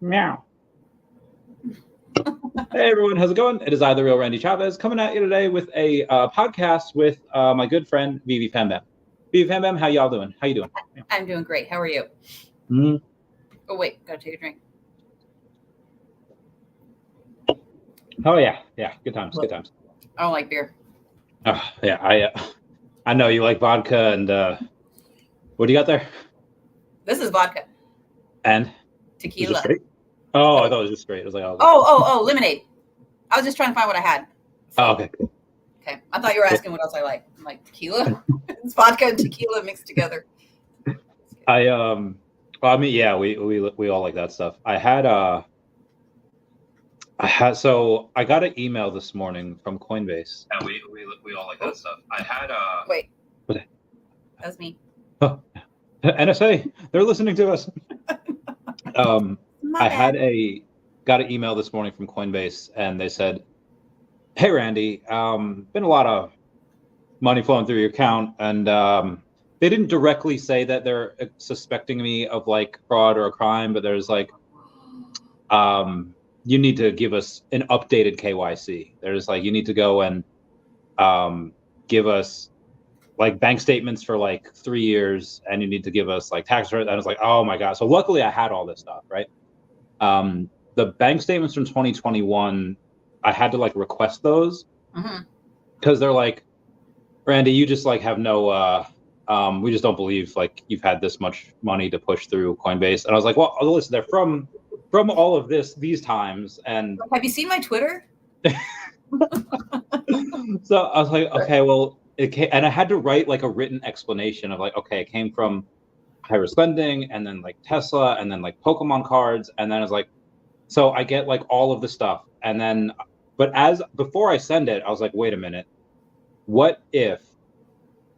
Meow. Hey everyone, how's it going? It is I, the real Randy Chavez, coming at you today with a podcast with my good friend Veve Fembem. Veve Fembem, how y'all doing? How you doing? I'm doing great. How are you? Mm. Oh wait, gotta take a drink. Oh yeah, good times, good times. I don't like beer. Oh yeah, I know you like vodka and what do you got there? This is vodka. And Tequila. Just straight? Oh, I thought it was just straight. I was like, Lemonade. I was just trying to find what I had. So, oh, okay. Okay. I thought you were asking what else I like. I'm like, tequila? It's vodka and tequila mixed together. Well, I mean, yeah, we all like that stuff. So I got an email this morning from Coinbase. And we all like that stuff. Wait. What? That's me. Oh, NSA, they're listening to us. I got an email this morning from Coinbase, and they said, "Hey Randy, been a lot of money flowing through your account, and they didn't directly say that they're suspecting me of like fraud or a crime, but there's like, you need to give us an updated KYC. There's like, you need to go and give us like bank statements for like 3 years, and you need to give us like tax returns." And I was like, oh my God. So luckily I had all this stuff, right? The bank statements from 2021, I had to like request those because they're like, "Randy, you just like have no, we just don't believe like you've had this much money to push through Coinbase." And I was like, well, listen, they're from all of these times. And have you seen my Twitter? So I was like, okay, well, and I had to write like a written explanation of like, okay, it came from high risk lending, and then like Tesla, and then like Pokemon cards, and then I was like, so I get like all of the stuff, and then, but before I send it, I was like, wait a minute, what if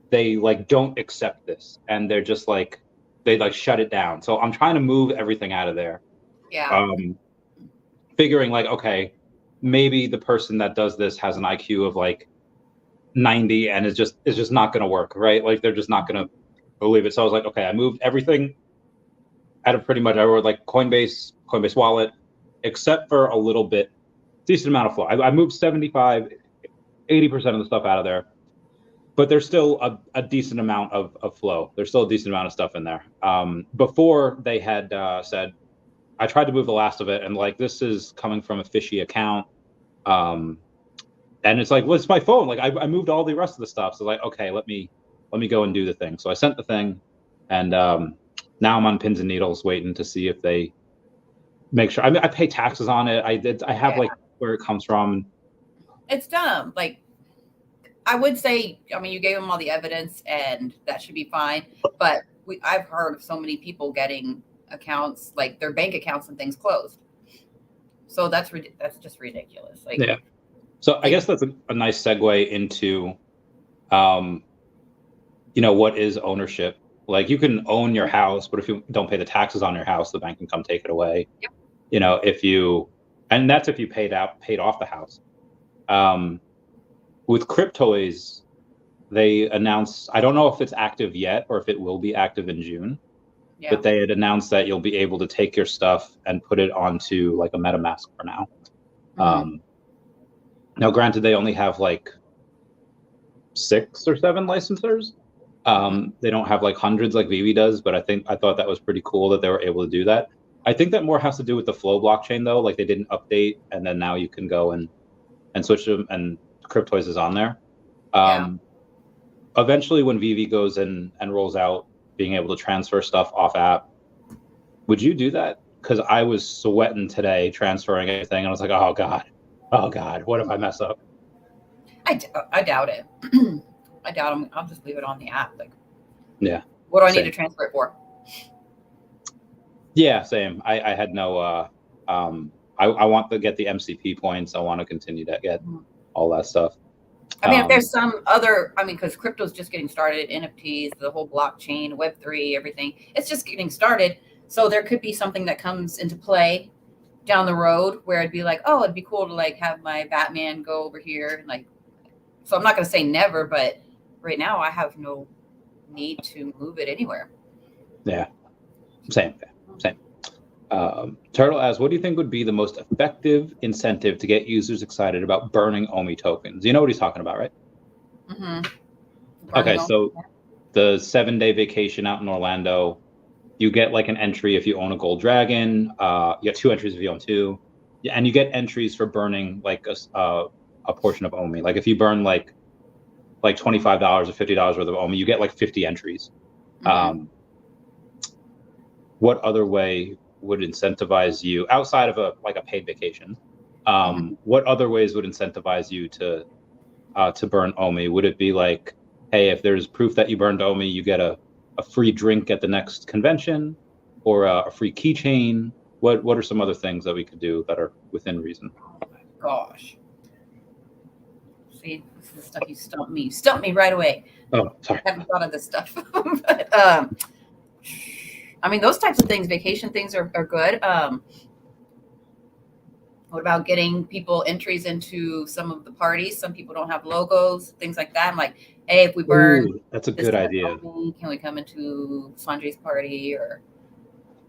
they like don't accept this and they're just like they like shut it down? So I'm trying to move everything out of there. Yeah. Figuring like, okay, maybe the person that does this has an IQ of like 90 and is just not going to work, right? Like they're just not going to believe it. So I was like, okay, I moved everything out of pretty much everywhere, like Coinbase wallet, except for a little bit, decent amount of flow. I moved 75, 80% of the stuff out of there, but there's still a decent amount of flow. There's still a decent amount of stuff in there. Before they had said, I tried to move the last of it, and like, this is coming from a fishy account. And it's like, well, it's my phone. Like I moved all the rest of the stuff. So like, okay, let me go and do the thing. So I sent the thing, and now I'm on pins and needles waiting to see if they make sure. I mean, I pay taxes on it. I have like where it comes from. It's dumb. Like, I would say, I mean, you gave them all the evidence, and that should be fine. But I've heard of so many people getting accounts, like their bank accounts and things closed. So that's just ridiculous. Like, yeah. So I guess that's a nice segue into, what is ownership? Like, you can own your house, but if you don't pay the taxes on your house, the bank can come take it away. Yep. And that's if you paid off the house. With Cryptoys, they announced, I don't know if it's active yet or if it will be active in June, but they had announced that you'll be able to take your stuff and put it onto like a MetaMask for now. Now, granted, they only have like 6 or 7 licensors. They don't have like hundreds like Veve does, but I thought that was pretty cool that they were able to do that. I think that more has to do with the Flow blockchain though. Like they didn't update, and then now you can go and switch them, and Cryptoys is on there. Eventually, when Veve goes and rolls out being able to transfer stuff off app, would you do that? Because I was sweating today transferring everything, and I was like, oh God, what if I mess up? I doubt it. I doubt them. I'll just leave it on the app. Like, yeah. What do I need to transfer it for? Yeah, same. I had no. I want to get the MCP points. I want to continue to get all that stuff. I mean, if there's some other, because crypto's just getting started, NFTs, the whole blockchain, Web3, everything, it's just getting started. So there could be something that comes into play down the road where it'd be like, oh, it'd be cool to like have my Batman go over here. And like, so I'm not going to say never, but right now I have no need to move it anywhere. Yeah, same. Turtle asks, what do you think would be the most effective incentive to get users excited about burning OMI tokens? You know what he's talking about, right? Mm-hmm. Okay, so the 7-day vacation out in Orlando, you get like an entry if you own a gold dragon. You get 2 entries if you own 2. Yeah, and you get entries for burning like a portion of OMI. Like if you burn like $25 or $50 worth of OMI, you get like 50 entries. Mm-hmm. What other way would incentivize you outside of a paid vacation? What other ways would incentivize you to burn OMI? Would it be like, hey, if there's proof that you burned OMI, you get a free drink at the next convention, or a free keychain? What are some other things that we could do that are within reason? Gosh. See, this is the stuff you stumped me. You stumped me right away. Oh, sorry. I haven't thought of this stuff. But, I mean, those types of things, vacation things are good. What about getting people entries into some of the parties? Some people don't have logos, things like that. I'm like, hey, if we burn, that's a good idea. Can we come into Sanjay's party or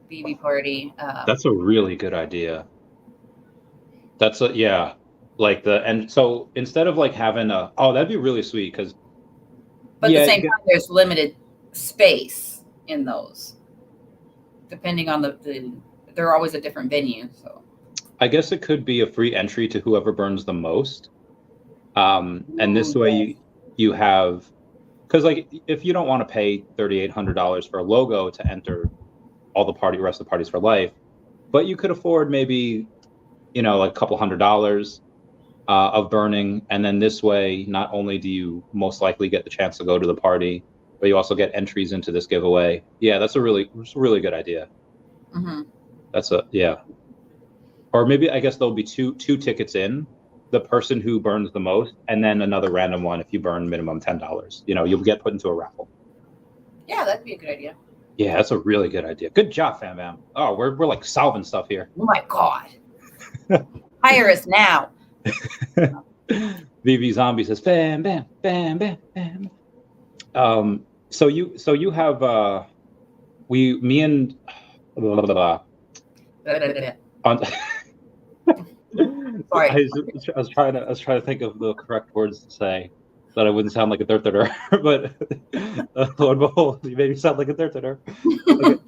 Veve party? That's a really good idea. Yeah. Like and so instead of like having that'd be really sweet because. But at the same time, there's limited space in those, depending on they're always a different venue. So I guess it could be a free entry to whoever burns the most. And this way you have, because like if you don't want to pay $3,800 for a logo to enter all the rest of the parties for life, but you could afford maybe, like a couple $100 of burning, and then this way not only do you most likely get the chance to go to the party, but you also get entries into this giveaway. Yeah, that's a really good idea. Mm-hmm. Or maybe I guess there'll be two tickets in, the person who burns the most, and then another random one if you burn minimum $10. You'll get put into a raffle. Yeah, that'd be a good idea. Yeah, that's a really good idea. Good job, Fam Bam. Oh, we're like solving stuff here. Oh my God. Hire us now. VV Zombie says, Bam Bam Bam Bam Bam. So you have me and blah, blah, blah. Sorry. I was trying to think of the correct words to say that I wouldn't sound like a third-thirder, but lo and behold, you made me sound like a third-thirder. Okay.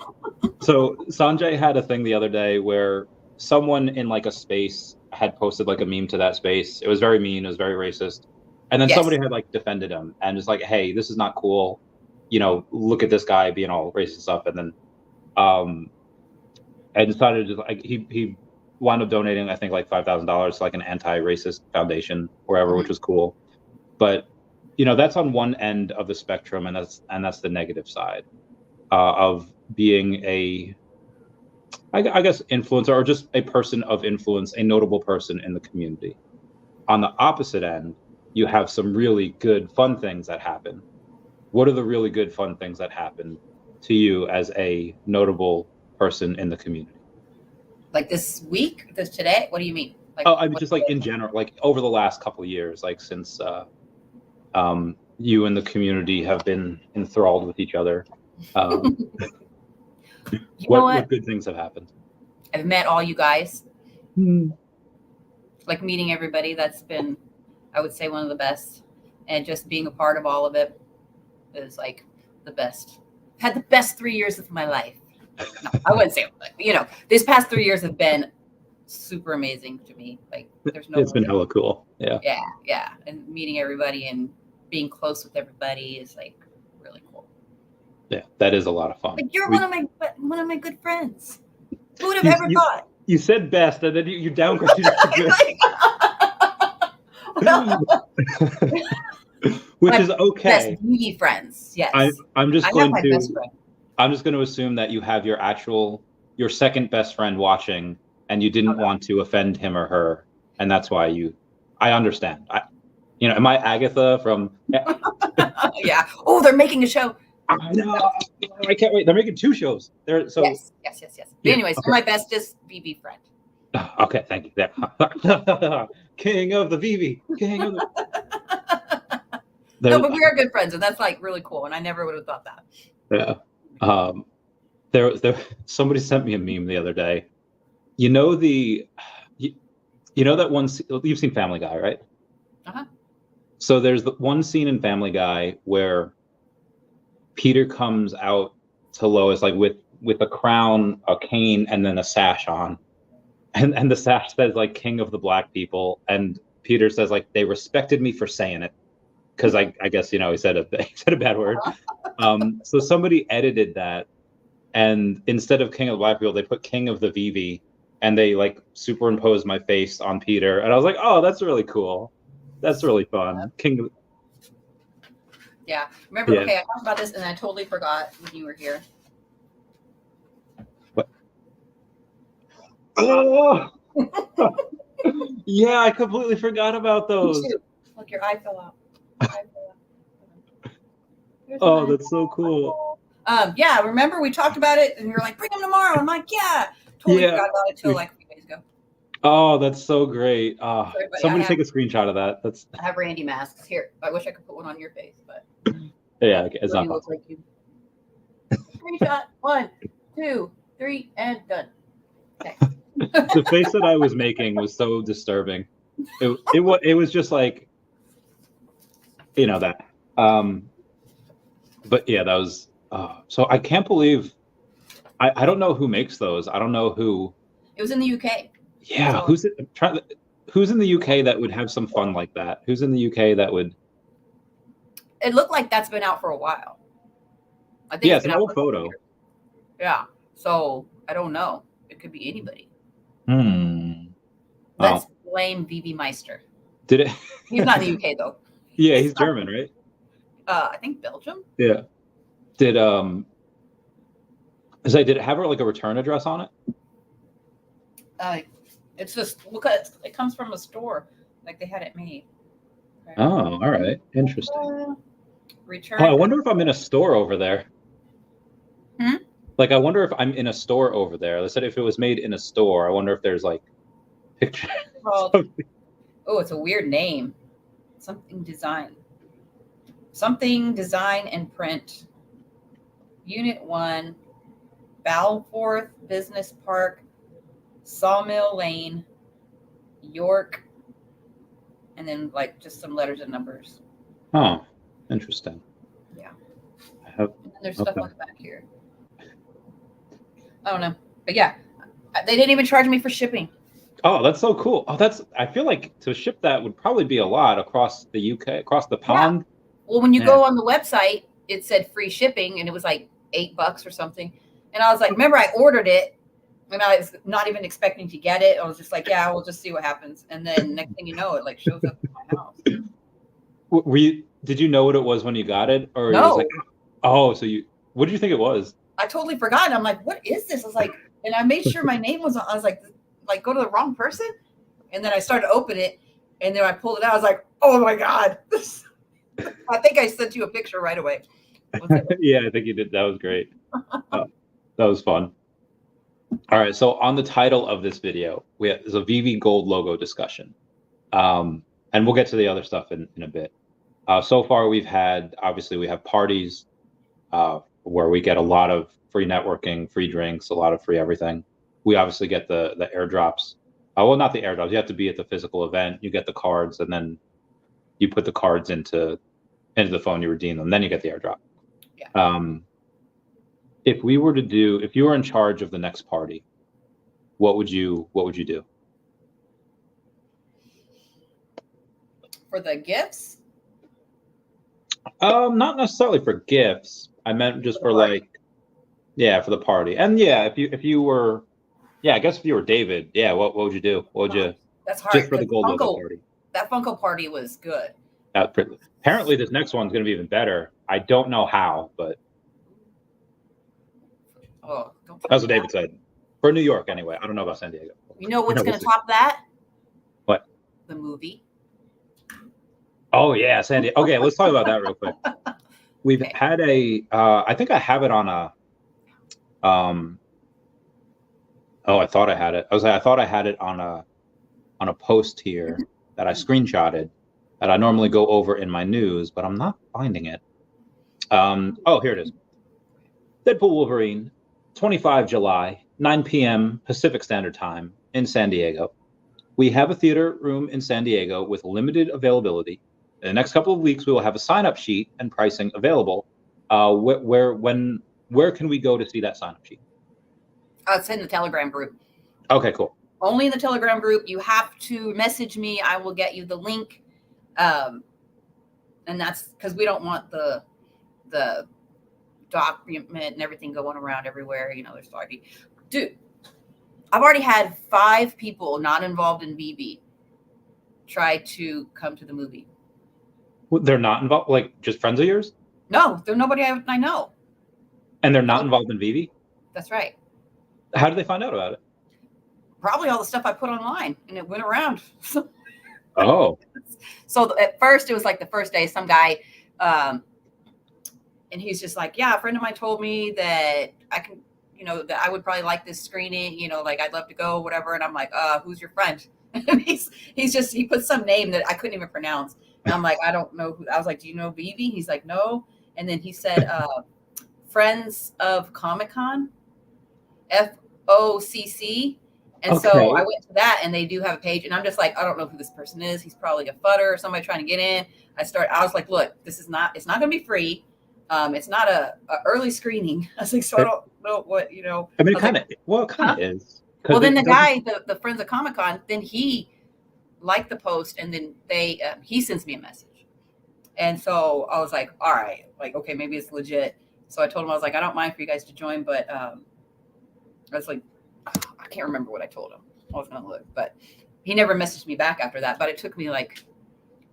So Sanjay had a thing the other day where someone in like a space had posted like a meme to that space. It was very mean. It was very racist. And then somebody had like defended him and just like, hey, this is not cool. Look at this guy being all racist stuff. And then I decided to like he wound up donating, I think, like $5,000 to like an anti-racist foundation wherever, which was cool. But that's on one end of the spectrum, and that's the negative side of being I guess influencer, or just a person of influence, a notable person in the community. On the opposite end, you have some really good fun things that happen. What are the really good fun things that happen to you as a notable person in the community? Like this week, today? What do you mean? Like, I mean, just like in general, like over the last couple of years, like since you and the community have been enthralled with each other. What good things have happened? I've met all you guys. Like meeting everybody. That's been, I would say, one of the best. And just being a part of all of it is like the best. Had the best 3 years of my life. No, I wouldn't say, these past 3 years have been super amazing to me. Like there's no. It's been hella cool. Yeah. Yeah. And meeting everybody and being close with everybody is like really cool. Yeah, that is a lot of fun. Like you're one of my good friends. Who would have ever thought? You said best, and then you downgraded it to good. Which is okay. Best Veve friends. Yes. I'm just going to assume that you have your second best friend watching, and you didn't want to offend him or her, and that's why I understand. Am I Agatha from? Yeah. Oh, they're making a show. I know. I can't wait. They're making 2 shows. Yes. But anyways, my bestest Veve friend. Okay, thank you. Yeah. King of the Veve. King of the. No, but we are good friends, and that's like really cool. And I never would have thought that. Yeah. there somebody sent me a meme the other day. You know you know that one you've seen Family Guy, right? Uh-huh. So there's the one scene in Family Guy where Peter comes out to Lois like with a crown, a cane, and then a sash on, and the sash says like King of the Black People, and Peter says like they respected me for saying it, because I guess he said a bad word. So somebody edited that, and instead of King of the Black People, they put King of the Veve, and they like superimposed my face on Peter, and I was like, oh, that's really cool. That's really fun. King of Yeah. Remember, Yeah. okay, I talked about this and I totally forgot when you were here. What? Oh! Yeah, I completely forgot about those. Look, your eye fell out. Oh, that's so cool. Yeah, remember we talked about it and you were like, bring them tomorrow. I'm like, yeah. Totally forgot about it until like a few days ago. Oh, that's so great. Sorry, Somebody take a screenshot of that. I have Randy masks here. I wish I could put one on your face, but yeah, okay, it's not possible. Like you. Screenshot 1, 2, 3, and done. Okay. The face that I was making was so disturbing. It was just like, that. But yeah, that was. So I can't believe. I don't know who makes those. I don't know who. It was in the UK. Yeah, so, who's in the UK that would have some fun like that? Who's in the UK that would? It looked like that's been out for a while. I think it's an old photo. Yeah, so I don't know. It could be anybody. Let's blame Veve Meister. Did it? He's not in the UK though. Yeah, he's German, right? I think Belgium. Yeah. Did did it have like a return address on it? It's just it comes from a store, like they had it made. Okay. Oh, all right, interesting. Return. Oh, I wonder if I'm in a store over there. Like, I wonder if I'm in a store over there. They said if it was made in a store, I wonder if there's like pictures. Oh, it's a weird name. Something design and print. Unit 1, Balforth Business Park, Sawmill Lane, York, and then like just some letters and numbers. Oh, interesting. Yeah. And then there's stuff on the back here. I don't know, but yeah, they didn't even charge me for shipping. Oh, that's so cool. Oh, I feel like to ship that would probably be a lot across the UK, across the pond. Yeah. Well, when you go on the website, it said free shipping, and it was like $8 or something. And I was like, remember, I ordered it, and I was not even expecting to get it. I was just like, yeah, we'll just see what happens. And then next thing you know, it like shows up at my house. Did you know what it was when you got it, or no? It was like, oh, so what did you think it was? I totally forgot. I'm like, what is this? I was like, and I made sure my name was on. I was like, go to the wrong person. And then I started to open it, and then I pulled it out. I was like, oh my God. I think I sent you a picture right away. Yeah, I think you did. That was great. That was fun. All right. So on the title of this video, there's a Veve Gold logo discussion. And we'll get to the other stuff in a bit. So far, we have parties where we get a lot of free networking, free drinks, a lot of free everything. We obviously get the airdrops. Well, not the airdrops. You have to be at the physical event. You get the cards, and then you put the cards into the phone. You redeem them. Then you get the airdrop. Yeah. If you were in charge of the next party, what would you do? For the gifts? Not necessarily for gifts. I meant just for like, for the party. And yeah, if you were, I guess if you were David, what would you do? What would you? That's hard. Just for the gold logo party. That Funko party was good. Apparently, this next one's going to be even better. I don't know how, but that's what David said. For New York, anyway. I don't know about San Diego. You know what's going to top that? What? The movie. Oh yeah, San Diego. Okay, let's talk about that real quick. We've had I think I have it on a. I thought I had it. I thought I had it on a post here that I screenshotted that I normally go over in my news, but I'm not finding it. Here it is. Deadpool Wolverine 25 July, 9 p.m. Pacific Standard Time in San Diego. We have a theater room in San Diego with limited availability. In the next couple of weeks, we will have a sign-up sheet and pricing available. Where can we go to see that sign-up sheet? It's in the Telegram group. Okay, cool. Only in the Telegram group. You have to message me. I will get you the link. And that's because we don't want the document and everything going around everywhere. There's foggy. Dude, I've already had 5 people not involved in Veve try to come to the movie. They're not involved, like just friends of yours? No, they're nobody I know. And they're not involved in Veve? That's right. How did they find out about it? Probably all the stuff I put online, and it went around. Oh. So at first, it was like the first day, some guy, and he's just like, yeah, a friend of mine told me that I can, that I would probably like this screening, like I'd love to go, whatever. And I'm like, who's your friend? And he put some name that I couldn't even pronounce. And I'm like, I don't know who. I was like, do you know Veve? He's like, no. And then he said, Friends of Comic-Con, FOCC. And so I went to that, and they do have a page, and I'm just like, I don't know who this person is. He's probably a fudder or somebody trying to get in. I was like, look, it's not going to be free. It's not a early screening. I was like, so I don't know what, I mean, it kind of is. Well, then the guy, the Friends of Comic-Con, then he liked the post, and then he sends me a message. And so I was like, all right, like, okay, maybe it's legit. So I told him, I was like, I don't mind for you guys to join, but I was like, I can't remember what I told him. I was going to look, but he never messaged me back after that. But it took me like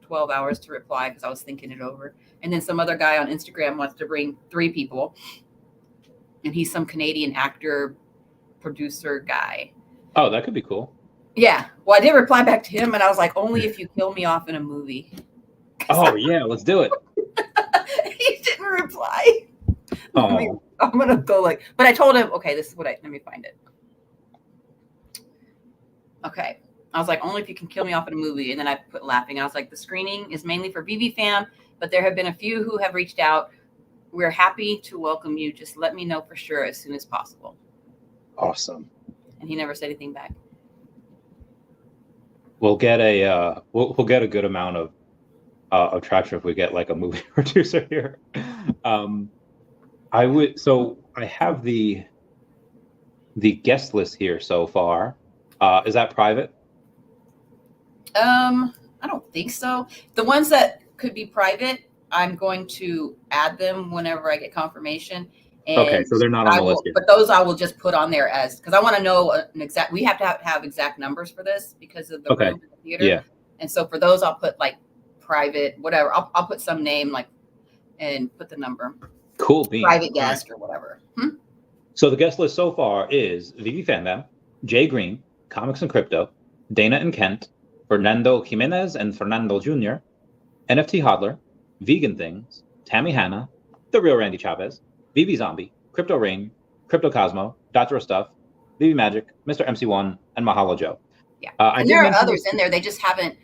12 hours to reply because I was thinking it over. And then some other guy on Instagram wants to bring 3 people. And he's some Canadian actor, producer guy. Oh, that could be cool. Yeah. Well, I did reply back to him, and I was like, only if you kill me off in a movie. Oh, yeah, let's do it. He didn't reply. Oh. I'm going to go but I told him, okay, this is let me find it. Okay. I was like, only if you can kill me off in a movie. And then I put laughing. I was like, the screening is mainly for Veve fam, but there have been a few who have reached out. We're happy to welcome you. Just let me know for sure as soon as possible. Awesome. And he never said anything back. We'll get a good amount of traction if we get like a movie producer here. I have the guest list here so far. Is that private? I don't think so. The ones that could be private, I'm going to add them whenever I get confirmation. And okay, so they're not on the list yet. But those I will just put on there because I want to know an exact. We have to have exact numbers for this because of the room in the theater. Yeah. And so for those, I'll put like private, whatever. I'll put some name and put the number. Cool beans. Private guest or whatever. So the guest list so far is Veve Fandom, Jay Green, Comics and Crypto, Dana and Kent, Fernando Jimenez and Fernando Jr., NFT Hodler, Vegan Things, Tammy Hanna, The Real Randy Chavez, Veve Zombie, Crypto Rain, Crypto Cosmo, Dr. Stuff, Veve Magic, Mr. MC1, and Mahalo Joe. Yeah. And there are others in there. They just haven't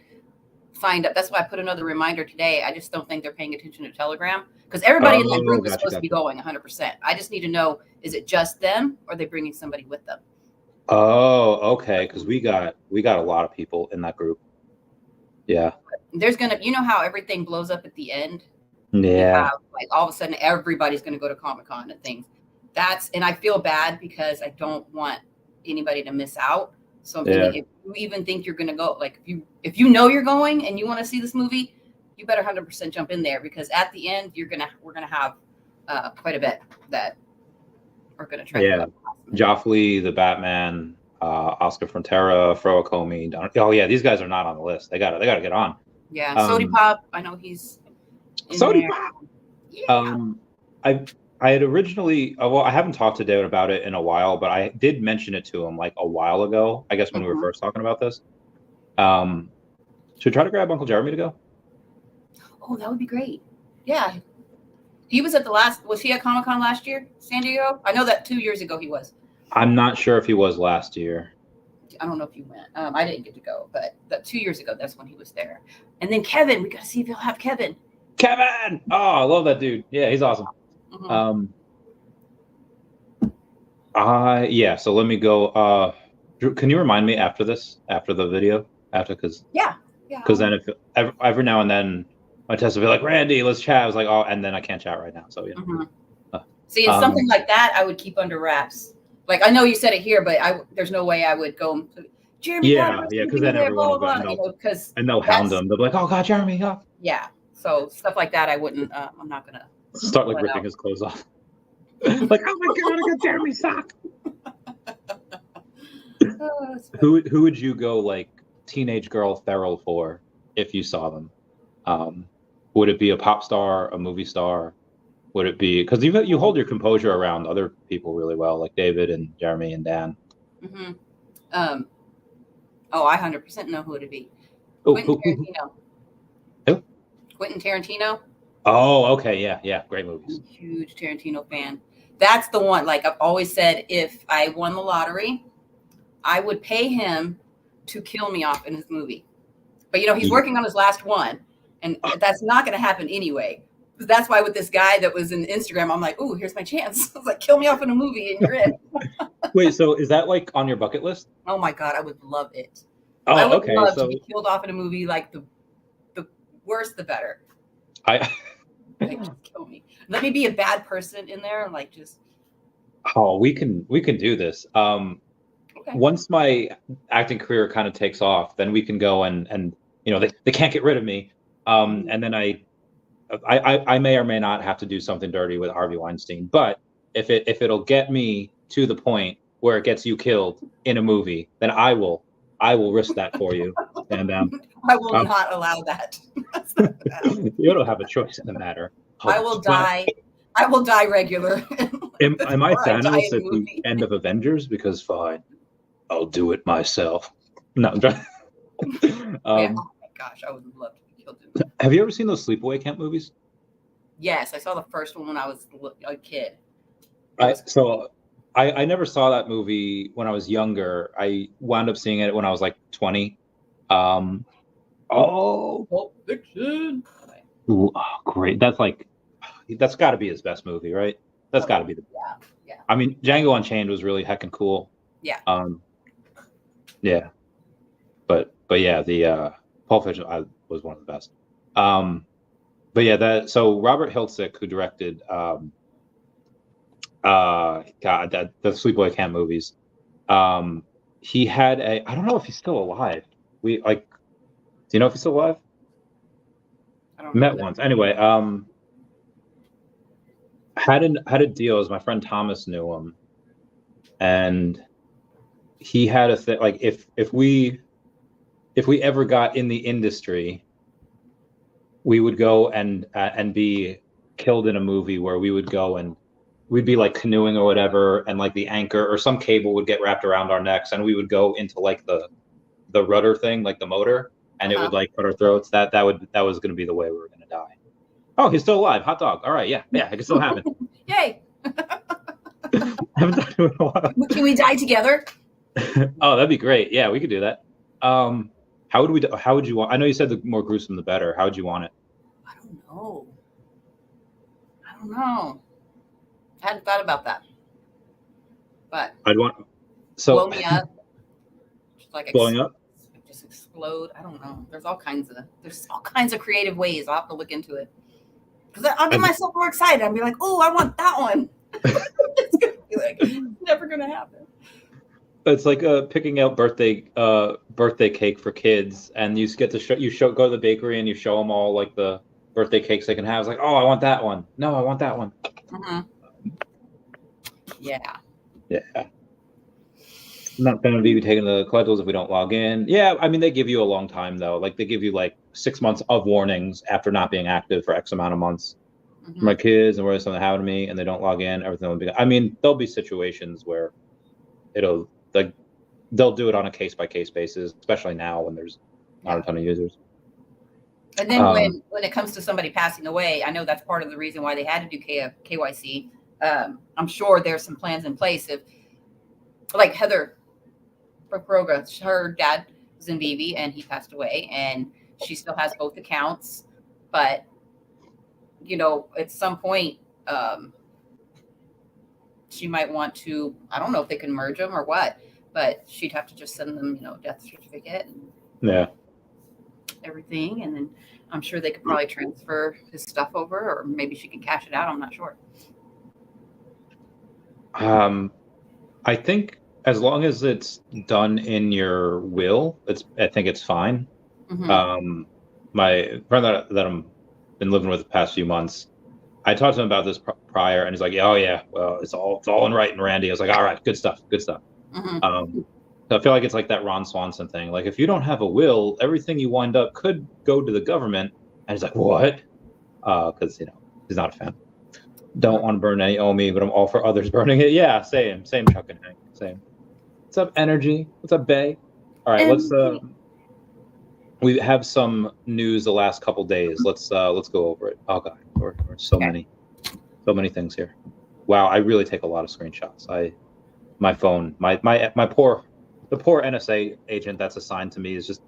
signed up. That's why I put another reminder today. I just don't think they're paying attention to Telegram because everybody in that group is supposed to be going 100%. I just need to know, is it just them or are they bringing somebody with them? Oh, okay. Because we got a lot of people in that group. Yeah. There's how everything blows up at the end. Yeah. Like all of a sudden, everybody's going to go to Comic-Con and things. And I feel bad because I don't want anybody to miss out. So I'm thinking, if you even think you're going to go, like if you know you're going and you want to see this movie, you better 100% jump in there because at the end we're gonna have quite a bit that are going to try. Yeah. Joffrey, the Batman, Oscar Frontera, Fro Ecomi. Oh yeah, these guys are not on the list. They gotta get on. Yeah, Sody Pop. I know he's Sody Pop. Yeah. I had originally, I haven't talked to David about it in a while, but I did mention it to him like a while ago. I guess when we were first talking about this. Should we try to grab Uncle Jeremy to go? Oh, that would be great. Yeah. He was was he at Comic-Con last year, San Diego? I know that 2 years ago he was. I'm not sure if he was last year. I don't know if you went. I didn't get to go, but 2 years ago, that's when he was there. And then Kevin, we got to see if he'll have Kevin. Kevin! Oh, I love that dude. Yeah, he's awesome. Yeah. So let me go. Drew, can you remind me after the video, because Yeah. then if every now and then my test will be like, Randy, let's chat. I was like, oh, and then I can't chat right now. So See, it's something like that I would keep under wraps. Like, I know you said it here, but there's no way I would go, Jeremy. Yeah, because then everyone will go, and they'll hound them. They'll be like, oh God, Jeremy, oh. Yeah. So stuff like that, I wouldn't. I'm not gonna start like ripping his clothes off. Like, oh my God, I got Jeremy's sock. Who would you go like teenage girl feral for if you saw them? Would it be a pop star, a movie star? Would it be, because you hold your composure around other people really well, like David and Jeremy and Dan? Mm-hmm. I 100% know who it'd be. Quentin Tarantino. Who? Quentin Tarantino. Oh, okay, yeah, great movies. I'm a huge Tarantino fan. That's the one. Like I've always said, if I won the lottery, I would pay him to kill me off in his movie. But he's working on his last one, and that's not going to happen anyway. That's why with this guy that was in Instagram, I'm like, ooh, here's my chance. I was like, kill me off in a movie and you're in. Wait, so is that like on your bucket list? Oh my God, I would love it. Oh, I would okay. love to be killed off in a movie, like the worse the better. Like, just kill me. Let me be a bad person in there, like just. Oh, we can do this. Okay. Once my acting career kind of takes off, then we can go and they can't get rid of me. And then I may or may not have to do something dirty with Harvey Weinstein. But if it'll get me to the point where it gets you killed in a movie, then I will risk that for you. And I will not allow that. You don't have a choice in the matter. I will die. I will die regular. Am I Thanos at the end of Avengers? Because fine, I'll do it myself. No. Yeah. Oh my gosh, I would love to be killed. Have you ever seen those sleepaway camp movies? Yes, I saw the first one when I was a kid. I never saw that movie when I was younger. I wound up seeing it when I was like 20. Pulp Fiction. Ooh, oh, great. That's got to be his best movie, right? That's got to be the. Yeah. I mean, Django Unchained was really heckin' cool. Yeah. Yeah. But yeah, the Pulp Fiction was one of the best. But yeah, so Robert Hiltzik, who directed the Sleepaway Camp movies, he had I don't know if he's still alive. Do you know if he's still alive? I don't Met once. Anyway, had a deal, as my friend Thomas knew him, and he had a thing, like if we ever got in the industry, we would go and be killed in a movie where we would go and we'd be like canoeing or whatever, and like the anchor or some cable would get wrapped around our necks, and we would go into like the rudder thing, like the motor, and it would like cut our throats. That was going to be the way we were going to die. Oh, he's still alive. Hot dog. All right, yeah, it can still happen. Yay! Haven't done it in a while. Can we die together? Oh, that'd be great. Yeah, we could do that. How would you want? I know you said the more gruesome the better. How would you want it? I don't know. I hadn't thought about that. But I'd want blow me up. Just like blowing up. Just explode. I don't know. There's all kinds of creative ways. I'll have to look into it. Because I'll get myself more excited. I'll be like, oh, I want that one. It's gonna be like, it's never gonna happen. It's like picking out birthday cake for kids, and you get to go to the bakery and you show them all like the birthday cakes they can have. It's like, oh, I want that one. No, I want that one. Mm-hmm. Yeah. I'm not going to be taking the collectibles if we don't log in. Yeah, I mean, they give you a long time, though. Like, they give you, like, 6 months of warnings after not being active for X amount of months. Mm-hmm. For my kids, and where something happened to me, and they don't log in, everything will be... I mean, there'll be situations where they'll do it on a case-by-case basis, especially now when there's not a ton of users. And then when it comes to somebody passing away, I know that's part of the reason why they had to do KYC. I'm sure there's some plans in place. If, like Heather Broga, her dad was in Veve and he passed away, and she still has both accounts. But, at some point, she might want to, I don't know if they can merge them or what, but she'd have to just send them, death certificate and everything. And then I'm sure they could probably transfer his stuff over, or maybe she can cash it out. I'm not sure. I think as long as it's done in your will, I think it's fine. Mm-hmm. My friend that I'm been living with the past few months, I talked to him about this prior, and he's like, "Oh yeah, well, it's all in writing, Randy." I was like, "All right, good stuff." Mm-hmm. So I feel like it's like that Ron Swanson thing. Like, if you don't have a will, everything you wind up could go to the government. And he's like, "What?" Because he's not a fan. Don't want to burn any OMI, but I'm all for others burning it. Yeah, same, Chuck and Hank, same. What's up, Energy? What's up, Bay? All right, let's. We have some news the last couple days. Let's go over it. Oh god, we're so many things here. Wow, I really take a lot of screenshots. My phone, the poor NSA agent that's assigned to me is just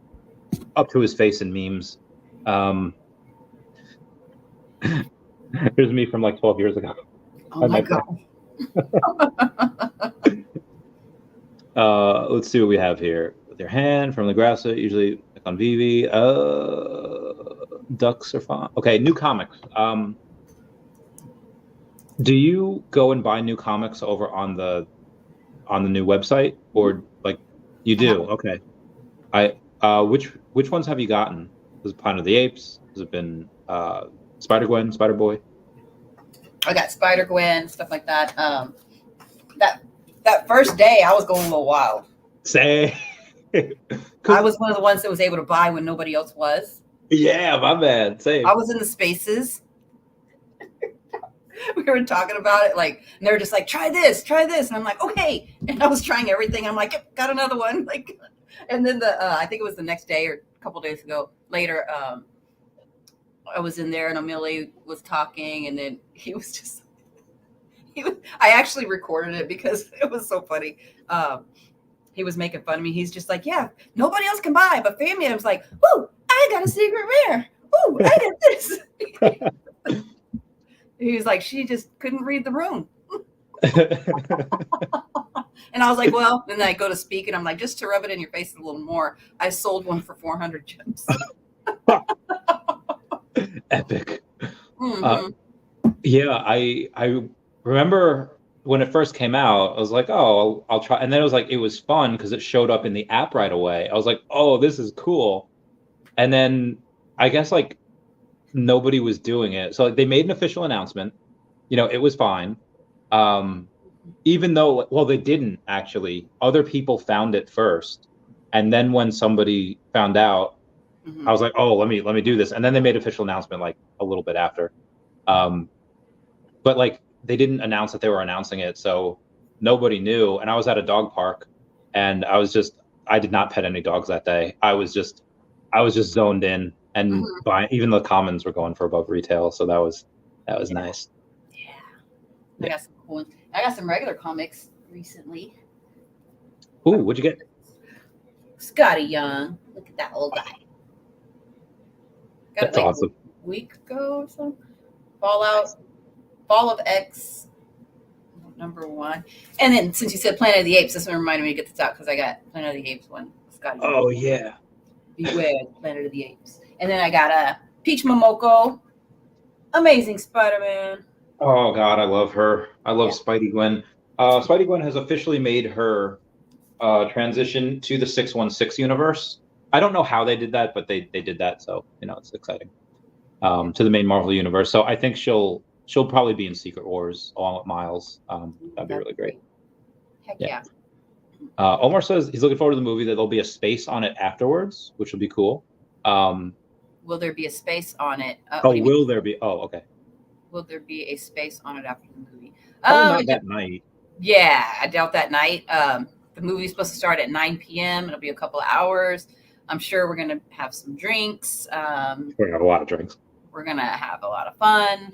up to his face in memes. Here's me from like 12 years ago. Oh my god. Let's see what we have here. With your hand from the grass, usually on Veve. Ducks are fine. Okay, new comics. Do you go and buy new comics over on the new website, or like you do? Okay. Which ones have you gotten? Was it Planet of the Apes? Has it been Spider-Gwen, Spider-Boy? I got Spider-Gwen, stuff like that. That first day, I was going a little wild. Say, I was one of the ones that was able to buy when nobody else was. Yeah, my bad. Same. I was in the spaces. We were talking about it, like, and they were just like, try this, and I'm like, okay. And I was trying everything. I'm like, yep, got another one. Like, and then I think it was the next day or a couple days later, I was in there and Amelie was talking, and then he was just. I actually recorded it because it was so funny. He was making fun of me. He's just like, yeah, nobody else can buy, but family. I was like, ooh, I got a secret rare. Ooh, I got this. He was like, she just couldn't read the room. And I was like, well, and then I go to speak and I'm like, just to rub it in your face a little more, I sold one for 400 gems. Epic. Mm-hmm. Yeah, I remember when it first came out, I was like, oh, I'll try. And then it was fun because it showed up in the app right away. I was like, oh, this is cool. And then I guess like nobody was doing it. So they made an official announcement. It was fine. Even though, well, they didn't actually. Other people found it first. And then when somebody found out, I was like, oh, let me do this. And then they made official announcement like a little bit after. But like they didn't announce that they were announcing it, so nobody knew. And I was at a dog park, and I did not pet any dogs that day. I was just zoned in, and buying. Even the commons were going for above retail, so that was nice. Yeah. I got some cool ones. I got some regular comics recently. Ooh, what'd you get? Scotty Young. Look at that old guy. Got That's it like awesome. A week ago or so. Fall of X #1. And then since you said Planet of the Apes, this one reminded me to get this out because I got Planet of the Apes one. Scotty. Oh yeah. Beware Planet of the Apes. And then I got a Peach Momoko, Amazing Spider-Man. Oh god, I love her. I love Spidey Gwen. Spidey Gwen has officially made her transition to the 616 universe. I don't know how they did that, but they did that, so it's exciting. To the main Marvel universe. So I think she'll probably be in Secret Wars along with Miles. That'd be really great. Heck yeah. Omar says he's looking forward to the movie, that there'll be a space on it afterwards, which will be cool. Will there be a space on it? Will there be? Oh, okay. Will there be a space on it after the movie? Probably not that night. Yeah, I doubt that night. The movie's supposed to start at 9 p.m. It'll be a couple of hours. I'm sure we're going to have some drinks. We're going to have a lot of drinks. We're going to have a lot of fun.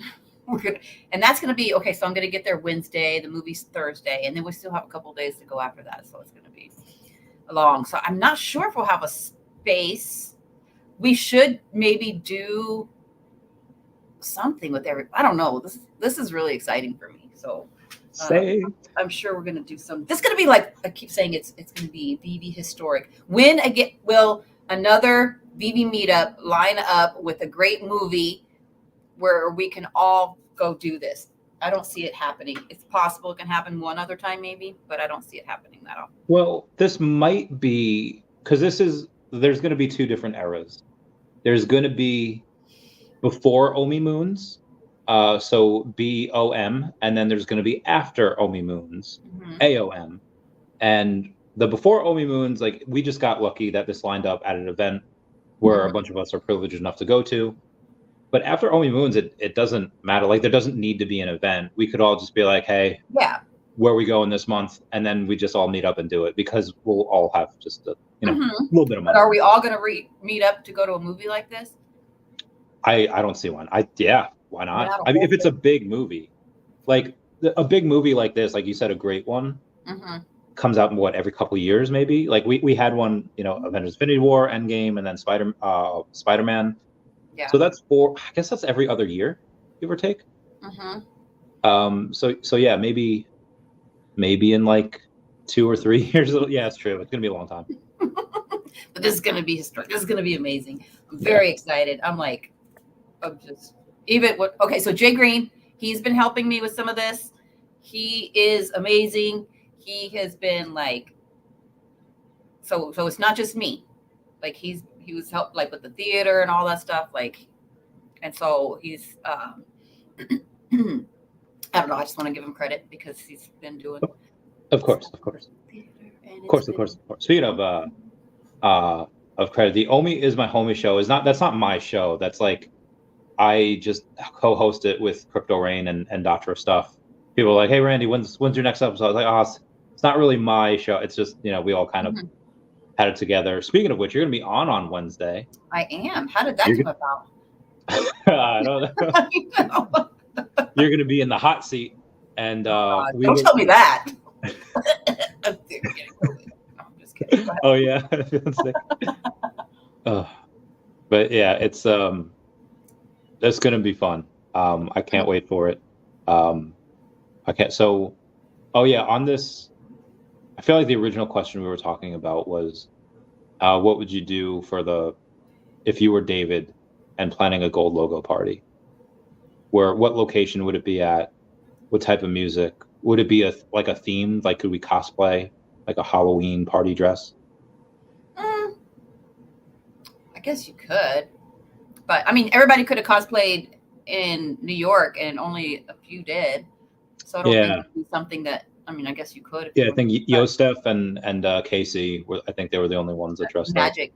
And that's going to be, okay, so I'm going to get there Wednesday. The movie's Thursday. And then we still have a couple of days to go after that. So it's going to be long. So I'm not sure if we'll have a space. We should maybe do something with I don't know. This is really exciting for me. So Say. I'm sure we're going to do some. This is going to be like, I keep saying it's going to be Veve historic. When again will another Veve meetup line up with a great movie where we can all go do this? I don't see it happening. It's possible it can happen one other time maybe, but I don't see it happening that often. Well, this might be because there's going to be two different eras. There's going to be before OMI moons, so BOM, and then there's going to be after OMI moons, AOM. And the before OMI moons, like we just got lucky that this lined up at an event where a bunch of us are privileged enough to go to. But after OMI moons, it doesn't matter. Like there doesn't need to be an event. We could all just be like, hey, where are we going this month? And then we just all meet up and do it because we'll all have just a little bit of money. But are we all going to meet up to go to a movie like this? I don't see one. Why not? I mean, if it's a big movie, like a big movie like this, like you said, a great one comes out in every couple of years, maybe. Like we had one, Avengers: Infinity War, Endgame, and then Spider-Man. Yeah. So that's I guess that's every other year, give or take. So yeah, maybe in like 2 or 3 years. Yeah, it's true. It's gonna be a long time. But this is gonna be historic. This is gonna be amazing. I'm very excited. Okay, so Jay Green, he's been helping me with some of this. He is amazing. He has been like, so it's not just me. Like he was helped like with the theater and all that stuff. Like, and so he's, I don't know. I just want to give him credit because he's been doing. Of course. Speaking of credit, the OMI is my homie show. That's not my show. That's like, I just co-host it with Crypto Rain and Doctor Stuff. People are like, hey Randy, when's your next episode? I was like, it's not really my show. It's just, we all kind of had it together. Speaking of which, you're gonna be on Wednesday. I am. How did that come about? I don't know. You're gonna be in the hot seat, and don't tell me that. I'm just kidding. Oh yeah. But yeah, it's gonna be fun. I can't wait for it. On this, I feel like the original question we were talking about was, what would you do if you were David and planning a gold logo party? What location would it be at? What type of music? Would it be a theme? Like, could we cosplay like a Halloween party dress? I guess you could, but I mean, everybody could have cosplayed in New York, and only a few did. So I don't think it'd be something that. I mean, I guess you could. I think Yostef and Casey I think they were the only ones that dressed Magic. Up.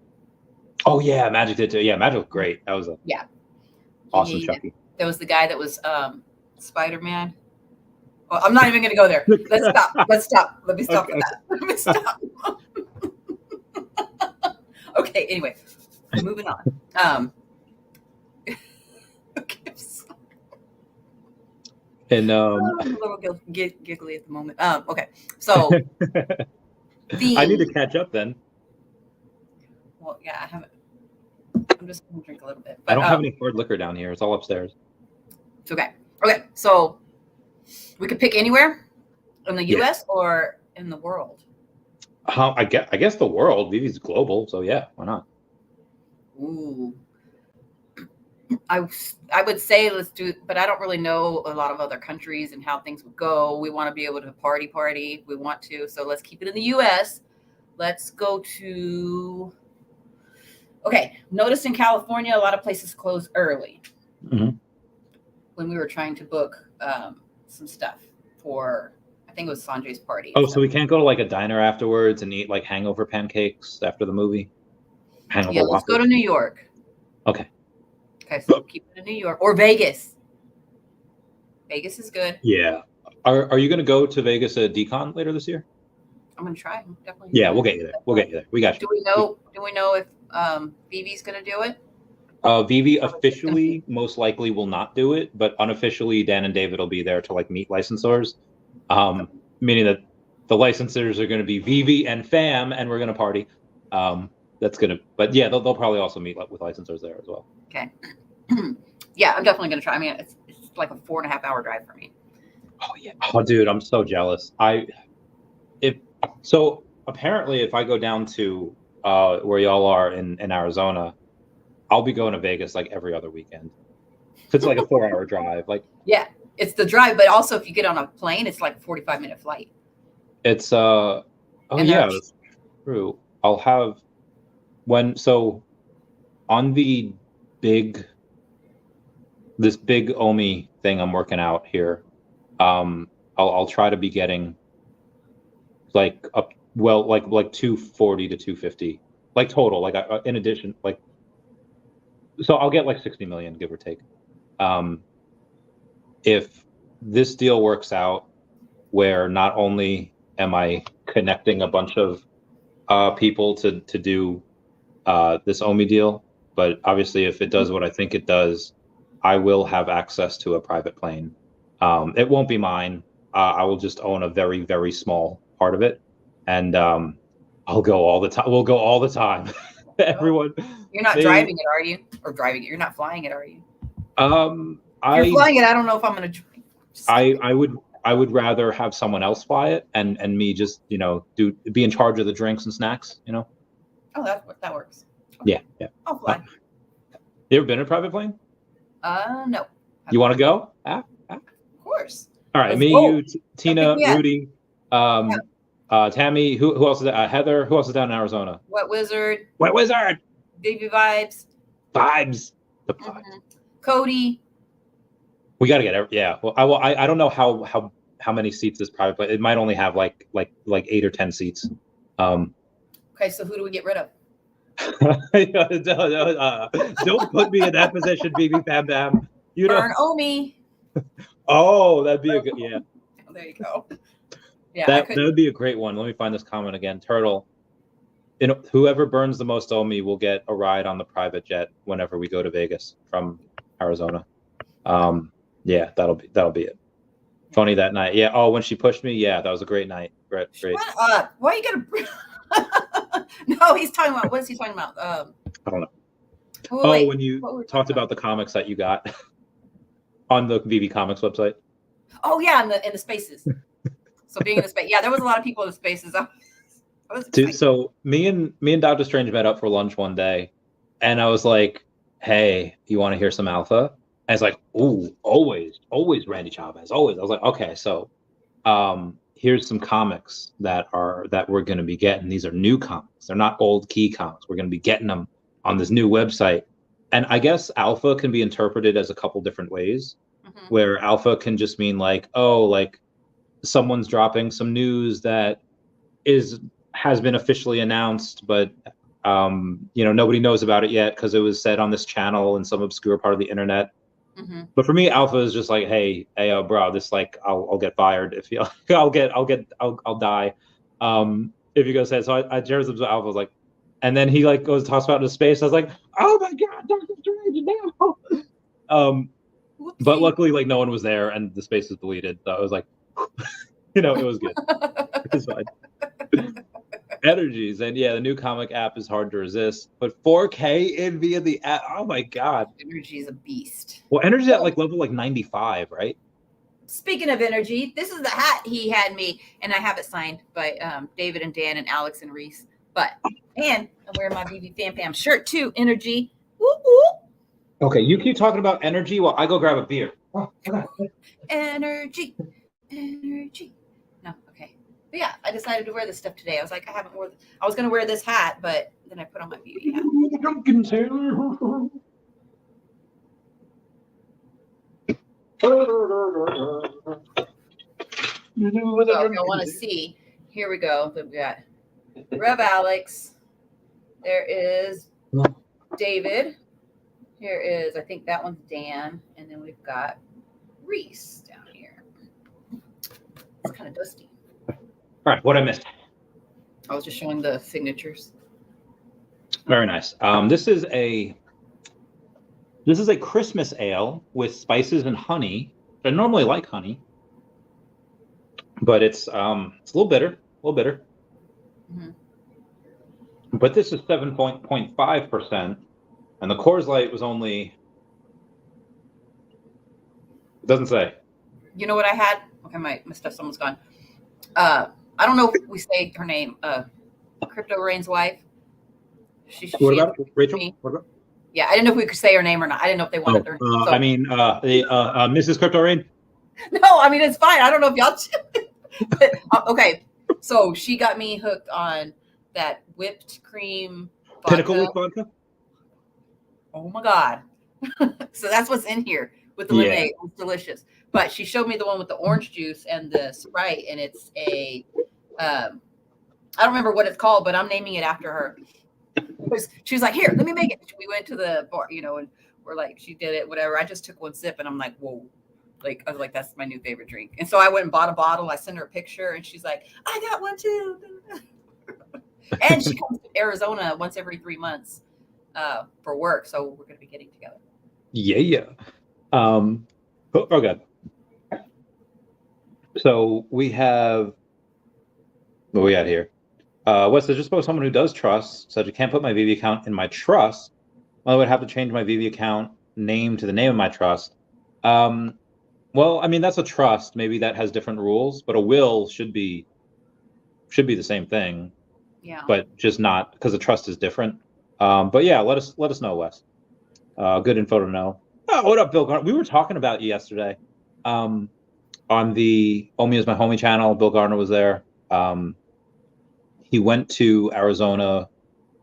Oh yeah, Magic did too. Yeah, Magic was great. That was awesome Chucky. There was the guy that was Spider-Man. Well, I'm not even going to go there. Let's stop. Let me stop with that. Let me stop. Okay. Anyway, moving on. Okay. And I'm a little giggly at the moment. Okay. So I need to catch up then. Well, yeah, I haven't. I'm just going to drink a little bit. But, I don't have any hard liquor down here. It's all upstairs. It's okay. Okay. So we could pick anywhere in the U.S. or in the world. I guess the world. Vivi's global, so yeah, why not? Ooh. I would say let's do it, but I don't really know a lot of other countries and how things would go. We want to be able to party if we want to. So let's keep it in the U.S. Let's go to. Okay. Notice in California, a lot of places close early. When we were trying to book some stuff for, I think it was Sanjay's party. Oh, so we can't go to like a diner afterwards and eat like hangover pancakes after the movie? Let's go to New York. Okay. Okay, so keep it in New York or Vegas. Vegas is good. Yeah. Are you going to go to Vegas at Decon later this year? I'm going to try. Definitely. Yeah, we'll get you there. We got you. Do we know if Veve's going to do it? Veve officially most likely will not do it, but unofficially Dan and David will be there to like meet licensors. Meaning that the licensors are going to be Veve and Fam, and we're going to party. But yeah, they'll probably also meet with licensors there as well. Okay. Yeah, I'm definitely going to try. I mean, it's like a 4.5 hour drive for me. Oh yeah. Oh dude, I'm so jealous. So apparently if I go down to where y'all are in Arizona, I'll be going to Vegas like every other weekend. It's like a 4-hour drive. Like Yeah, it's the drive, but also if you get on a plane, it's like a 45-minute flight. it's And yeah, that's true. I'll have so on this big OMI thing I'm working out here, I'll try to be getting like up like 240 to 250 like total, like in addition, like so I'll get like 60 million, give or take. If this deal works out where not only am I connecting a bunch of people to do this OMI deal, but obviously if it does what I think it does, I will have access to a private plane. It won't be mine. I will just own a very, very small part of it, and I'll go all the time. We'll go all the time. Everyone. You're not driving it, are you? Or driving it? You're not flying it, are you? If you're flying it, I don't know if I'm going to. I would rather have someone else fly it and me just be in charge of the drinks and snacks. Oh, that works. Okay. Yeah. I'll fly. You ever been in a private plane? No. You want to go? Of course. All right, you, Tina, Rudy, Tammy. Who else is that? Heather. Who else is down in Arizona? Wet Wizard. Baby Vibes. The vibes. Cody. We got to get yeah. Well, I don't know how many seats this private plane. It might only have like 8 or 10 seats. Okay, so who do we get rid of? Don't put me in that position, BB Bam Bam. Burn OMI. Oh, that'd be a good, yeah. Oh, there you go. Yeah, that would be a great one. Let me find this comment again. Turtle. Whoever burns the most OMI will get a ride on the private jet whenever we go to Vegas from Arizona. Yeah, that'll be it. Funny that night. Yeah. Oh, when she pushed me. Yeah, that was a great night. Great. Shut up. Why are you gonna? No, he's talking about. What is he talking about? I don't know. When you talked about the comics that you got on the VV Comics website. Oh yeah, in the spaces. So being in the space, yeah, there was a lot of people in the spaces. Dude, so me and Dr. Strange met up for lunch one day, and I was like, "Hey, you want to hear some alpha?" And it's like, "Ooh, always Randy Chavez, always." I was like, "Okay, so, here's some comics that we're going to be getting. These are new comics. They're not old key comics. We're going to be getting them on this new website." And I guess alpha can be interpreted as a couple different ways, where alpha can just mean like, oh, like someone's dropping some news that has been officially announced, but nobody knows about it yet because it was said on this channel in some obscure part of the internet. But for me, alpha is just like, hey, bro, this like I'll get fired if you I'll die if you go say it. So I Jared's alpha was like, and then he like talks about into space. I was like, oh my god, Doctor Strange now. But luckily like no one was there and the space was deleted. So I was like, it was good. It was fine. Energies, and yeah, the new comic app is hard to resist, but 4K in via the app, oh my god, Energy is a beast. Well, Energy at like level like 95, right? Speaking of Energy, this is the hat he had me, and I have it signed by David and Dan and Alex and Reese. And I'm wearing my BB Fam Fam shirt too. Energy. Woo woo. Okay, you keep talking about Energy while I go grab a beer. Oh, okay. Energy. No, okay. But yeah, I decided to wear this stuff today. I was like, I was going to wear this hat, but then I put on my BB hat. Drunken Taylor. So if you want to see, here we go. We've got Rev Alex. There is David. Here is, I think that one's Dan. And then we've got Reese down here. It's kind of dusty. All right, what I missed? I was just showing the signatures. Very nice. This is a Christmas ale with spices and honey. I normally like honey, but it's a little bitter. But this is 7.5%, and the Coors Light was only. It doesn't say. You know what I had? Okay, my stuff, someone's gone. I don't know if we say her name. Crypto Rain's wife. What about Rachel? What about? Yeah, I didn't know if we could say her name or not. I didn't know if they wanted her. So, I mean, Mrs. Crypto Rain. No, I mean it's fine. I don't know if y'all. But, okay, so she got me hooked on that whipped cream vodka. Pinnacle whipped vodka. Oh my god! So that's what's in here with the lemonade. It's delicious. But she showed me the one with the orange juice and the Sprite, and it's a I don't remember what it's called, but I'm naming it after her. She was like, "Here, let me make it." We went to the bar, and we're like, she did it, whatever. I just took one sip, and I'm like, "Whoa!" Like I was like, "That's my new favorite drink." And so I went and bought a bottle. I sent her a picture, and she's like, "I got one too." And she comes to Arizona once every 3 months for work, so we're going to be getting together. Yeah. Okay. So we have what we got here. Wes, I just spoke to someone who does trust, said you can't put my Veve account in my trust. I would have to change my Veve account name to the name of my trust. Well, I mean, that's a trust. Maybe that has different rules, but a will should be the same thing. Yeah. But just not, because a trust is different. But yeah, let us know, Wes. Good info to know. Oh, what up, Bill Garner? We were talking about you yesterday. On the OMI is my homie channel. Bill Garner was there. He went to Arizona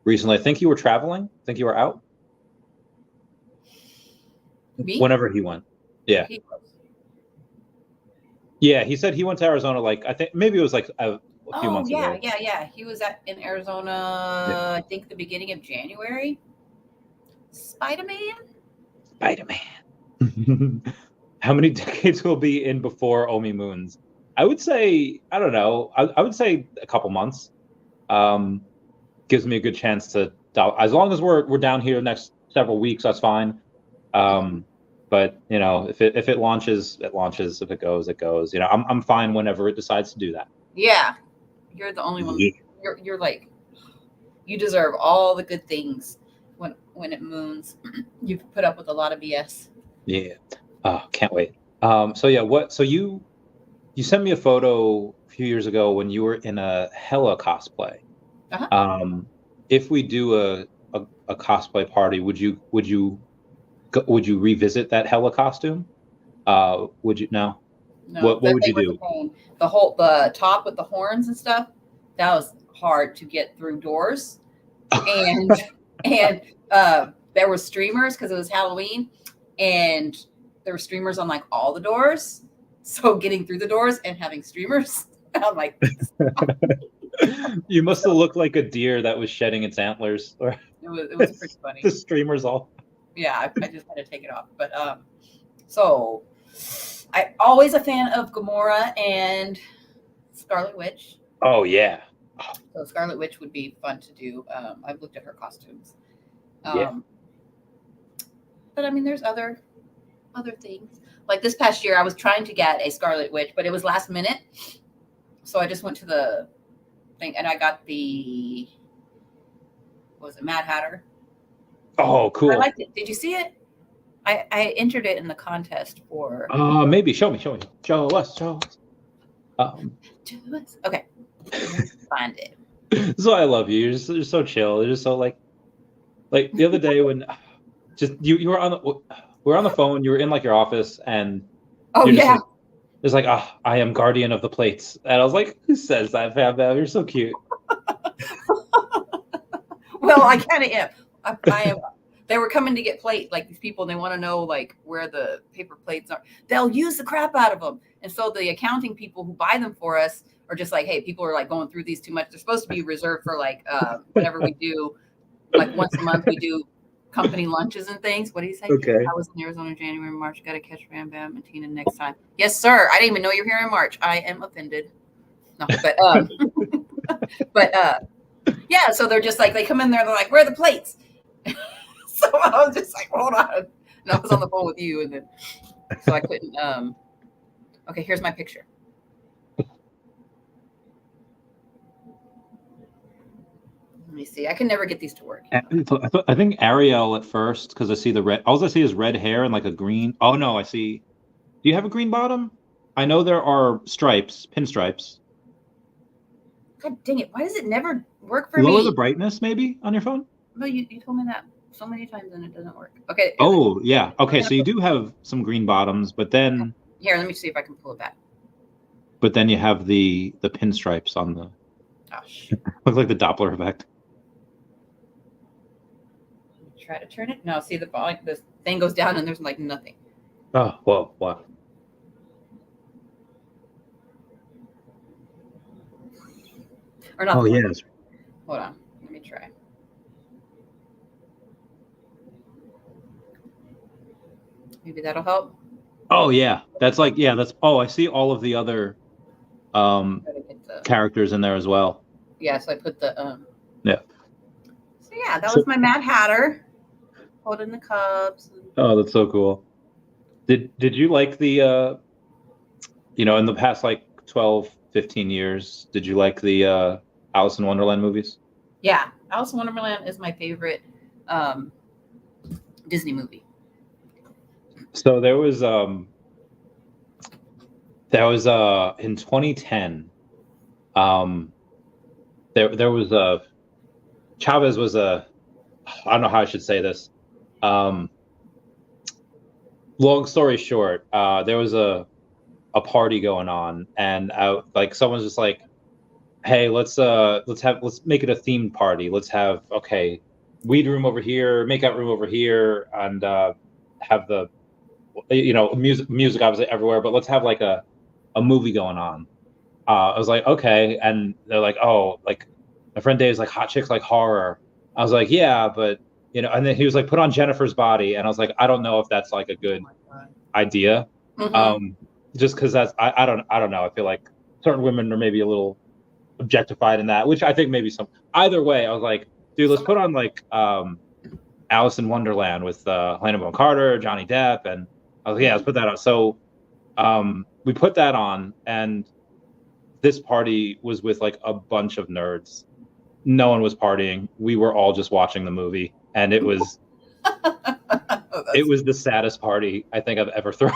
recently. I think you were traveling. I think you were out. Me? Whenever he went. Yeah. Yeah, he said he went to Arizona, like, I think maybe it was like a few months ago. Yeah. He was in Arizona, I think the beginning of January. Spider-Man. How many decades will be in before OMI moons? I would say, I don't know. I would say a couple months. Gives me a good chance to, as long as we're down here the next several weeks, that's fine. But if it launches, it launches. If it goes, it goes. I'm fine whenever it decides to do that. Yeah, you're the only one. Yeah. You're like, you deserve all the good things when it moons. You've put up with a lot of BS. Yeah. Oh, can't wait. So yeah, so you sent me a photo a few years ago when you were in a Hella cosplay. Uh-huh. If we do a cosplay party, would you revisit that Hella costume? Would you? No. What would you do? The top with the horns and stuff, that was hard to get through doors, and there were streamers because it was Halloween, and there were streamers on like all the doors. So getting through the doors and having streamers, I'm like, you must have looked like a deer that was shedding its antlers. Or it was pretty funny. The streamers all. Yeah, I just had to take it off. But so I always a fan of Gamora and Scarlet Witch. Oh yeah. So Scarlet Witch would be fun to do. I've looked at her costumes. Yeah. But I mean, there's other things. Like this past year, I was trying to get a Scarlet Witch, but it was last minute. So I just went to the thing and I got the, what was it, Mad Hatter? Oh, cool. I liked it. Did you see it? I entered it in the contest for. Maybe show me. Show us. Okay. Find it. So I love you. You're so chill. You're just so like the other day when just you were we're on the phone. You were in like your office and. Oh yeah. It's like, I am guardian of the plates, and I was like, who says that, Fab? You're so cute. Well, I kind of am. I am. They were coming to get plate, like these people, and they want to know like where the paper plates are. They'll use the crap out of them. And so the accounting people who buy them for us are just like, hey, people are like going through these too much. They're supposed to be reserved for like whenever we do, like once a month we do company lunches and things. What do you say? Okay. I was in Arizona in January and March. Got to catch Bam Bam and Tina next time. Yes, sir. I didn't even know you're here in March. I am offended. No, but yeah. So they're just like, they come in there. They're like, where are the plates? So I was just like, hold on. And I was on the phone with you, and then so I couldn't. Okay, here's my picture. Let me see. I can never get these to work. I think Ariel at first, because I see the red. All I see is red hair and like a green. Oh no, I see. Do you have a green bottom? I know there are stripes, pinstripes. God dang it! Why does it never work for Lower me? the brightness, maybe, on your phone. No, you told me that so many times and it doesn't work. Okay. Oh, yeah. Okay, so you do have some green bottoms, but then Here, let me see if I can pull it back. you have the pinstripes on the. Oh shit! Look like the Doppler effect. Try to turn it. No, see the thing goes down and there's like nothing. Oh, whoa, wow. Or not. Oh, yes. Hold on. Let me try. Maybe that'll help. Oh, yeah. That's like, yeah, that's, oh, I see all of the other characters in there as well. Yeah, so I put the, yeah. So yeah, that was my Mad Hatter holding the Cubs. Oh, that's so cool. Did you like the, in the past, like, 12, 15 years, did you like the Alice in Wonderland movies? Yeah, Alice in Wonderland is my favorite Disney movie. So there was in 2010 there was a Chavez was a I don't know how I should say this. Long story short, there was a party going on, and like someone's just like, hey, let's make it a themed party. Let's have weed room over here, makeout room over here, and have the music obviously everywhere, but let's have like a movie going on. I was like, okay, and they're like, oh, like my friend Dave's like, hot chicks like horror. I was like, yeah, but and then he was like, put on Jennifer's Body, and I was like, I don't know if that's like a good idea, just because that's I don't know. I feel like certain women are maybe a little objectified in that, which I think maybe some. Either way, I was like, dude, let's put on like Alice in Wonderland with Helena Bonham Carter, Johnny Depp, and I was like, yeah, let's put that on. So we put that on, and this party was with like a bunch of nerds. No one was partying. We were all just watching the movie, and it was it was the saddest party I think I've ever thrown.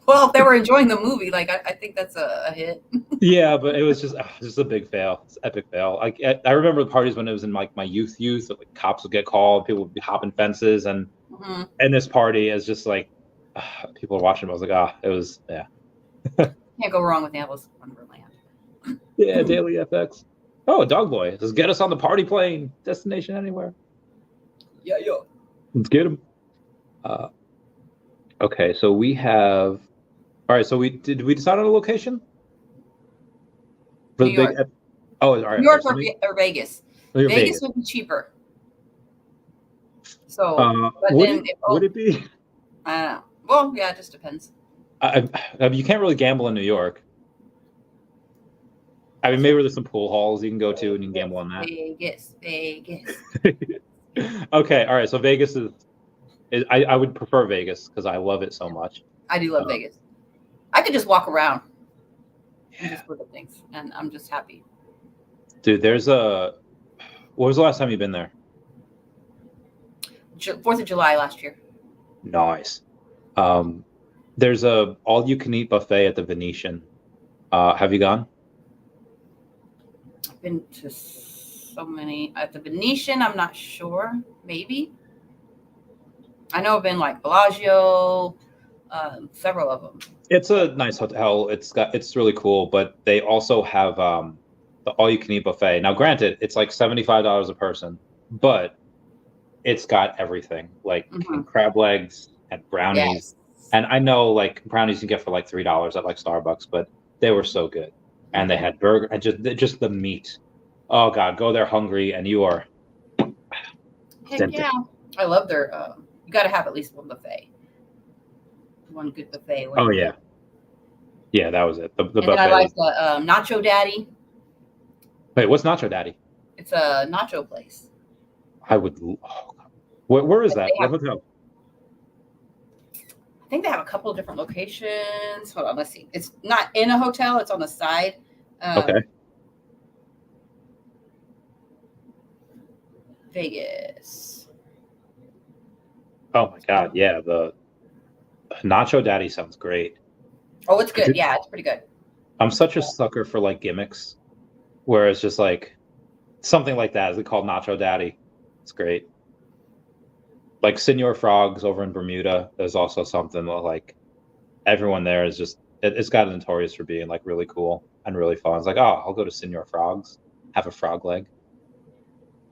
Well, if they were enjoying the movie, like I think that's a hit. Yeah, but it was just a big fail. It's an epic fail. I remember the parties when it was in like my youth, like cops would get called, people would be hopping fences, and this party is just like people are watching. I was like, it was Can't go wrong with Alice in Wonderland. Yeah, Daily FX. Oh, Dog Boy, just get us on the party plane. Destination anywhere. Yeah, let's get him. Okay, so we have. All right, so did we decide on a location? For New York. All right. New York or Vegas. Vegas would be cheaper. So, would it be? Well, yeah, it just depends. You can't really gamble in New York. I mean, maybe there's some pool halls you can go to and you can gamble on that. Vegas. Okay, all right. So Vegas is I would prefer Vegas because I love it so much. I do love Vegas. I could just walk around and just look at things, and I'm just happy. Dude, what was the last time you've been there? 4th of July last year. Nice. There's a all-you-can-eat buffet at the Venetian. Have you gone? I've been to so many at the Venetian. I'm not sure. Maybe. I know I've been like Bellagio, several of them. It's a nice hotel. It's really cool, but they also have the all-you-can-eat buffet. Now, granted, it's like $75 a person, but it's got everything like crab legs and brownies. Yes. And I know like brownies you can get for like $3 at like Starbucks, but they were so good. And they had burger and just the meat. Oh God, go there hungry and you are. Heck yeah, I love their. You got to have at least one buffet. One good buffet. Oh yeah, yeah, that was it. The buffet. I like the Nacho Daddy. Wait, what's Nacho Daddy? It's a nacho place. I would. Oh, where is that? What hotel? I think they have a couple of different locations. Hold on, let's see. It's not in a hotel. It's on the side. Okay. Vegas. Oh my God, yeah. The Nacho Daddy sounds great. Oh, it's good. Yeah, it's pretty good. I'm such a sucker for like gimmicks, where it's just like something like that. Is it called Nacho Daddy? It's great. Like Senor Frogs over in Bermuda, there's also something that, like, everyone there is just it's got notorious for being like really cool and really fun. It's like, oh, I'll go to Senor Frogs, have a frog leg.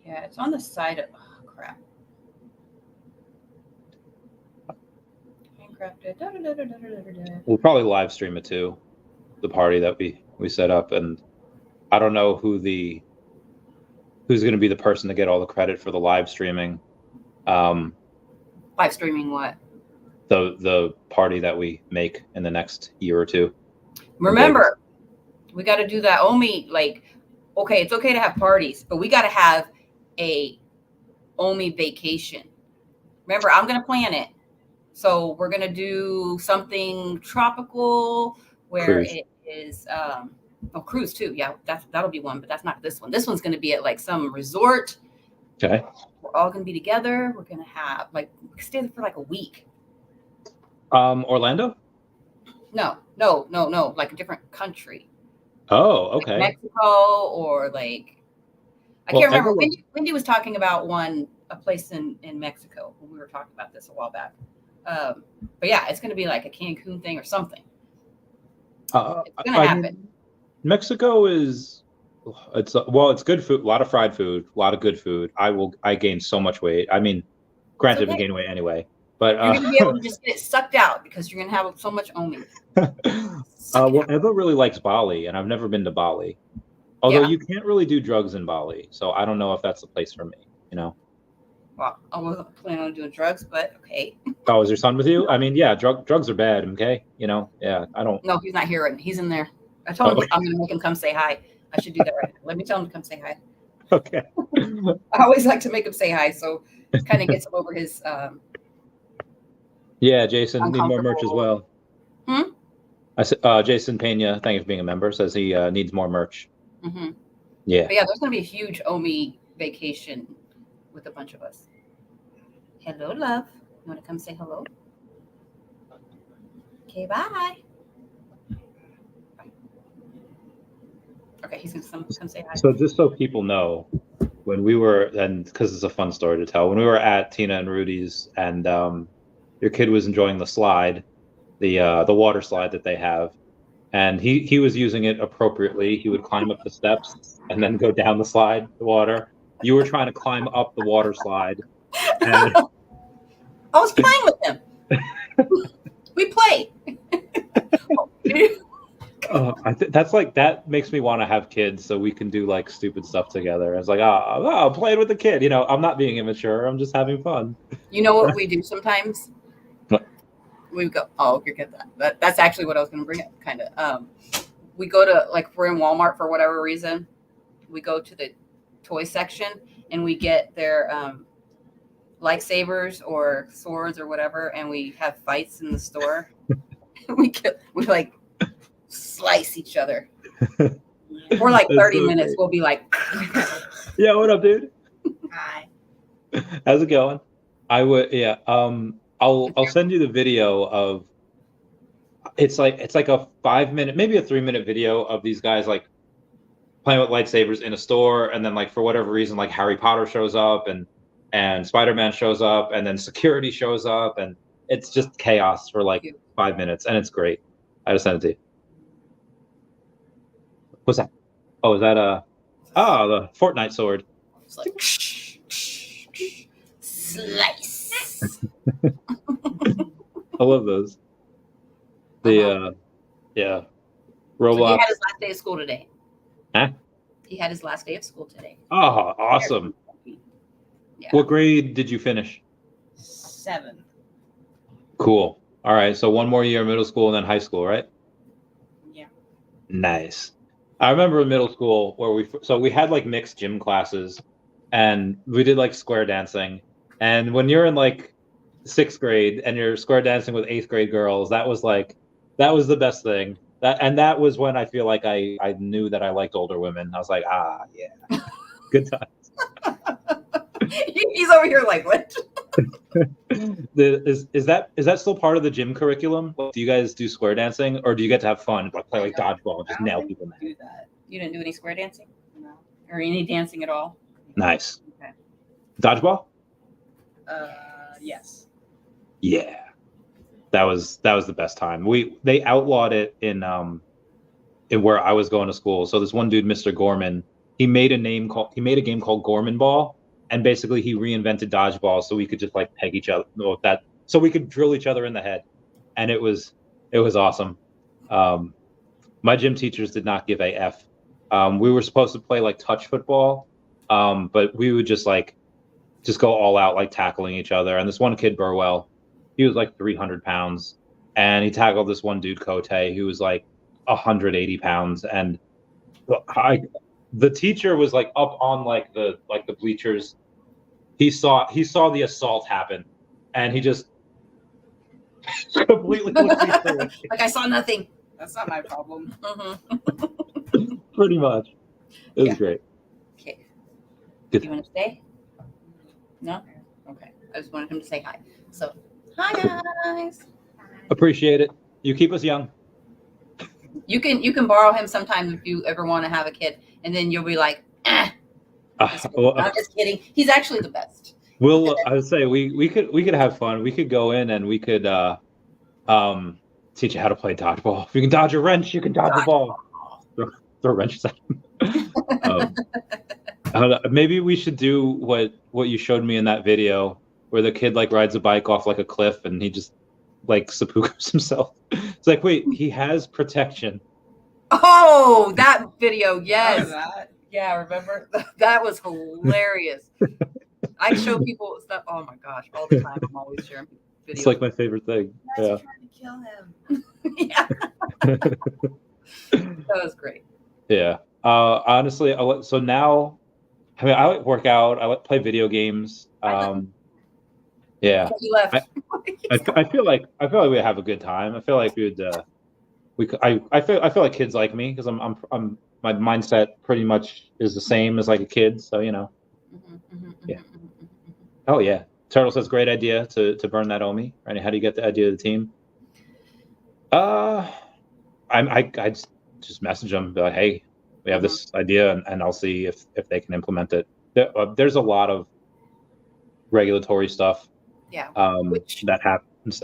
Yeah, it's on the side of crap. Handcrafted. We'll probably live stream it too, the party that we set up, and I don't know who's going to be the person to get all the credit for the live streaming. Live streaming what? The party that we make in the next year or two. Remember, we got to do that OMI. Like, okay, it's okay to have parties, but we got to have a OMI vacation. Remember, I'm going to plan it. So we're going to do something tropical where Cruise. it is, cruise too. Yeah, that'll be one, but that's not this one. This one's going to be at like some resort. Okay. We're all going to be together. We're going to have like, stay there for like a week. Orlando? No, like a different country. Oh, okay. Like Mexico or like, I can't remember. Wendy was talking about a place in Mexico when we were talking about this a while back. But yeah, it's going to be like a Cancun thing or something. It's going to happen. Mexico it's good food, a lot of fried food, a lot of good food. I gained so much weight. I mean, granted, we gain weight anyway, but you're going to be able to just get it sucked out because you're going to have so much OMI. Eva really likes Bali, and I've never been to Bali. Although you can't really do drugs in Bali, so I don't know if that's the place for me. Well, I wasn't planning on doing drugs, but okay. Oh, is your son with you? I mean, yeah, drugs are bad. Okay, yeah, I don't. No, he's not here. Right now. He's in there. I told him I'm going to make him come say hi. I should do that right now. Let me tell him to come say hi. Okay. I always like to make him say hi, so it kind of gets him over his. Yeah, Jason need more merch as well. I said, Jason Pena, thank you for being a member. Says he needs more merch. Mm-hmm. Yeah. But yeah, there's going to be a huge OMI vacation with a bunch of us. Hello, love. You want to come say hello? Okay, bye. Okay, he's going to come say hi. So just so people know, when we were, and because it's a fun story to tell, when we were at Tina and Rudy's and your kid was enjoying the slide, the water slide that they have, and he was using it appropriately. He would climb up the steps and then go down the water. You were trying to climb up the water slide. And I was playing with him. We play. That's like, that makes me want to have kids so we can do like stupid stuff together. It's like, I'm playing with the kid. I'm not being immature. I'm just having fun. You know what we do sometimes? What? We go, you get that. That's actually what I was going to bring up, kind of. We go to, like, we're in Walmart for whatever reason. We go to the toy section and we get their lightsabers or swords or whatever, and we have fights in the store. we like slice each other. For like 30 minutes, we'll be like, yeah, what up, dude? Hi. How's it going? I would, yeah. I'll send you the video of. It's like a 5-minute, maybe a 3-minute video of these guys like playing with lightsabers in a store, and then like for whatever reason, like Harry Potter shows up and Spider-Man shows up, and then security shows up, and it's just chaos for like 5 minutes, and it's great. I just sent it to you. What's that? Oh, is that the Fortnite sword? It's like slice. I love those. Yeah. Roblox. So he had his last day of school today. Huh? He had his last day of school today. Oh, awesome. Yeah. What grade did you finish? 7th. Cool. All right. So one more year of middle school and then high school, right? Yeah. Nice. I remember in middle school where we had like mixed gym classes, and we did like square dancing. And when you're in like 6th grade and you're square dancing with 8th grade girls, that was the best thing. That was when I feel like I knew that I liked older women. I was like, yeah, good times. He's over here like, what? Is that still part of the gym curriculum? Like, do you guys do square dancing, or do you get to have fun, like play like dodgeball and just nail people in the head? Do that. You didn't do any square dancing? No. Or any dancing at all? Nice. Okay. Dodgeball? Yes. Yeah. That was the best time. They outlawed it in where I was going to school. So this one dude, Mr. Gorman, he made a game called Gorman Ball, and basically he reinvented dodgeball so we could just like peg each other with that, so we could drill each other in the head, and it was awesome. My gym teachers did not give a f. We were supposed to play like touch football, but we would just go all out, like tackling each other. And this one kid, Burwell, he was like 300 pounds, and he tackled this one dude, Kote, who was like 180 pounds. And the teacher was like up on like the bleachers. He saw the assault happen, and he just completely like, I saw nothing. That's not my problem. Mm-hmm. Pretty much. It was great. Okay. Good. Do you want to stay? No? Okay. I just wanted him to say hi. So, hi guys. Appreciate it. You keep us young. You can borrow him sometime if you ever want to have a kid, and then you'll be like, I'm just kidding. He's actually the best. Well, I would say we could have fun. We could go in and we could teach you how to play dodgeball. If you can dodge a wrench, you can dodge a ball. Throw wrenches at him. Maybe we should do what you showed me in that video, where the kid like rides a bike off like a cliff and he just like seppukus himself. It's like, wait, he has protection. Oh, that video, yes. Yeah, remember? That was hilarious. I show people stuff. Oh my gosh, all the time. I'm always sharing videos. It's like my favorite thing. Yeah. Trying to kill him. Yeah. That was great. Yeah. Honestly, so now, I mean, I like work out. I like play video games. Yeah. You left. I feel like we have a good time. I feel like I feel like kids like me because I'm my mindset pretty much is the same as like a kid. So yeah. Oh yeah. Turtle says great idea to burn that OMI. Right? How do you get the idea of the team? I just message them, be like, hey, we have this idea, and I'll see if they can implement it. There's a lot of regulatory stuff. Yeah. That happens.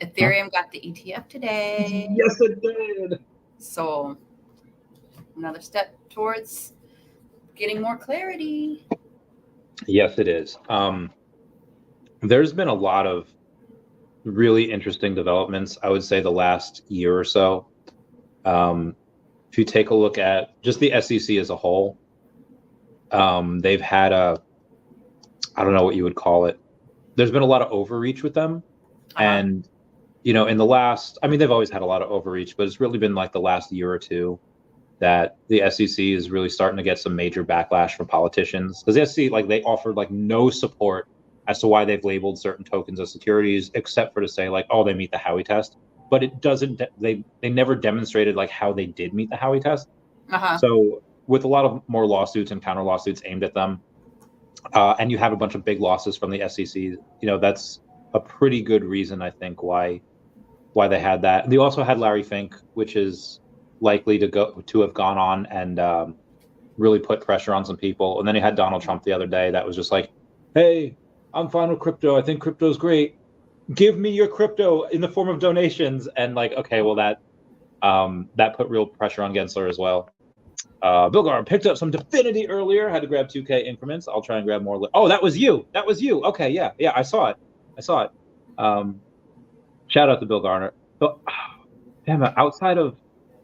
Ethereum got the ETF today. Yes, it did. So another step towards getting more clarity. Yes, it is. There's been a lot of really interesting developments, I would say, the last year or so. If you take a look at just the SEC as a whole, they've had I don't know what you would call it. There's been a lot of overreach with them. And, in the last, I mean, they've always had a lot of overreach, but it's really been like the last year or two that the SEC is really starting to get some major backlash from politicians. Because the SEC, like, they offered like no support as to why they've labeled certain tokens as securities, except for to say like, oh, they meet the Howey test. But it doesn't, they never demonstrated like how they did meet the Howey test. So with a lot of more lawsuits and counter lawsuits aimed at them, and you have a bunch of big losses from the SEC, that's a pretty good reason, I think, why they had that. They also had Larry Fink, which is likely to have gone on and really put pressure on some people. And then you had Donald Trump the other day that was just like, hey, I'm fine with crypto. I think crypto's great. Give me your crypto in the form of donations. And like, okay, well that put real pressure on Gensler as well. Bilgar picked up some Definity earlier. Had to grab 2K increments. I'll try and grab more. Oh, that was you. Okay, yeah, I saw it. Shout out to Bill Garner. But damn it, outside of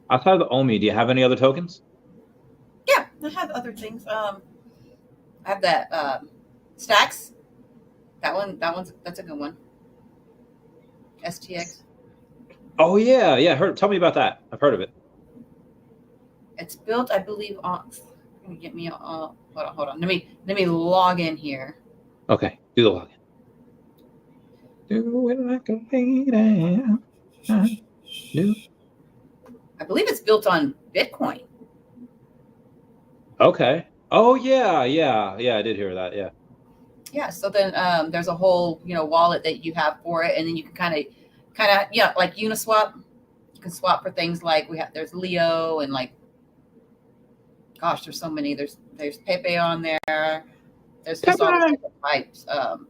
the OMI, do you have any other tokens? Yeah, I have other things. I have that Stacks. That's a good one. STX. Oh yeah. Tell me about that. I've heard of it. It's built, I believe, on. Get me. Hold on. Let me log in here. Okay, do the login. Do it like a lady. I believe it's built on Bitcoin. Okay. Oh yeah. I did hear that. Yeah. Yeah. So then there's a whole, wallet that you have for it. And then you can kind of, yeah, like Uniswap. You can swap for things like there's Leo and like, gosh, there's so many. There's Pepe on there. There's just all these different types. But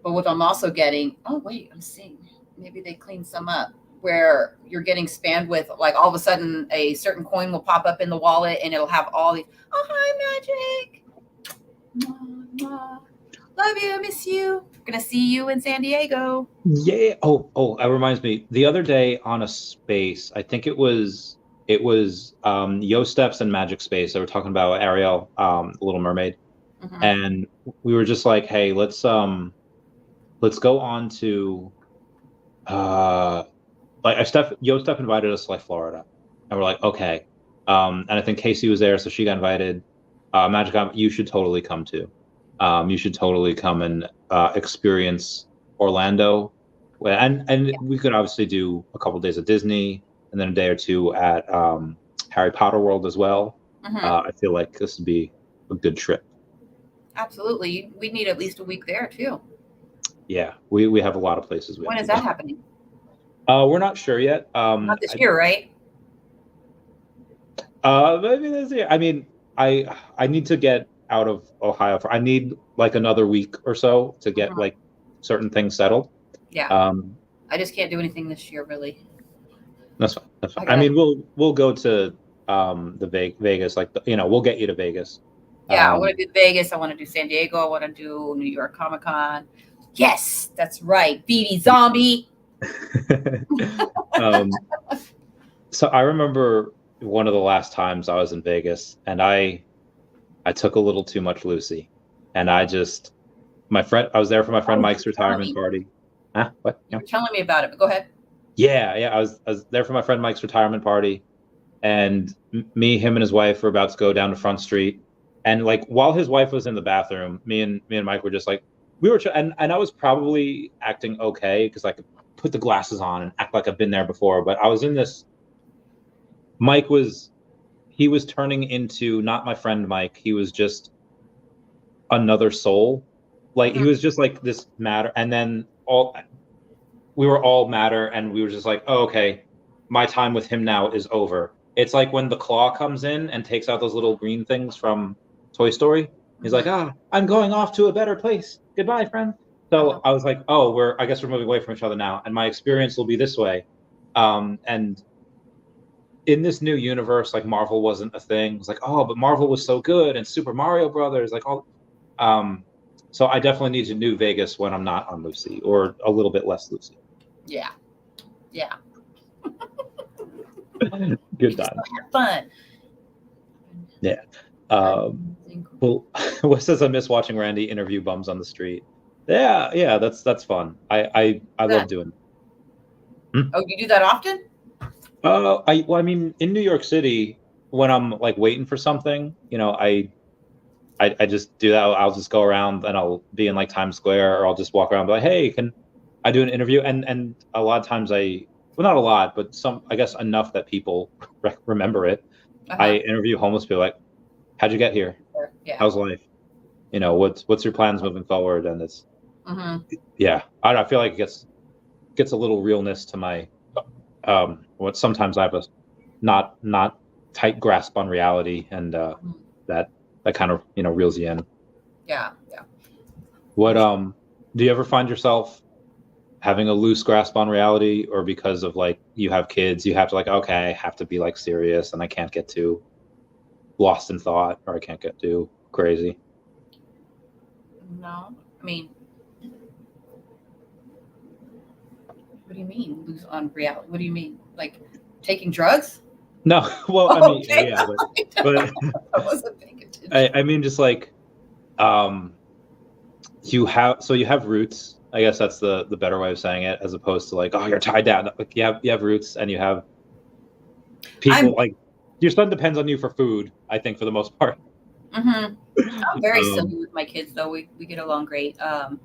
what I'm also getting, oh wait, I'm seeing maybe they cleaned some up where you're getting spammed with like all of a sudden a certain coin will pop up in the wallet and it'll have all these. Oh hi Magic, love you, miss you. Gonna see you in San Diego. Yeah. Oh, that reminds me. The other day on a space, I think it was Yo Steps and Magic Space. They were talking about Ariel, the Little Mermaid, and we were just like, hey, let's go on to Yo Steph invited us to like Florida, and we're like, okay. And I think Casey was there, so she got invited. Magic, you should totally come too. You should totally come and experience Orlando, and we could obviously do a couple days at Disney, and then a day or two at Harry Potter World as well. I feel like this would be a good trip. Absolutely, we need at least a week there too. Yeah, we have a lot of places. When is that happening? We're not sure yet. Not this year, right? Maybe this year. I mean, I need to get out of Ohio I need like another week or so to get like certain things settled. Yeah. I just can't do anything this year, really. That's fine. That's fine. I mean, we'll go to the Vegas, like we'll get you to Vegas. Yeah, I want to do Vegas. I want to do San Diego. I want to do New York Comic Con. Yes, that's right. BB Zombie. So I remember one of the last times I was in Vegas, and I took a little too much Lucy, and I was there for my friend Mike's retirement party. Huh? What? You were telling me about it, but go ahead. Yeah. I was there for my friend Mike's retirement party, and him and his wife were about to go down to Front Street, and like while his wife was in the bathroom, me and Mike were just like and I was probably acting okay because I could put the glasses on and act like I've been there before, but I was in this. He was turning into not my friend Mike. He was just another soul. Like he was just like this matter. And then we were all matter, and we were just like, oh, okay, my time with him now is over. It's like when the Claw comes in and takes out those little green things from Toy Story. He's like, I'm going off to a better place. Goodbye, friend. So I was like, oh, I guess we're moving away from each other now. And my experience will be this way. And in this new universe, like Marvel wasn't a thing. It was like, oh, but Marvel was so good, and Super Mario Brothers, like all. So I definitely need to New Vegas when I'm not on Lucy, or a little bit less Lucy. Yeah. Good time. Have fun. Yeah. Well, what says I miss watching Randy interview bums on the street? Yeah, that's fun. I love doing it. Oh, you do that often? I mean, in New York City, when I'm like waiting for something, I just do that. I'll just go around and I'll be in like Times Square, or I'll just walk around and be like, hey, can I do an interview? And a lot of times not a lot, but I guess enough that people remember it. I interview homeless people like, how'd you get here? Yeah. How's life? What's your plans moving forward? And it's, yeah, I feel like it gets a little realness to my, what sometimes I have a not tight grasp on reality, and that kind of reels you in. Yeah. What do you ever find yourself having a loose grasp on reality, or because of like you have kids, you have to like, okay, I have to be like serious, and I can't get too lost in thought, or I can't get too crazy? No, I mean, what do you mean lose on reality? What do you mean, like taking drugs? No, well, I mean, yeah, but I wasn't paying attention. I mean, just like, you have roots. I guess that's the better way of saying it, as opposed to like, oh, you're tied down. Like you have roots, and you have people like your son depends on you for food. I think for the most part. I'm very similar with my kids, though. We get along great. I'm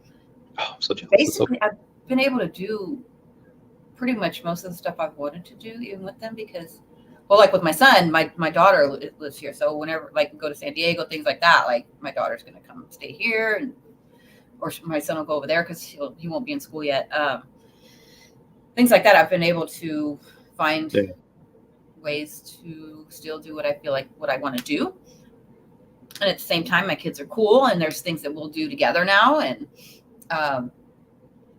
so jealous. Basically, I've been able to do pretty much most of the stuff I've wanted to do, even with them, because Well, like with my son, my daughter lives here, so whenever like we go to San Diego, things like that, like my daughter's gonna come stay here, and or my son will go over there because he won't be in school yet. Things like that. I've been able to find ways to still do what I feel like what I want to do, and at the same time, my kids are cool, and there's things that we'll do together now, and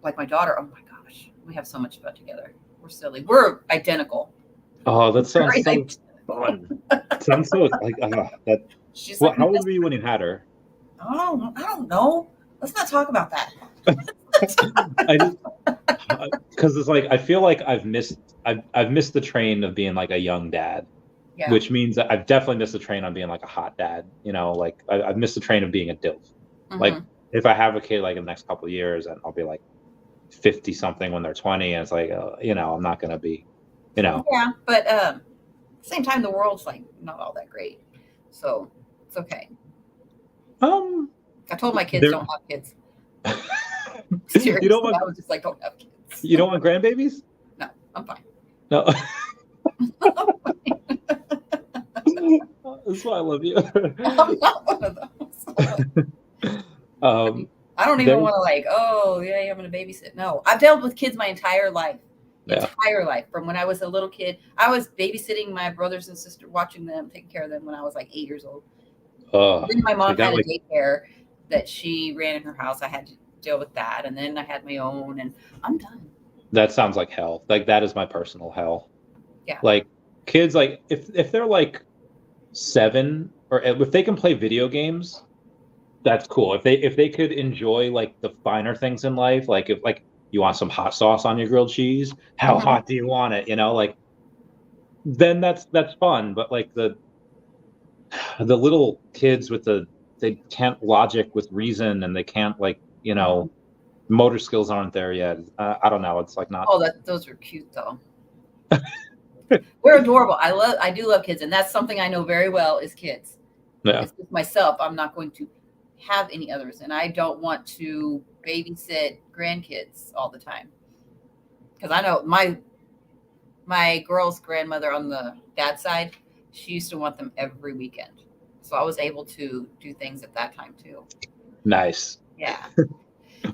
like my daughter. Oh my gosh, we have so much fun together. We're silly. We're identical. Oh, that sounds so fun. Sounds so like that. She's well, like, how old were you when you had her? Oh, I don't know. Let's not talk about that. I just because it's like I feel like I've missed the train of being like a young dad, which means that I've definitely missed the train on being like a hot dad. You know, like I've missed the train of being a DILF. Like if I have a kid like in the next couple of years, and I'll be like 50 something when they're 20, and it's like you know, I'm not gonna be, you know. Yeah, but at the same time, the world's like not all that great, so it's okay. I told my kids don't have kids. Seriously, you don't want, I was just like, don't have kids. You don't want grandbabies? No, I'm fine. No. That's why I love you. I'm not one of those. I don't even want to like, oh yeah, I'm gonna babysit. No, I've dealt with kids my entire life. Entire life. From when I was a little kid, I was babysitting my brothers and sisters, watching them, taking care of them when I was like 8 years old. Then my mom had a daycare that she ran in her house. I had to deal with that, and then I had my own, and I'm done. That sounds like hell. Like that is my personal hell. Yeah. Like kids, like if they're like 7 or if they can play video games, that's cool. If they could enjoy like the finer things in life, like if like you want some hot sauce on your grilled cheese, how hot do you want it? You know, like then that's fun. But like the little kids with they can't logic with reason, and they can't like, you know, motor skills aren't there yet. I don't know. It's like not. Oh, those are cute though. We're adorable. I do love kids, and that's something I know very well is kids. Yeah. It's with myself. I'm not going to have any others, and I don't want to babysit grandkids all the time, because I know my girl's grandmother on the dad's side, she used to want them every weekend, so I was able to do things at that time too. Nice. Yeah.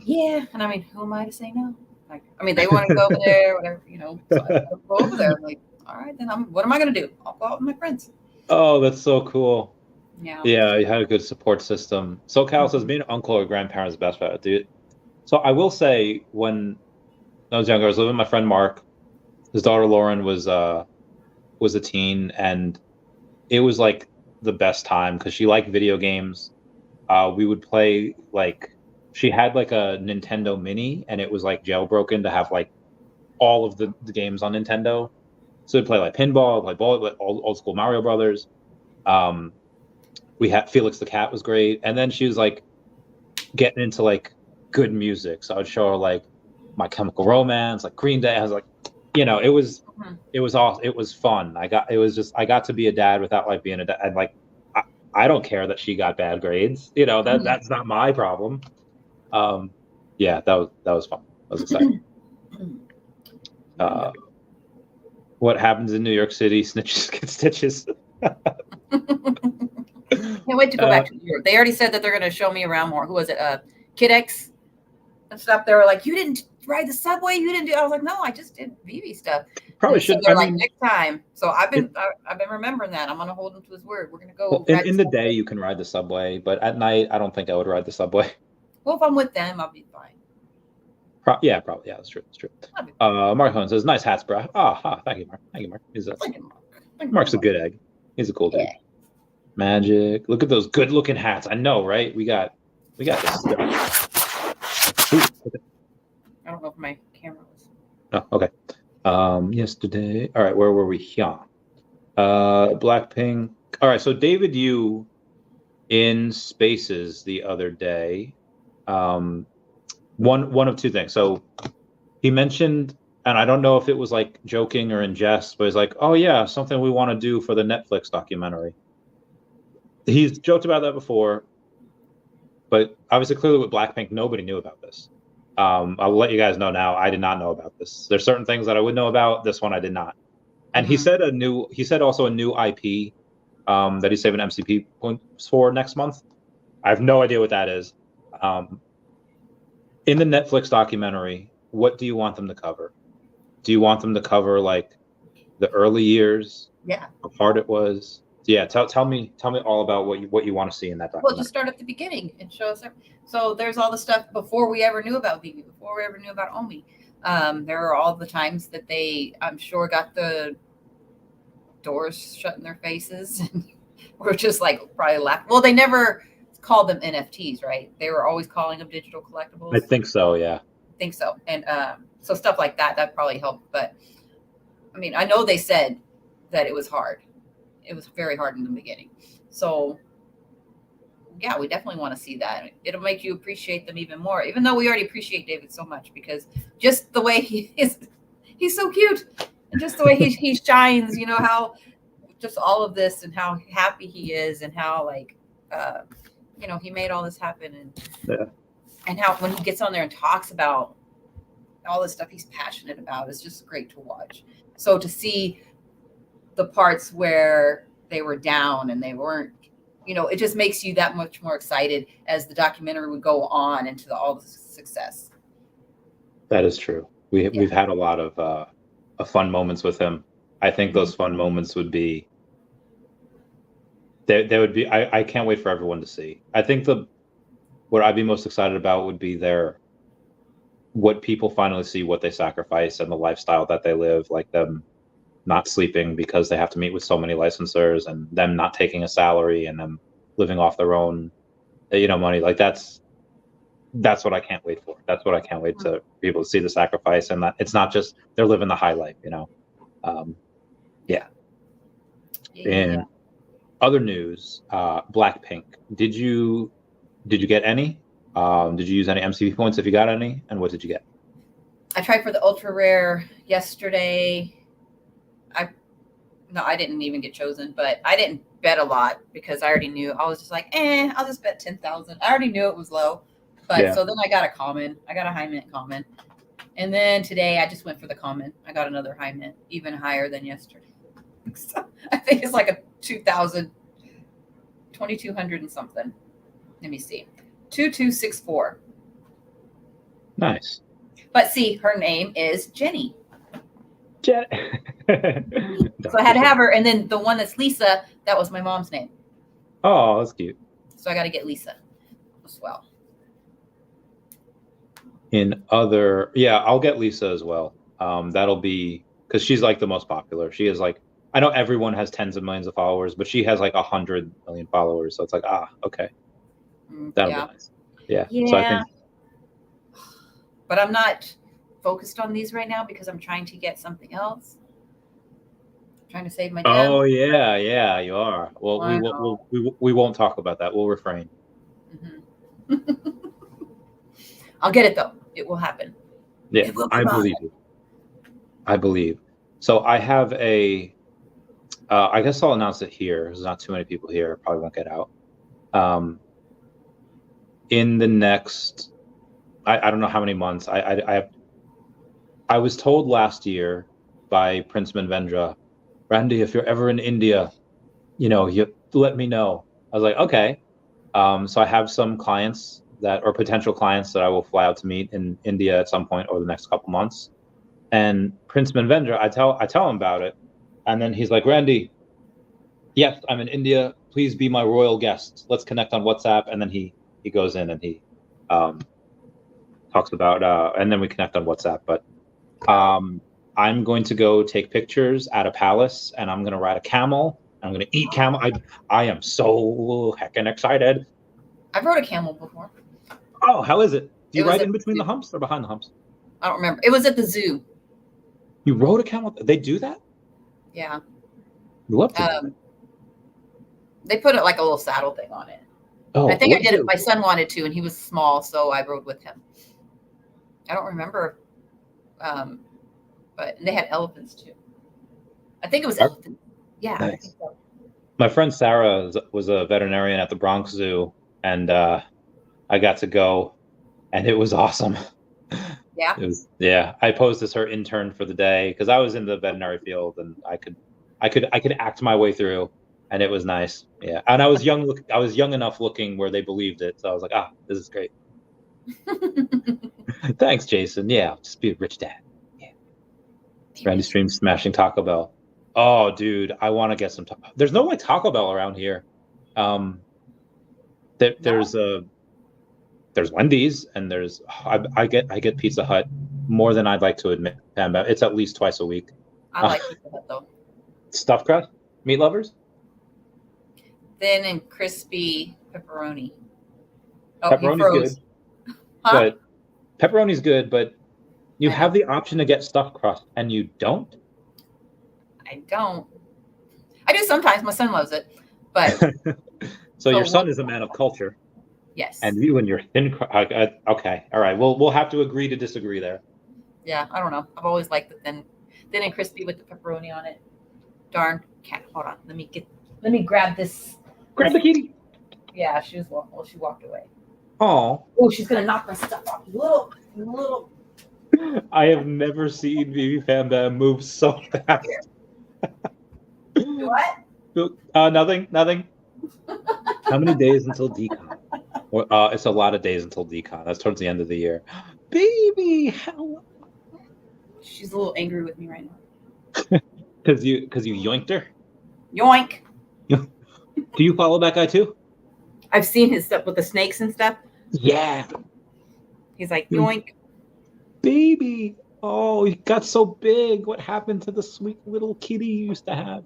Yeah, and I mean, who am I to say no? Like, I mean, they want to go over there, whatever, you know. So I go over there. I'm like, all right, then what am I going to do? I'll go out with my friends. Oh, that's so cool. Yeah. Yeah, you had a good support system. So Cal says being an uncle or grandparent is the best part, dude. So I will say, when I was younger, I was living with my friend Mark. His daughter Lauren was a teen, and it was like the best time because she liked video games. We would play like. She had like a Nintendo Mini, and it was like jailbroken to have like all of the games on Nintendo. So we'd play like pinball, play ball, like old school Mario Brothers. We had Felix the Cat was great, and then she was like getting into like good music. So I would show her like My Chemical Romance, like Green Day. I was like, you know, it was awesome. It was fun. I got to be a dad without like being a dad. And like I don't care that she got bad grades. You know, that's not my problem. Yeah, that was fun. That was exciting. What happens in New York City? Snitches get stitches. Can't wait to go back to New York. They already said that they're going to show me around more. Who was it? Kid X and stuff. They were like, you didn't ride the subway. You didn't do. I was like, no, I just did Veve stuff. Probably should. They're like, next time. So I've been remembering that. I'm going to hold him to his word. We're going to go. Well, in the day, you can ride the subway, but at night, I don't think I would ride the subway. Well, if I'm with them, I'll be fine. Probably. Yeah, that's true. That's true. Mark Holmes says, nice hats, bro. Thank you, Mark. Thank you, Mark. Mark's a good egg. He's a cool dude. Yeah. Magic. Look at those good-looking hats. I know, right? We got this stuff. Okay. I don't know if my camera was. Oh, okay. Yesterday. All right, where were we? Here. Blackpink. All right, so David Yu in Spaces the other day. One of two things. So he mentioned, and I don't know if it was like joking or in jest, but he's like, oh yeah, something we want to do for the Netflix documentary. He's joked about that before, but obviously clearly with Blackpink, nobody knew about this. I'll let you guys know now, I did not know about this. There's certain things that I would know about. This one I did not. And he said also a new IP that he's saving MCP points for next month. I have no idea what that is. In the Netflix documentary, what do you want them to cover? Do you want them to cover like the early years? Yeah. How hard it was? Yeah, tell me all about what you want to see in that documentary. Well, just start at the beginning and show us. So there's all the stuff before we ever knew about Veve, before we ever knew about OMI. There are all the times that they, I'm sure, got the doors shut in their faces and were just like probably laughing. Well, they never called them NFTs, right? They were always calling them digital collectibles. I think so, yeah. I think so. And so stuff like that probably helped. But I mean, I know they said that it was hard. It was very hard in the beginning. So yeah, we definitely want to see that. It'll make you appreciate them even more, even though we already appreciate David so much, because just the way he is, he's so cute. And just the way he shines, you know, how just all of this and how happy he is and how like, you know, he made all this happen and how when he gets on there and talks about all the stuff he's passionate about, it's just great to watch. So to see the parts where they were down and they weren't, you know, it just makes you that much more excited as the documentary would go on into all the success. That is true. We've had a lot of fun moments with him. I think those fun moments would be, they would be, I can't wait for everyone to see. I think what I'd be most excited about would be what people finally see, what they sacrifice and the lifestyle that they live, like them not sleeping because they have to meet with so many licensors and them not taking a salary and them living off their own, you know, money. Like that's what I can't wait for. That's what I can't wait to be able to see, the sacrifice, and that it's not just they're living the high life, you know? And other news, Blackpink, did you get any? Did you use any MCP points if you got any? And what did you get? I tried for the ultra rare yesterday. I didn't even get chosen, but I didn't bet a lot because I already knew. I was just like, I'll just bet 10,000. I already knew it was low. But so then I got a common. I got a high mint common. And then today I just went for the common. I got another high mint, even higher than yesterday. So I think it's like a 2,200 and something. Let me see. 2264. Nice. But see, her name is Jenny. So I had to have her. And then the one that's Lisa, that was my mom's name. Oh, that's cute. So I got to get Lisa as well. I'll get Lisa as well. That'll be because she's like the most popular. She is like, I know everyone has tens of millions of followers, but she has like 100 million followers. So it's like, okay. That'll be nice. Yeah. So I think. But I'm not focused on these right now because I'm trying to get something else. I'm trying to save my gem. Oh yeah, you are. Well, we won't talk about that. We'll refrain. Mm-hmm. I'll get it though. It will happen. Yeah, I believe you. I believe. So I have I guess I'll announce it here. There's not too many people here. Probably won't get out. In the next, I don't know how many months. I was told last year by Prince Manvendra, Randy, if you're ever in India, you know, you let me know. I was like, okay. So I have some clients or potential clients that I will fly out to meet in India at some point over the next couple months. And Prince Manvendra, I tell him about it. And then he's like, Randy, yes, I'm in India. Please be my royal guest. Let's connect on WhatsApp. And then he goes in and he talks about, and then we connect on WhatsApp. But I'm going to go take pictures at a palace and I'm going to ride a camel. I'm going to eat camel. I am so heckin' excited. I've rode a camel before. Oh, how is it? Do you ride in between the humps or behind the humps? I don't remember. It was at the zoo. You rode a camel? They do that? Yeah. You love to. They put it like a little saddle thing on it. Oh, I think I did it. My son wanted to, and he was small, so I rode with him. I don't remember. But they had elephants too. I think it was elephants. Yeah. Nice. I think so. My friend Sarah was a veterinarian at the Bronx Zoo, and I got to go, and it was awesome. Yeah. It was, yeah. I posed as her intern for the day because I was in the veterinary field and I could act my way through, and it was nice. Yeah, and I was young. I was young enough looking where they believed it, so I was like, this is great. Thanks, Jason. Yeah, I'll just be a rich dad. Yeah. Randy Stream smashing Taco Bell. Oh, dude, I want to get some. There's no like Taco Bell around here. There's Wendy's and there's I get Pizza Hut more than I'd like to admit. It's at least twice a week. I like Pizza Hut though. Stuffed crust, meat lovers. Thin and crispy pepperoni. Oh, Pepperoni's good, but pepperoni's good, but you have the option to get stuffed crust and you don't. I don't. I do sometimes. My son loves it, but so your son is a man of culture. Yes. And you and your thin. Okay, all right. We'll have to agree to disagree there. Yeah, I don't know. I've always liked the thin and crispy with the pepperoni on it. Darn cat. Hold on. Let me grab this. Grab the kitty. Yeah, she walked away. Oh, she's gonna knock my stuff off. Little. I have never seen Veve Fam Bam move so fast. What? Nothing. How many days until decon? It's a lot of days until decon. That's towards the end of the year. Baby, how? She's a little angry with me right now. Because you yoinked her. Yoink. Do you follow that guy too? I've seen his stuff with the snakes and stuff. Yeah. He's like, yoink. Baby. Oh, he got so big. What happened to the sweet little kitty you used to have?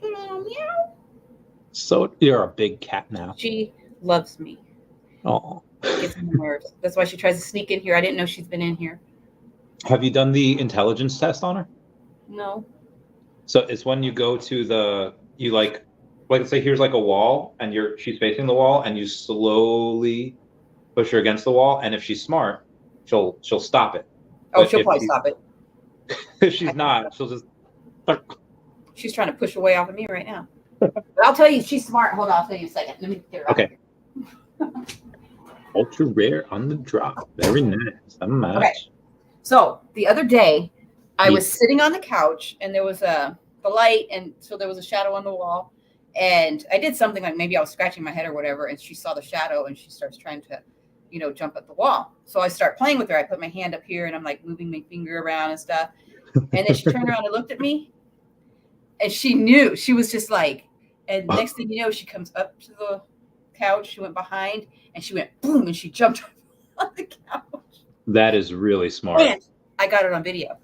Meow. So you're a big cat now. She loves me. Oh. Gets on my nerves. That's why she tries to sneak in here. I didn't know she's been in here. Have you done the intelligence test on her? No. So it's when you go to like say here's like a wall and she's facing the wall and you slowly push her against the wall, and if she's smart, she'll stop it. Oh, she'll probably stop it. If she's not, she'll just. She's trying to push away off of me right now. But I'll tell you, she's smart. Hold on, I'll tell you a second. Let me get her okay. Ultra rare on the drop. Very nice. Okay. So the other day, I was sitting on the couch and there was the light, and so there was a shadow on the wall. And I did something like maybe I was scratching my head or whatever, and she saw the shadow and she starts trying to, jump at the wall. So I start playing with her. I put my hand up here and I'm like moving my finger around and stuff. And then she turned around and looked at me, and she knew. She was just like, and next thing you know, she comes up to the couch. She went behind and she went boom, and she jumped on the couch. That is really smart. And I got it on video.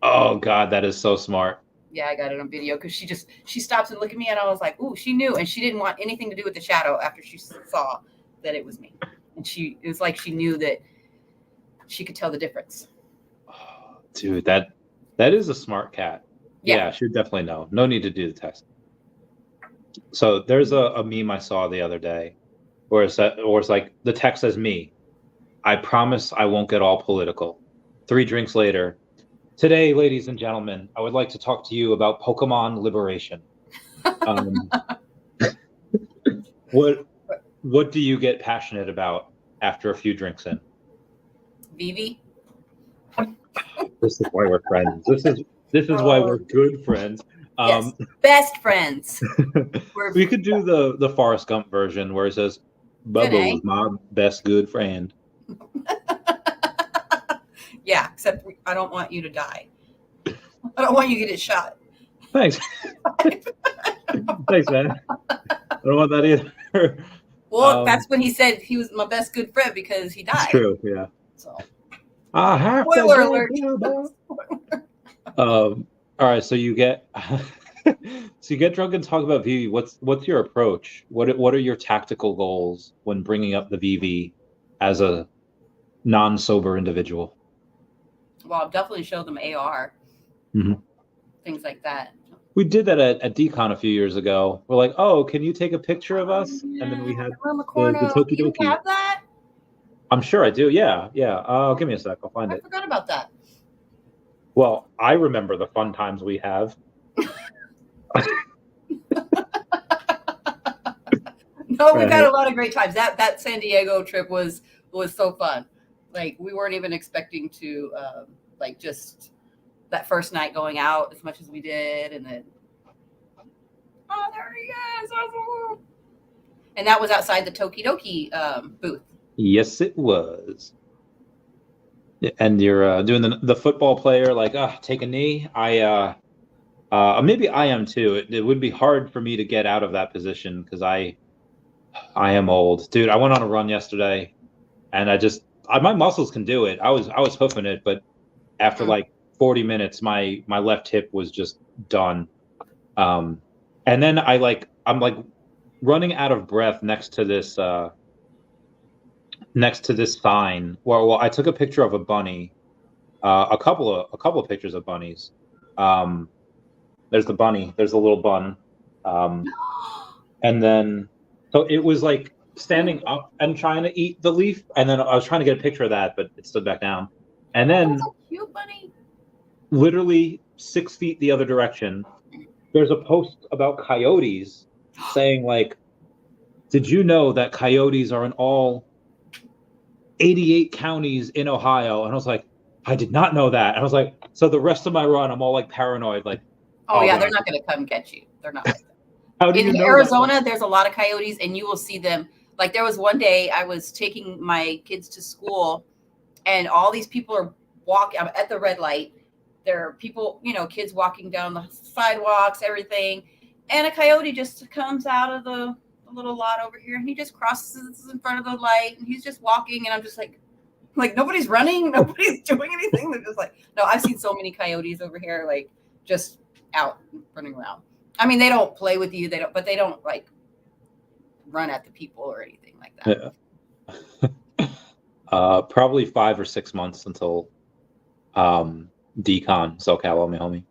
Oh God, that is so smart. Yeah, I got it on video because she stops and looked at me, and I was like, ooh, she knew, and she didn't want anything to do with the shadow after she saw that it was me. And it was like she knew that she could tell the difference. Oh, dude, that is a smart cat. Yeah, she would definitely know. No need to do the test. So there's a meme I saw the other day where it's like the text says me. I promise I won't get all political. 3 drinks later. Today, ladies and gentlemen, I would like to talk to you about Pokemon Liberation. What do you get passionate about after a few drinks in? Veve? This is why we're friends. This is why we're good friends. Yes, best friends. We could do the Forrest Gump version where it says, Bubba was my best good friend. Yeah, except I don't want you to die. I don't want you to get shot. Thanks. Thanks, man. I don't want that either. Well, that's when he said he was my best good friend because he died. That's true, yeah. So, spoiler alert. All right, so you get drunk and talk about Veve. What's your approach? What are your tactical goals when bringing up the Veve as a non-sober individual? Well, I'll definitely show them AR. Mm-hmm. Things like that. We did that at Decon a few years ago. We're like, oh, can you take a picture of us? Yeah, and then we had around the corner. the Toki Do you Doki. have that? I'm sure I do. Yeah. Give me a sec. I'll find it. I forgot about that. Well, I remember the fun times we have. No, we've had a lot of great times. That San Diego trip was so fun. Like we weren't even expecting to like just that first night going out as much as we did, and then there he is, and that was outside the Tokidoki booth. Yes, it was. And you're doing the football player, like, take a knee. Maybe I am too. It would be hard for me to get out of that position because I am old, dude. I went on a run yesterday, and my muscles can do it. I was hoofing it, but after like 40 minutes, my left hip was just done. And then I'm like running out of breath next to this sign. Well, I took a picture of a bunny, a couple of pictures of bunnies. There's the bunny. There's a little bun, and then so it was like standing up and trying to eat the leaf, and then I was trying to get a picture of that, but it stood back down. And then, that's a cute bunny. Literally 6 feet the other direction, there's a post about coyotes saying like, "Did you know that coyotes are in all 88 counties in Ohio?" And I was like, I did not know that. And I was like, so the rest of my run, I'm all like paranoid, like, oh yeah, they're not going to come get you. They're not. How do you know Arizona, that? there's a lot of coyotes, and you will see them. Like there was one day I was taking my kids to school, and all these people are walking. I'm at the red light. There are people, kids walking down the sidewalks, everything, and a coyote just comes out of the little lot over here, and he just crosses in front of the light, and he's just walking, and I'm just like nobody's running, nobody's doing anything. They're just like, no, I've seen so many coyotes over here, like just out running around. I mean, they don't play with you, but they don't like run at the people or anything like that. Yeah. Probably 5 or 6 months until Decon SoCal, homie.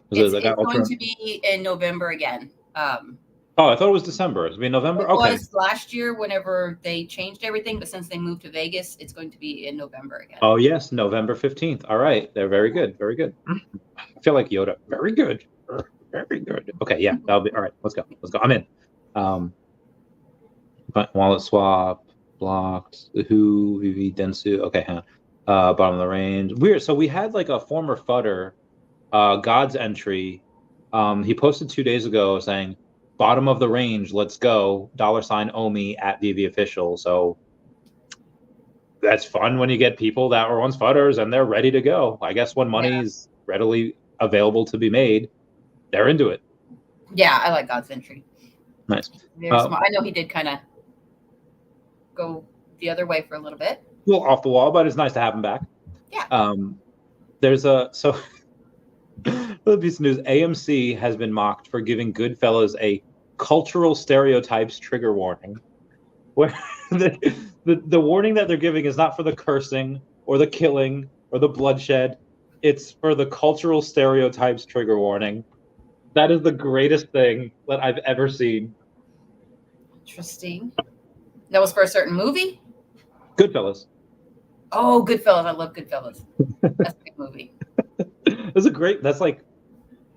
It's going to be in November again. I thought it was December. It's be November. It was last year whenever they changed everything, but since they moved to Vegas, it's going to be in November again. Oh yes, November 15th. All right, they're very good, very good. I feel like Yoda. Very good, very good. Okay, yeah, that'll be all right. Let's go. I'm in. But wallet swap blocked. Who Veve Densu. Okay, bottom of the range. Weird. So we had like a former fudder, God's entry. He posted 2 days ago saying, "Bottom of the range, let's go." $OMI at Veve official. So that's fun when you get people that were once fudders and they're ready to go. I guess when money is readily available to be made, they're into it. Yeah, I like God's entry. Nice. I know he did kind of go the other way for a little bit. A little off the wall, but it's nice to have him back. Yeah. There's a little piece of news. AMC has been mocked for giving Goodfellas a cultural stereotypes trigger warning, where the warning that they're giving is not for the cursing or the killing or the bloodshed. It's for the cultural stereotypes trigger warning. That is the greatest thing that I've ever seen. Interesting. That was for a certain movie? Goodfellas. Oh, Goodfellas. I love Goodfellas. That's a good movie. That's like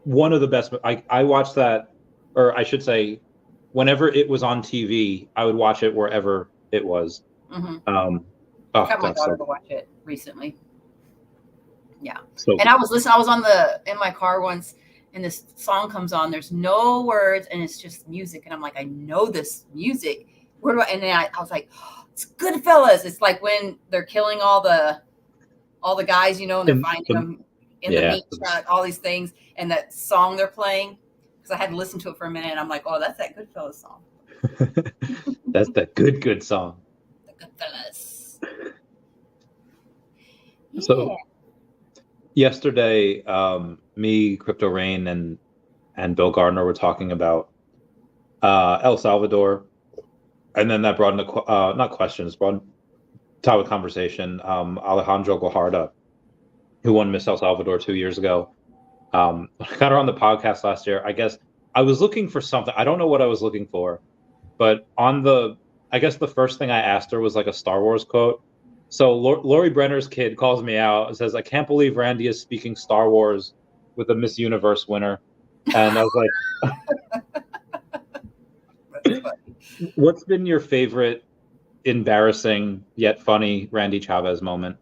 one of the best. I watched that, or I should say, whenever it was on TV, I would watch it wherever it was. Mm-hmm. I got my daughter to watch it recently. Yeah. And I was listening. I was in my car once, and this song comes on. There's no words, and it's just music. And I'm like, I know this music. Where do I? And then I was like, oh, it's Goodfellas. It's like when they're killing all the guys, and they're finding them in the meat truck, all these things, and that song they're playing. Because I had to listen to it for a minute, and I'm like, oh, that's that Goodfellas song. That's the good song. The Goodfellas. So yesterday, me, Crypto Rain, and Bill Gardner were talking about El Salvador, and then that brought into not questions, brought topic conversation. Alejandro Guajardo, who won Miss El Salvador 2 years ago. I got her on the podcast last year. I guess I was looking for something. I don't know what I was looking for, but I guess the first thing I asked her was like a Star Wars quote. So Lori Brenner's kid calls me out and says, "I can't believe Randy is speaking Star Wars with a Miss Universe winner." And I was like, "What's been your favorite embarrassing yet funny Randy Chavez moment?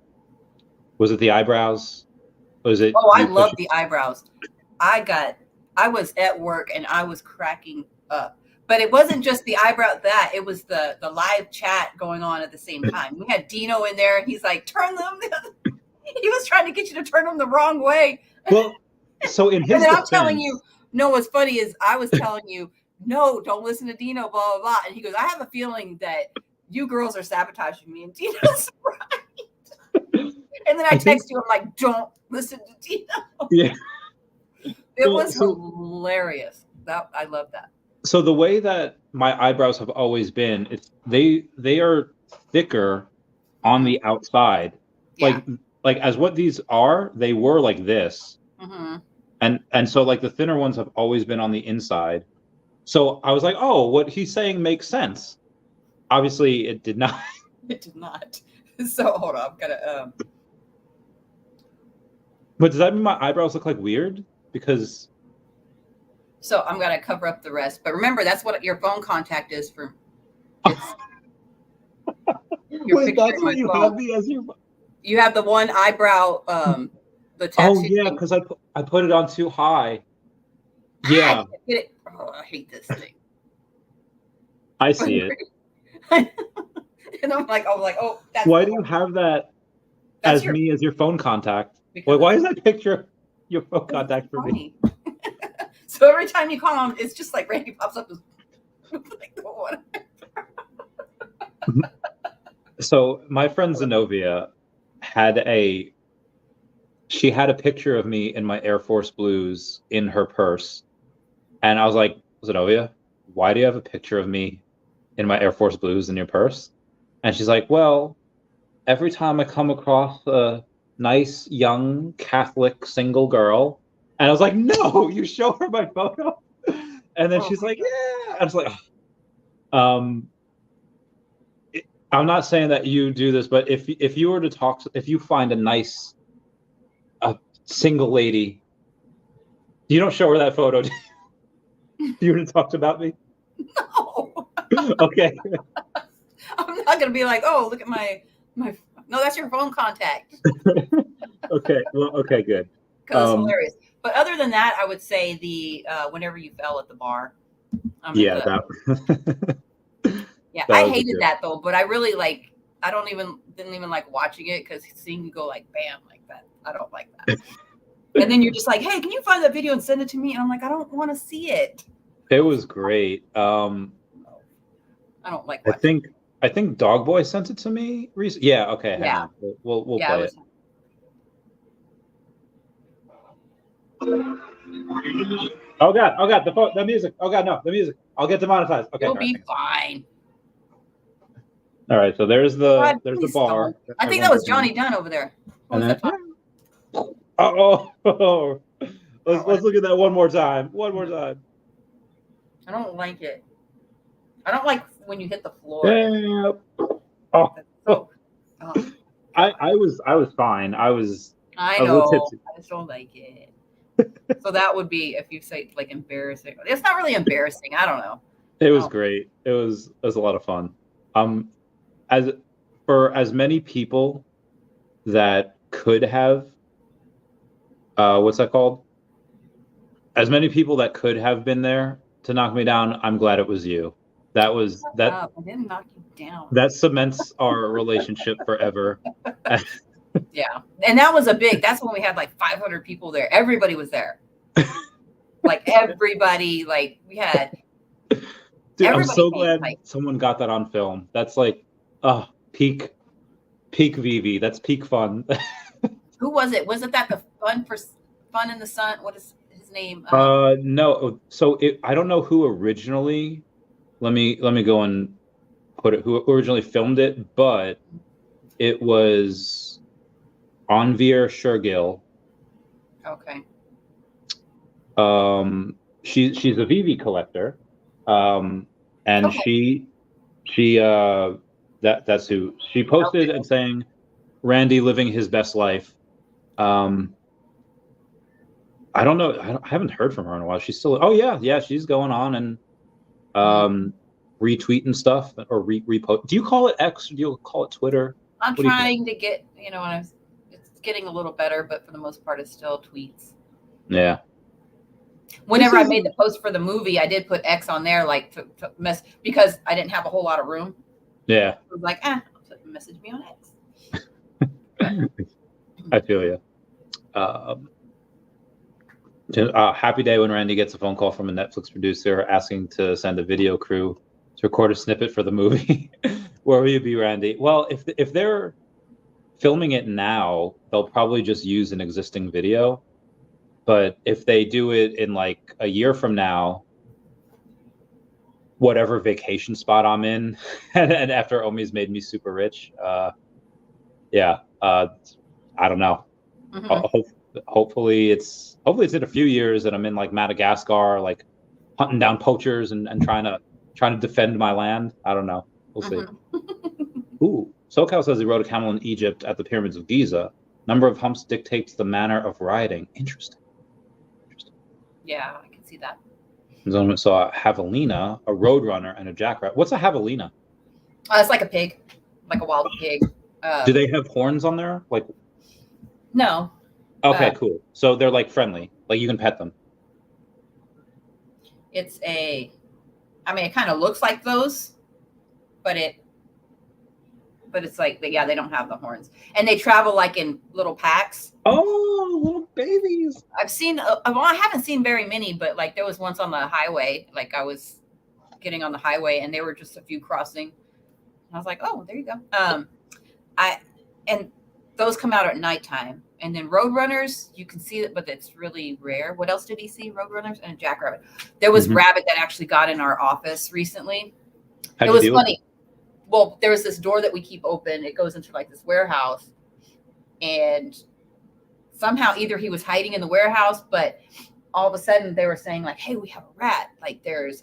Was it the eyebrows? Was it? Oh, I love the eyebrows. I was at work and I was cracking up. But it wasn't just the eyebrow it was the live chat going on at the same time. We had Dino in there and he's like, turn them. He was trying to get you to turn them the wrong way. Well, so in his and then defense, I'm telling you, no, what's funny is I was telling you, no, don't listen to Dino, blah, blah, blah. And he goes, I have a feeling that you girls are sabotaging me. And Dino's right. And then I text you, I'm like, don't listen to Dino. Yeah. It was hilarious. I love that. So the way that my eyebrows have always been, they are thicker on the outside. Yeah. Like as what these are, they were like this. Mm-hmm. And so like the thinner ones have always been on the inside. So I was like, oh, what he's saying makes sense. Obviously it did not. It did not. So hold on, I'm gonna But does that mean my eyebrows look like weird? Because so I'm gonna cover up the rest. But remember, that's what your phone contact is for. Wait, that's what you have me as your. You have the one eyebrow, the tattoo. Oh yeah, because I put it on too high. Yeah. I hate this thing. I see it. And I'm like, oh, that's. Why do you have that as me as your phone contact? Wait, why is that picture your phone contact for me? So every time you call him, it's just like Randy pops up as like the one. So my friend Zenobia had a picture of me in my Air Force Blues in her purse. And I was like, Zenobia, why do you have a picture of me in my Air Force Blues in your purse? And she's like, well, every time I come across a nice, young, Catholic, single girl. And I was like, no, you show her my photo. And then she's like, yeah. I was like, I'm not saying that you do this, but if you were to if you find a nice single lady, you don't show her that photo. Do you were to talk about me? No. Okay. I'm not gonna be like, oh, look at my. No, that's your phone contact. Okay. Well, okay, good. Because it's hilarious. But other than that, I would say the whenever you fell at the bar. Yeah, that. Yeah, I hated that though, but I really didn't even like watching it because seeing you go like bam like that, I don't like that. And then you're just like, hey, can you find that video and send it to me? And I'm like, I don't want to see it. It was great. I don't like. I think Dog Boy sent it to me recently. Yeah. Okay. Yeah. Hang on. We'll play it. Oh God! The music! Oh God! No, the music! I'll get demonetized. Okay, you'll be fine. All right, so there's the bar. I think that was Johnny Dunn over there. And then, let's look at that one more time. One more time. I don't like it. I don't like when you hit the floor. Yeah. Oh. I was fine. I know. I just don't like it. So that would be if you say like embarrassing. It's not really embarrassing. I don't know. It was great. It was a lot of fun. As many people that could have what's that called? As many people that could have been there to knock me down, I'm glad it was you. That was that. I didn't knock you down. That cements our relationship forever. Yeah, and that's when we had like 500 people there. Everybody was there. Like everybody, like we had. Dude, I'm so glad someone got that on film. That's like, peak Veve. That's peak fun. Who was it? Was it that the Fun in the Sun? What is his name? No. So I don't know who originally. Let me go and put it. Who originally filmed it? But it was Anvir Shergill. Okay. She's a Veve collector. And okay. That's who she posted and saying Randy living his best life. I don't know. I haven't heard from her in a while. She's still. Oh yeah, she's going on, and retweeting stuff or repost. Do you call it X or do you call it Twitter? I'm trying to get, it's getting a little better, but for the most part, it's still tweets. Yeah. Whenever I made the post for the movie, I did put X on there, like to mess, because I didn't have a whole lot of room. Yeah. I was like, message me on X. I feel you. Happy day when Randy gets a phone call from a Netflix producer asking to send a video crew to record a snippet for the movie. Where will you be, Randy? Well, if they're filming it now, they'll probably just use an existing video. But if they do it in like a year from now, whatever vacation spot I'm in, and after OMI's made me super rich, I don't know. Mm-hmm. Hopefully it's in a few years and I'm in like Madagascar, like hunting down poachers and trying to defend my land. I don't know. We'll see. Ooh, SoCal says he rode a camel in Egypt at the pyramids of Giza. Number of humps dictates the manner of riding. Interesting. Yeah, I can see that. Someone saw a javelina, a roadrunner, and a jackrabbit. What's a javelina? It's like a pig, like a wild pig. Do they have horns on there? Like, no. Okay, cool. So they're like friendly, like you can pet them. It kind of looks like those, but it's like, they don't have the horns, and they travel like in little packs. Oh, little babies. I've seen, I haven't seen very many, but like there was once on the highway, like I was getting on the highway and there were just a few crossing. I was like, oh, there you go. And those come out at nighttime. And then roadrunners, you can see it, but it's really rare. What else did he see? Roadrunners and a jackrabbit. There was rabbit that actually got in our office recently. It was funny. Well, there was this door that we keep open. It goes into like this warehouse. And somehow either he was hiding in the warehouse, but all of a sudden they were saying like, hey, we have a rat. Like there's,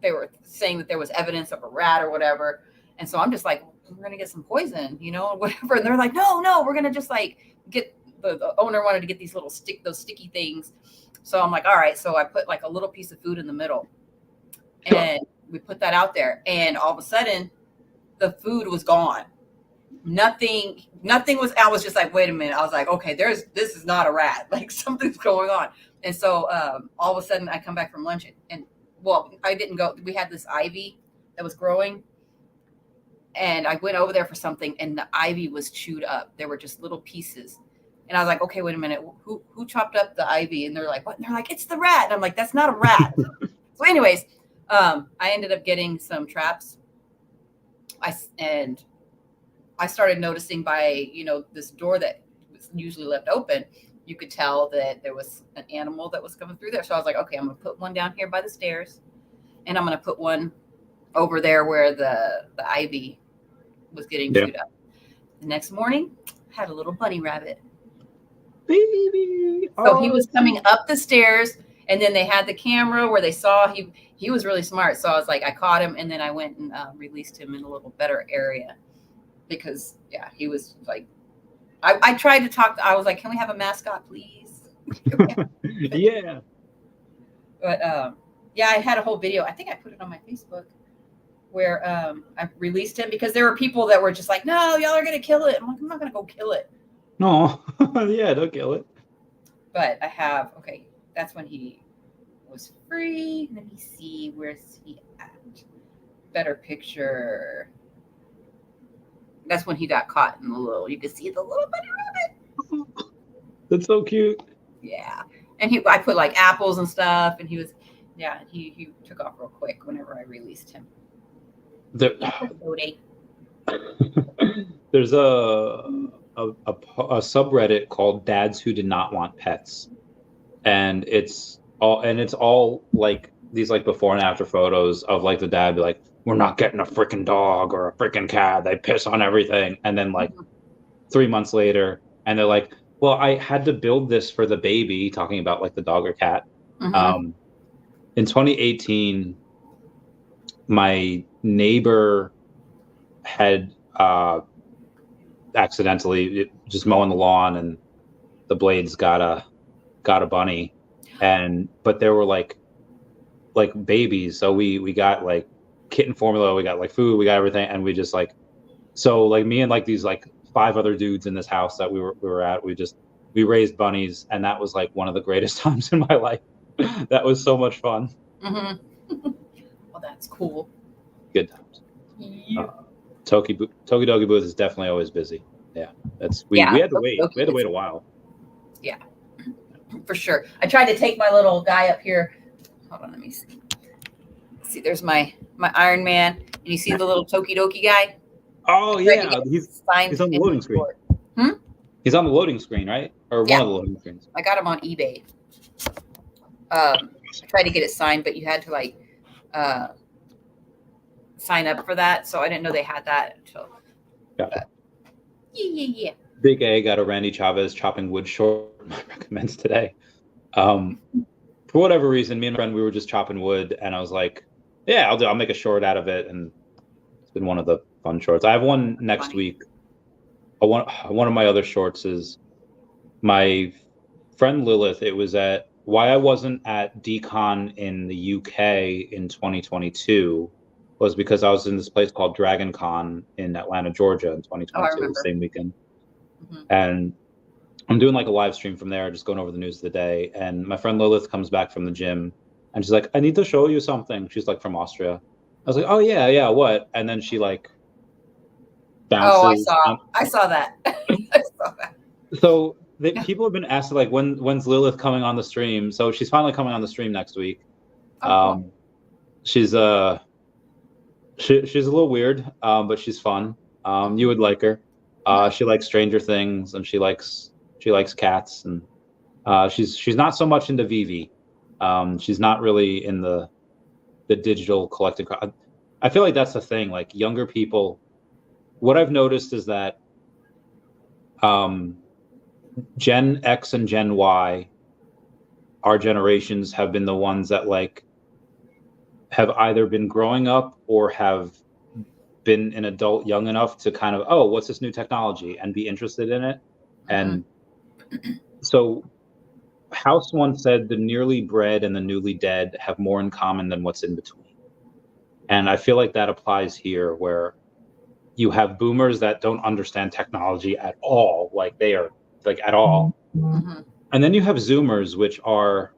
they were saying that there was evidence of a rat or whatever. And so I'm just like, we're going to get some poison, whatever. And they're like, no, we're going to just like get the owner wanted to get these little those sticky things. So I'm like, all right. So I put like a little piece of food in the middle and we put that out there. And all of a sudden the food was gone. Nothing was, I was just like, wait a minute. I was like, okay, this is not a rat. Like something's going on. And so all of a sudden I come back from lunch and I didn't go. We had this ivy that was growing. And I went over there for something, and the ivy was chewed up. There were just little pieces. And I was like, okay, wait a minute. Who chopped up the ivy? And they're like, what? And they're like, it's the rat. And I'm like, that's not a rat. So anyways, I ended up getting some traps. And I started noticing by, this door that was usually left open, you could tell that there was an animal that was coming through there. So I was like, okay, I'm going to put one down here by the stairs. And I'm going to put one over there where the ivy was getting chewed up. The next morning, I had a little bunny rabbit. Baby. So he was coming up the stairs, and then they had the camera where they saw he was really smart. So I was like, I caught him, and then I went and released him in a little better area because he was like, I tried to talk. I was like, can we have a mascot, please? Yeah. But I had a whole video. I think I put it on my Facebook where I released him because there were people that were just like, no, y'all are going to kill it. I'm like, I'm not going to go kill it. No. Yeah, don't kill it. But that's when he was free. Let me see, where's he at? Better picture. That's when he got caught in you can see the little bunny rabbit. That's so cute. Yeah. And I put like apples and stuff, and he was, he took off real quick whenever I released him. There's a subreddit called Dads Who Did Not Want Pets, and it's all like these like before and after photos of like the dad be like, we're not getting a freaking dog or a freaking cat, they piss on everything, and then like 3 months later and they're like, well, I had to build this for the baby, talking about like the dog or cat. In 2018 my neighbor had accidentally just mowing the lawn, and the blades got a bunny, but there were like babies, so we got like kitten formula, we got like food, we got everything, and we just like, so like me and like these like 5 other dudes in this house that we were at, we raised bunnies, and that was like one of the greatest times in my life. That was so much fun. Well, that's cool. Good times. Yeah. Toki Dogi booth is definitely always busy. Yeah, we had to wait. We had to wait a while. Yeah, for sure. I tried to take my little guy up here. Hold on, let me see. See, there's my Iron Man, and you see the little Tokidoki guy. Oh yeah, he's on the loading screen. He's on the loading screen, right? Or one of the loading screens. I got him on eBay. I tried to get it signed, but you had to like sign up for that, so I didn't know they had that until. Yeah. Big A got a Randy Chavez chopping wood short. I recommend today. For whatever reason, me and a friend, we were just chopping wood, and I was like, "Yeah, I'll make a short out of it." And it's been one of the fun shorts. I have one next week. One of my other shorts is my friend Lilith. It was at why I wasn't at DCon in the UK in 2022 was because I was in this place called Dragon Con in Atlanta, Georgia in 2022, the same weekend. And I'm doing like a live stream from there, just going over the news of the day. And my friend Lilith comes back from the gym and she's like, I need to show you something. She's like from Austria. I was like, oh yeah, what? And then she like bounces. Oh, I saw that. I saw that. So people have been asking like, when's Lilith coming on the stream? So she's finally coming on the stream next week. Cool. She's a little weird, but she's fun. You would like her. She likes Stranger Things, and she likes cats, and she's not so much into Veve. She's not really in the digital collecting. I feel like that's the thing. Like younger people, what I've noticed is that Gen X and Gen Y, our generations have been the ones that like have either been growing up or have been an adult young enough to kind of, oh, what's this new technology, and be interested in it. And so House once said the nearly bred and the newly dead have more in common than what's in between. And I feel like that applies here, where you have boomers that don't understand technology at all, like they are like at all. And then you have Zoomers, which are,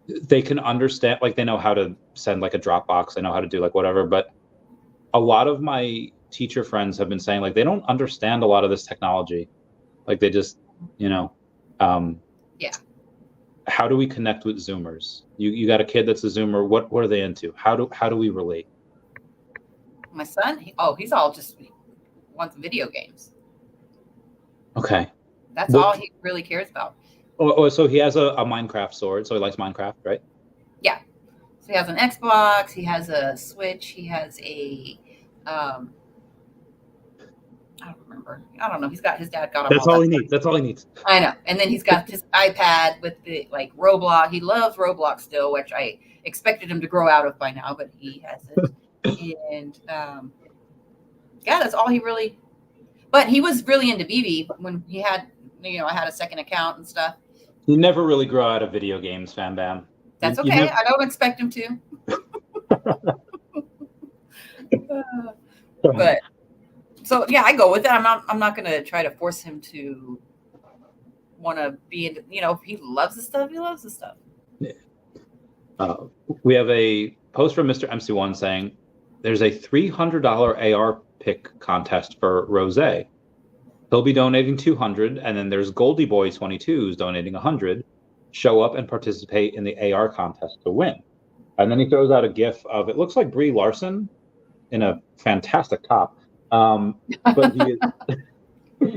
they can understand, like they know how to send like a Dropbox, they know how to do like whatever, but a lot of my teacher friends have been saying like they don't understand a lot of this technology. Like they just, how do we connect with Zoomers? You got a kid that's a Zoomer. What are they into? How do we relate? My son, he's all just wants video games. Okay. That's all he really cares about. Oh, so he has a Minecraft sword, so he likes Minecraft, right? Yeah. So he has an Xbox, he has a Switch, he has a I don't remember. I don't know. His dad got him. That's all he needs. That's all he needs. I know. And then he's got his iPad with the like Roblox. He loves Roblox still, which I expected him to grow out of by now, but he hasn't. And that's all he really. But he was really into Veve when he had, I had a second account and stuff. You never really grow out of video games, Fam Bam. That's okay. I don't expect him to. But so yeah, I go with it. I'm not going to try to force him to want to be into. If he loves the stuff, he loves the stuff. Yeah. We have a post from Mr. MC1 saying there's a $300 AR pick contest for Rose. He'll be donating 200, and then there's Goldie Boy 22 who's donating 100. Show up and participate in the AR contest to win. And then he throws out a GIF of, it looks like Brie Larson in a fantastic top. But he is...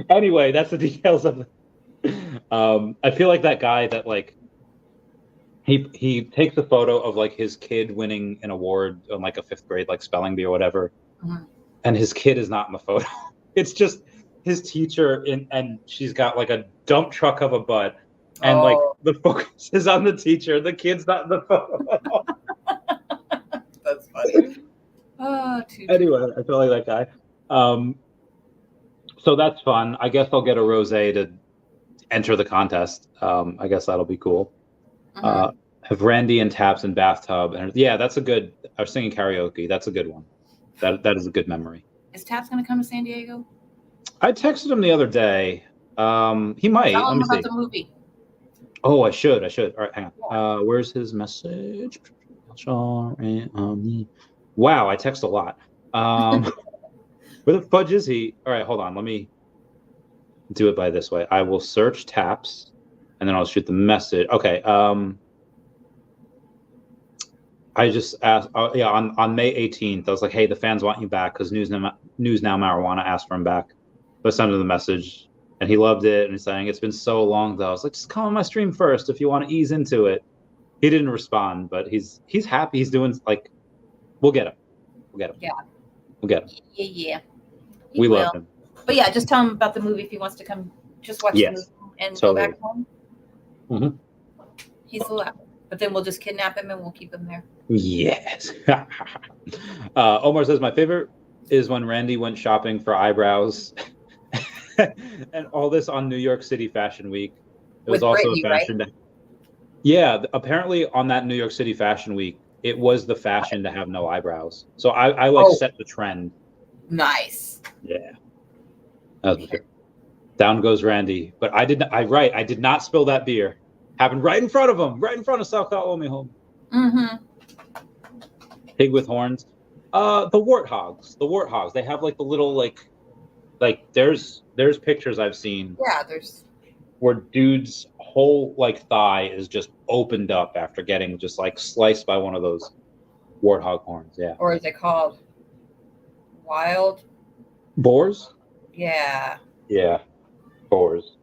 Anyway, that's the details of it. I feel like that guy that like he takes a photo of like his kid winning an award on like a 5th grade like spelling bee or whatever, and his kid is not in the photo. It's just his teacher and she's got like a dump truck of a butt, and like the focus is on the teacher. The kid's not in the photo. That's funny. Anyway, I feel like that guy. So that's fun. I guess I'll get a rosé to enter the contest. I guess that'll be cool. Have Randy and Taps in bathtub, and yeah, that's a good. I was singing karaoke. That's a good one. That is a good memory. Is Taps going to come to San Diego? I texted him the other day. He might. Tell Let him me about see. the movie. Oh, I should. All right, hang on. Where's his message? Wow, I text a lot. Where the fudge is he? All right, hold on. Let me do it by this way. I will search Taps, and then I'll shoot the message. Okay. I just asked. Yeah, on May 18th, I was like, "Hey, the fans want you back because News Now Marijuana asked for him back." So I sent him the message, and he loved it. And he's saying, "It's been so long, though." I was like, "Just come on my stream first if you want to ease into it." He didn't respond, but he's happy. He's doing like, we'll get him. Yeah. We'll get him. Yeah. We love him. But yeah, just tell him about the movie if he wants to come. Just watch the movie and go back home. Mm-hmm. He's allowed. But then we'll just kidnap him and we'll keep him there. Yes. Omar says, my favorite is when Randy went shopping for eyebrows and all this on New York City Fashion Week. It was also Brittany, a fashion. Right? Yeah, apparently on that New York City Fashion Week, it was the fashion to have no eyebrows. So I set the trend. Nice. Yeah. That was good. Down goes Randy. But I did not spill that beer. Happened right in front of him, right in front of South Omi home. Mm-hmm. Pig with horns. The warthogs. They have like the little like there's pictures I've seen. Yeah, there's where dude's whole like thigh is just opened up after getting just like sliced by one of those warthog horns. Yeah. Or is it called wild boars? Yeah. Yeah. Boars.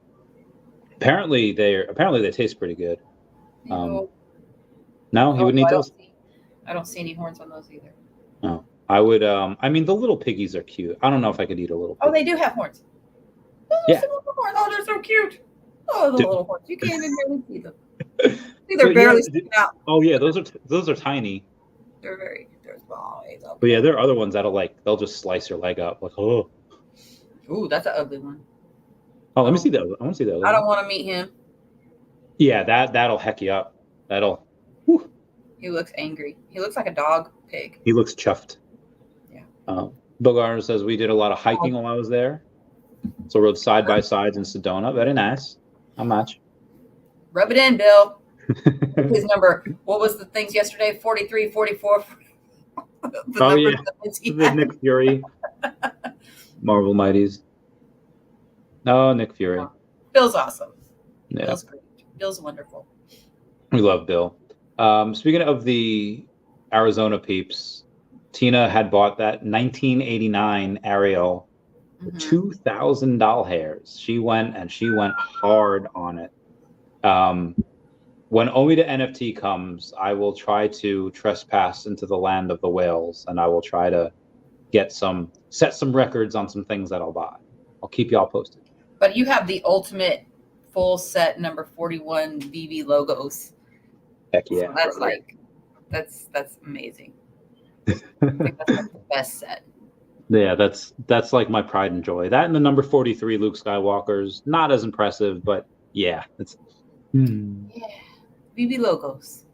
Apparently they taste pretty good. No, he would need those. I don't see any horns on those either. No, I would. I mean, the little piggies are cute. I don't know if I could eat a little. Oh, they do have horns. Oh, yeah. Horns. Oh, they're so cute. Oh, the little horns. You can't even barely see them. See, they're barely sticking out. Oh yeah, those are tiny. They're small. But yeah, there are other ones they'll just slice your leg up like oh. Ooh, that's an ugly one. Oh, let me see that. I want to see that. I don't want to meet him. Yeah, that'll heck you up. That'll. Whew. He looks angry. He looks like a dog pig. He looks chuffed. Yeah. Bill Garner says we did a lot of hiking while I was there. So rode side by sides in Sedona. Very nice. How much? Rub it in, Bill. His number. What was the things yesterday? 43, 44. The Nick Fury. Marvel Mighties. Oh, Nick Fury. Bill's awesome. Yeah. Bill's great. Bill's wonderful. We love Bill. Speaking of the Arizona peeps, Tina had bought that 1989 Ariel for $2,000 hairs. She went hard on it. When OMI to NFT comes, I will try to trespass into the land of the whales, and I will try to set some records on some things that I'll buy. I'll keep y'all posted. But you have the ultimate full set number 41 Veve logos. Heck yeah. So that's that's amazing. I think that's like the best set. Yeah, that's like my pride and joy. That and the number 43 Luke Skywalker's not as impressive, but yeah, it's yeah. Veve logos.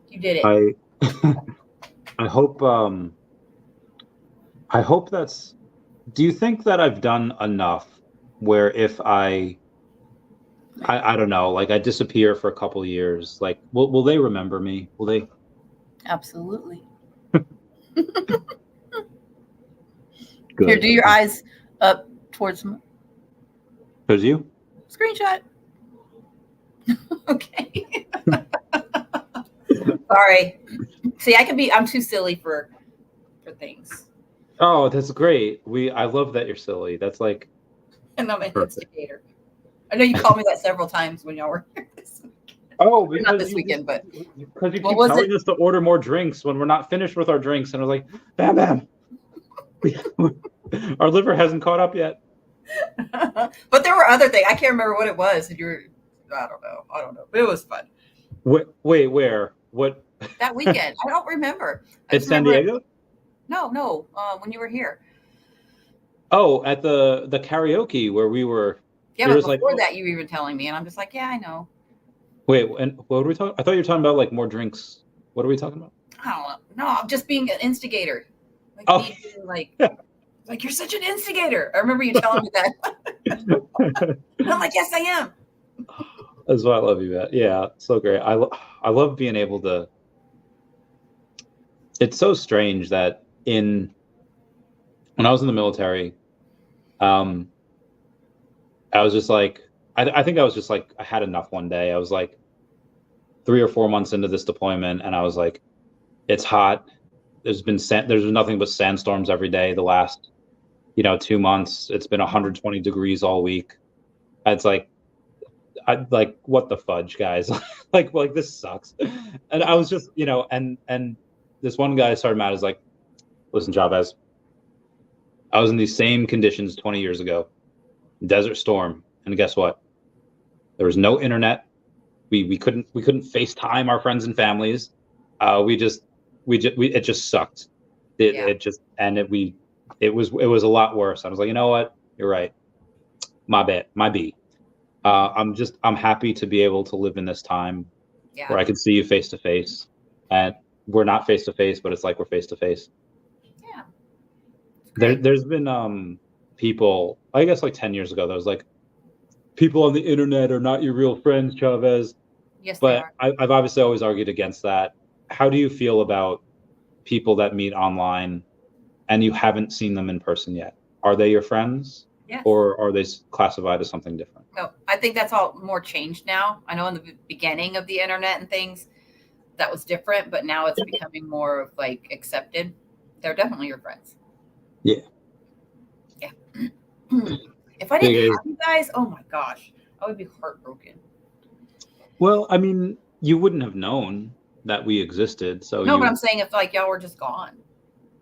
You did it. I hope that's. Do you think that I've done enough where if I don't know, like I disappear for a couple of years, like will they remember me? Will they? Absolutely. Good. Here, do your eyes up towards you. Screenshot. Okay. Sorry. See, I'm too silly for things. Oh, that's great. I love that you're silly. That's like. And I'm an instigator. I know you called me that several times when y'all were here this weekend. Oh, not this weekend, but because you keep telling us to order more drinks when we're not finished with our drinks, and I was like, bam, bam. Our liver hasn't caught up yet. But there were other things. I can't remember what it was. And I don't know. But it was fun. Wait, where? What? That weekend. I don't remember. It's San Diego? No. When you were here. Oh, at the karaoke where we were. Yeah, but before that, you were even telling me, and I'm just like, yeah, I know. Wait, and what were we talking? I thought you were talking about like more drinks. What are we talking about? I don't know. No, I'm just being an instigator. Like Oh, me being like you're such an instigator. I remember you telling me that. And I'm like, yes, I am. that's why I love you, Matt. Yeah, so great. I love being able to. It's so strange that when I was in the military, I was just like, I think I was just like, I had enough one day. I was like 3 or 4 months into this deployment, and I was like, it's hot. There's been nothing but sandstorms every day the last 2 months. It's been 120 degrees all week. It's like, I like, what the fudge, guys? like this sucks. And I was just, and this one guy started out as like, listen, Chavez, I was in these same conditions 20 years ago, Desert Storm, and guess what? There was no internet. We couldn't FaceTime our friends and families. It just sucked. It was a lot worse. I was like, you know what? You're right. My bad. My B. I'm happy to be able to live in this time where I can see you face to face, and we're not face to face, but it's like we're face to face. Yeah. There's been people, I guess like 10 years ago, there was like, people on the internet are not your real friends, Chavez. Yes, But I've obviously always argued against that. How do you feel about people that meet online and you haven't seen them in person yet? Are they your friends? Yes. Or are they classified as something different? No, I think that's all more changed now. I know in the beginning of the internet and things, that was different, but now it's becoming more of like accepted. They're definitely your friends. Yeah. Yeah. If I didn't have you guys, oh my gosh, I would be heartbroken. Well, I mean, you wouldn't have known that we existed. So no, but I'm saying if like y'all were just gone.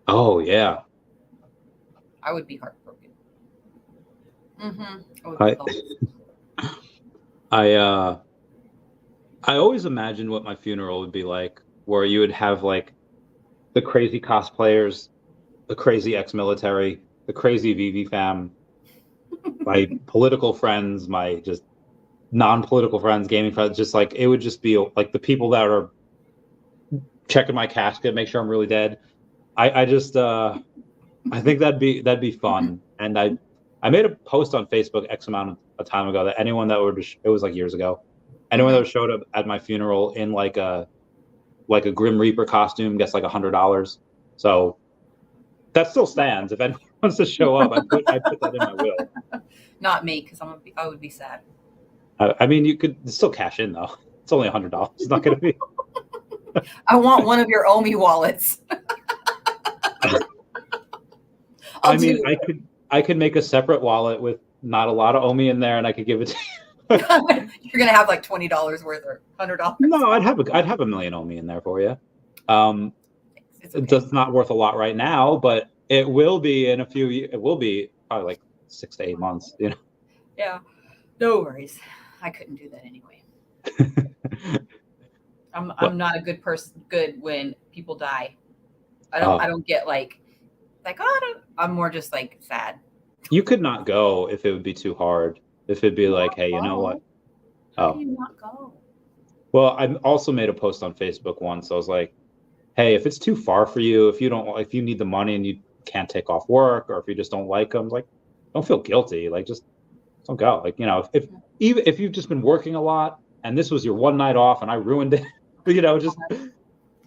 Oh yeah. I would be heartbroken. I always imagined what my funeral would be like, where you would have like the crazy cosplayers, the crazy ex-military, the crazy Veve fam, my political friends, my just non-political friends, gaming friends, just like it would just be like the people that are checking my casket, make sure I'm really dead. I think that'd be fun. And I made a post on Facebook X amount of time ago that anyone that it was like years ago, anyone that showed up at my funeral in like a Grim Reaper costume gets like $100. So that still stands. If anyone wants to show up, I put that in my will. Not me, because I would be sad. I mean, you could still cash in though. It's only $100. It's not going to be. I want one of your OMI wallets. I mean, I could make a separate wallet with not a lot of OMI in there, and I could give it to you. You're gonna have like $20 worth or $100. No, I'd have $1 million OMI in there for you. It's not worth a lot right now, but it will be in a few years. It will be probably like 6 to 8 months. Yeah, no worries. I couldn't do that anyway. I'm not a good person. Good when people die. I don't get like I'm more just like sad. You could not go if it would be too hard. If it'd be like, hey, you know what? How do you not go? Well, I also made a post on Facebook once. I was like, hey, if it's too far for you, if you need the money and you can't take off work, or if you just don't like them, like, don't feel guilty. Like, just don't go. Like, if you've just been working a lot and this was your one night off and I ruined it, just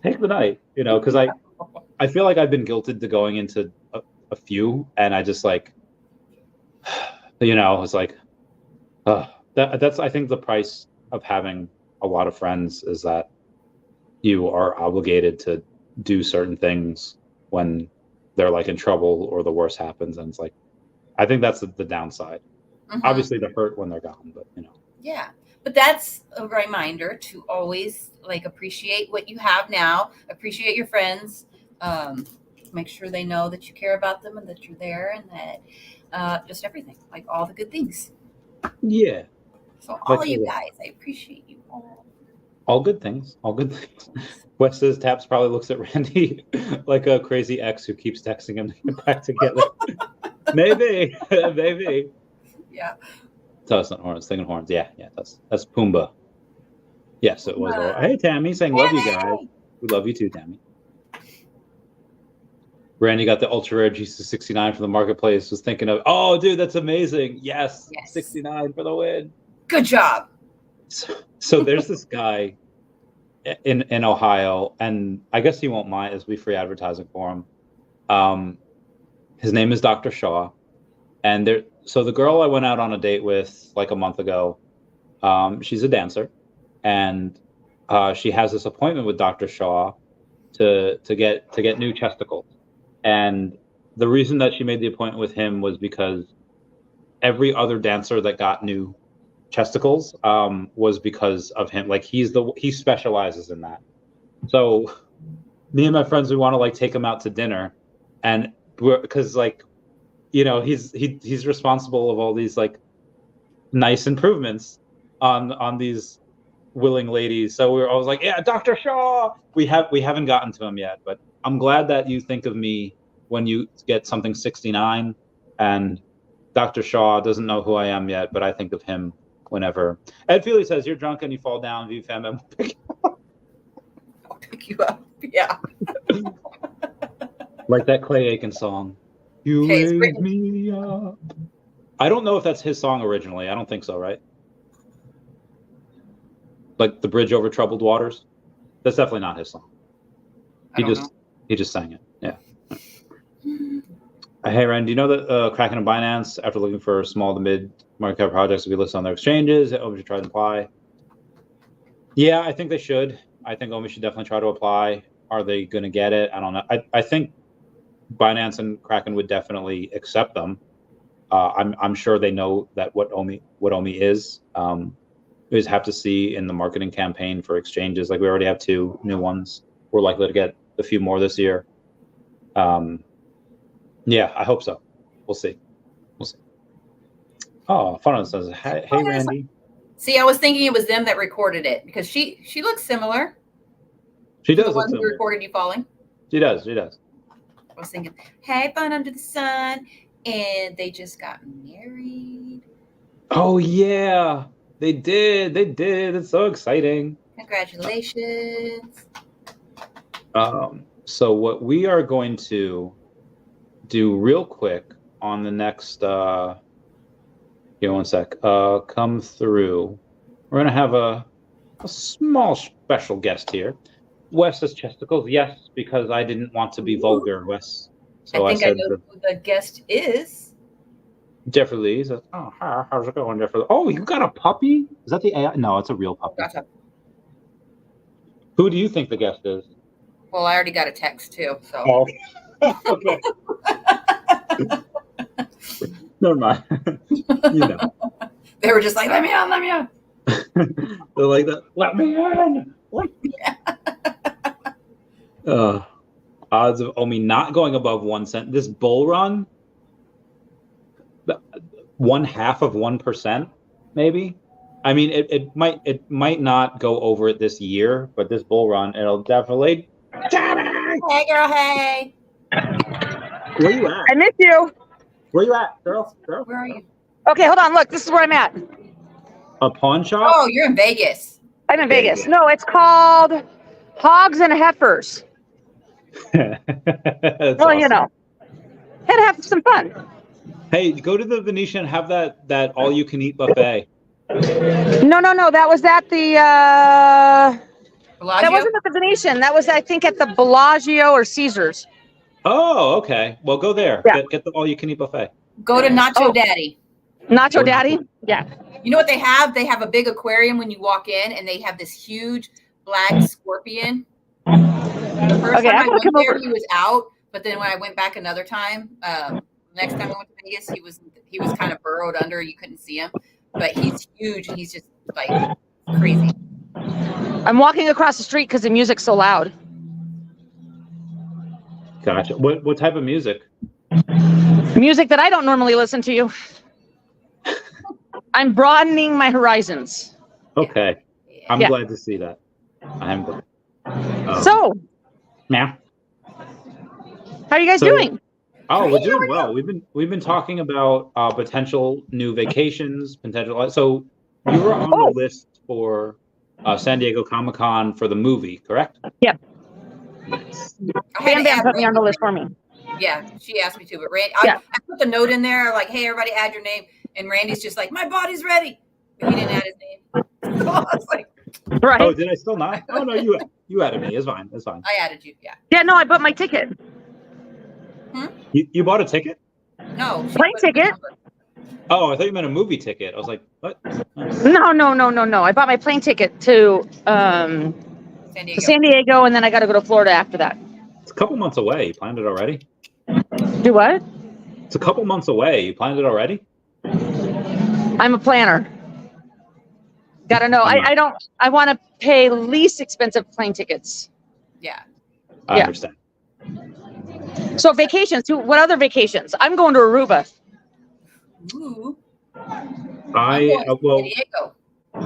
take the night, because I feel like I've been guilted to going into a few, and I just like, it's like, that's, I think the price of having a lot of friends is that you are obligated to do certain things when they're like in trouble or the worst happens. And it's like, I think that's the downside. Obviously the hurt when they're gone, but Yeah. But that's a reminder to always like appreciate what you have now, appreciate your friends, make sure they know that you care about them and that you're there, and that just everything, like all the good things. Yeah. So all you guys, I appreciate you all. All good things. All good things. Wes says Taps probably looks at Randy like a crazy ex who keeps texting him to get back together. Maybe. Yeah. That's not horns. Thinking horns. Yeah. That's Pumbaa. Yes, it was. Hey, Tammy, saying love you guys. We love you too, Tammy. Randy got the ultra rare GC69 from the marketplace. Was thinking of, oh, dude, that's amazing. Yes. 69 for the win. Good job. So there's this guy in Ohio, and I guess he won't mind as we free advertising for him. His name is Dr. Shaw, and so the girl I went out on a date with like a month ago, she's a dancer, and she has this appointment with Dr. Shaw to get new chesticles. And the reason that she made the appointment with him was because every other dancer that got new chesticles was because of him. Like he specializes in that. So me and my friends, we want to like take him out to dinner, and because like, you know, he's responsible of all these like nice improvements on these willing ladies. So I was like, yeah, Dr. Shaw. We haven't gotten to him yet, but I'm glad that you think of me when you get something 69, and Dr. Shaw doesn't know who I am yet, but I think of him whenever. Ed Feely says, you're drunk and you fall down, VFM, and I'll pick you up. Yeah. Like that Clay Aiken song. You raise me up. I don't know if that's his song originally. I don't think so, right? Like the Bridge Over Troubled Waters. That's definitely not his song. He just sang it. Yeah. Hey, Ryan, do you know that Kraken and Binance, after looking for small to mid market cap projects to be listed on their exchanges, OMI should try to apply? Yeah, I think they should. I think OMI should definitely try to apply. Are they going to get it? I don't know. I think Binance and Kraken would definitely accept them. I'm sure they know that what OMI is. We just have to see in the marketing campaign for exchanges. Like we already have 2 new ones. We're likely to get a few more this year. Yeah, I hope so. We'll see. Oh, Fun says, hey Randy. See, I was thinking it was them that recorded it because she looks similar. She does the look one similar. who recorded you falling. She does. I was thinking, hey, Fun Under the Sun, and they just got married. Oh yeah, they did. It's so exciting. Congratulations. So what we are going to do real quick on the next give me one sec, come through, we're gonna have a small special guest here. Wes says chesticles. Yes, because I didn't want to be vulgar, Wes. So I said I know who the guest is. Jeffrey Lee says, oh, how's it going, Jeffrey? Oh, you got a puppy? Is that the AI? No, it's a real puppy. Gotcha. Who do you think the guest is? Well, I already got a text too. So. Oh. Okay. Never mind. You know. They were just like, let me on. They're like that. Let me in. Odds of OMI not going above 1 cent. This bull run, 1/2 of 1%, maybe. I mean, it might not go over it this year, but this bull run, it'll definitely. Hey, girl. Hey. Where you at? I miss you. Where you at, girl? Where are you? Okay, hold on. Look, this is where I'm at. A pawn shop? Oh, you're in Vegas. I'm in Vegas. No, it's called Hogs and Heifers. Well, Awesome. You know, had to have some fun. Hey, go to the Venetian and have that all-you-can-eat buffet. No. That was at the. Bellagio? That wasn't at the Venetian. That was, I think, at the Bellagio or Caesars. Oh, okay. Well, go there. Yeah. Get the all-you-can-eat buffet. Go to Nacho Daddy. Nacho Daddy? Yeah. You know what they have? They have a big aquarium when you walk in, and they have this huge black scorpion. The first time I went there, he was out, but then when I went back another time, next time I went to Vegas, he was kind of burrowed under. You couldn't see him, but he's huge, and he's just like crazy. I'm walking across the street because the music's so loud. Gotcha. What type of music? Music that I don't normally listen to. I'm broadening my horizons. Okay. I'm glad to see that. I'm glad. So, yeah. How are you guys doing? Oh, we're doing well. We've been talking about potential new vacations, potential. So you were on the list for San Diego Comic-Con for the movie, correct? Yep. Nice. Bam Bam put me on the list for me. Yeah, she asked me to, but Randy, Yeah. I put the note in there like, hey, everybody add your name. And Randy's just like, my body's ready. But he didn't add his name. So I was like, Right. Oh, did I still not? Oh no, you added me. It's fine. It's fine. I added you. Yeah. Yeah, no, I bought my ticket. You bought a ticket? No. Plane ticket? Oh, I thought you meant a movie ticket. I was like, what? No. I bought my plane ticket to San Diego, and then I got to go to Florida after that. It's a couple months away. You planned it already? Do what? It's a couple months away. You planned it already? I'm a planner. Gotta know. I want to pay least expensive plane tickets. Yeah. I understand. So vacations. What other vacations? I'm going to Aruba. Ooh. San Diego.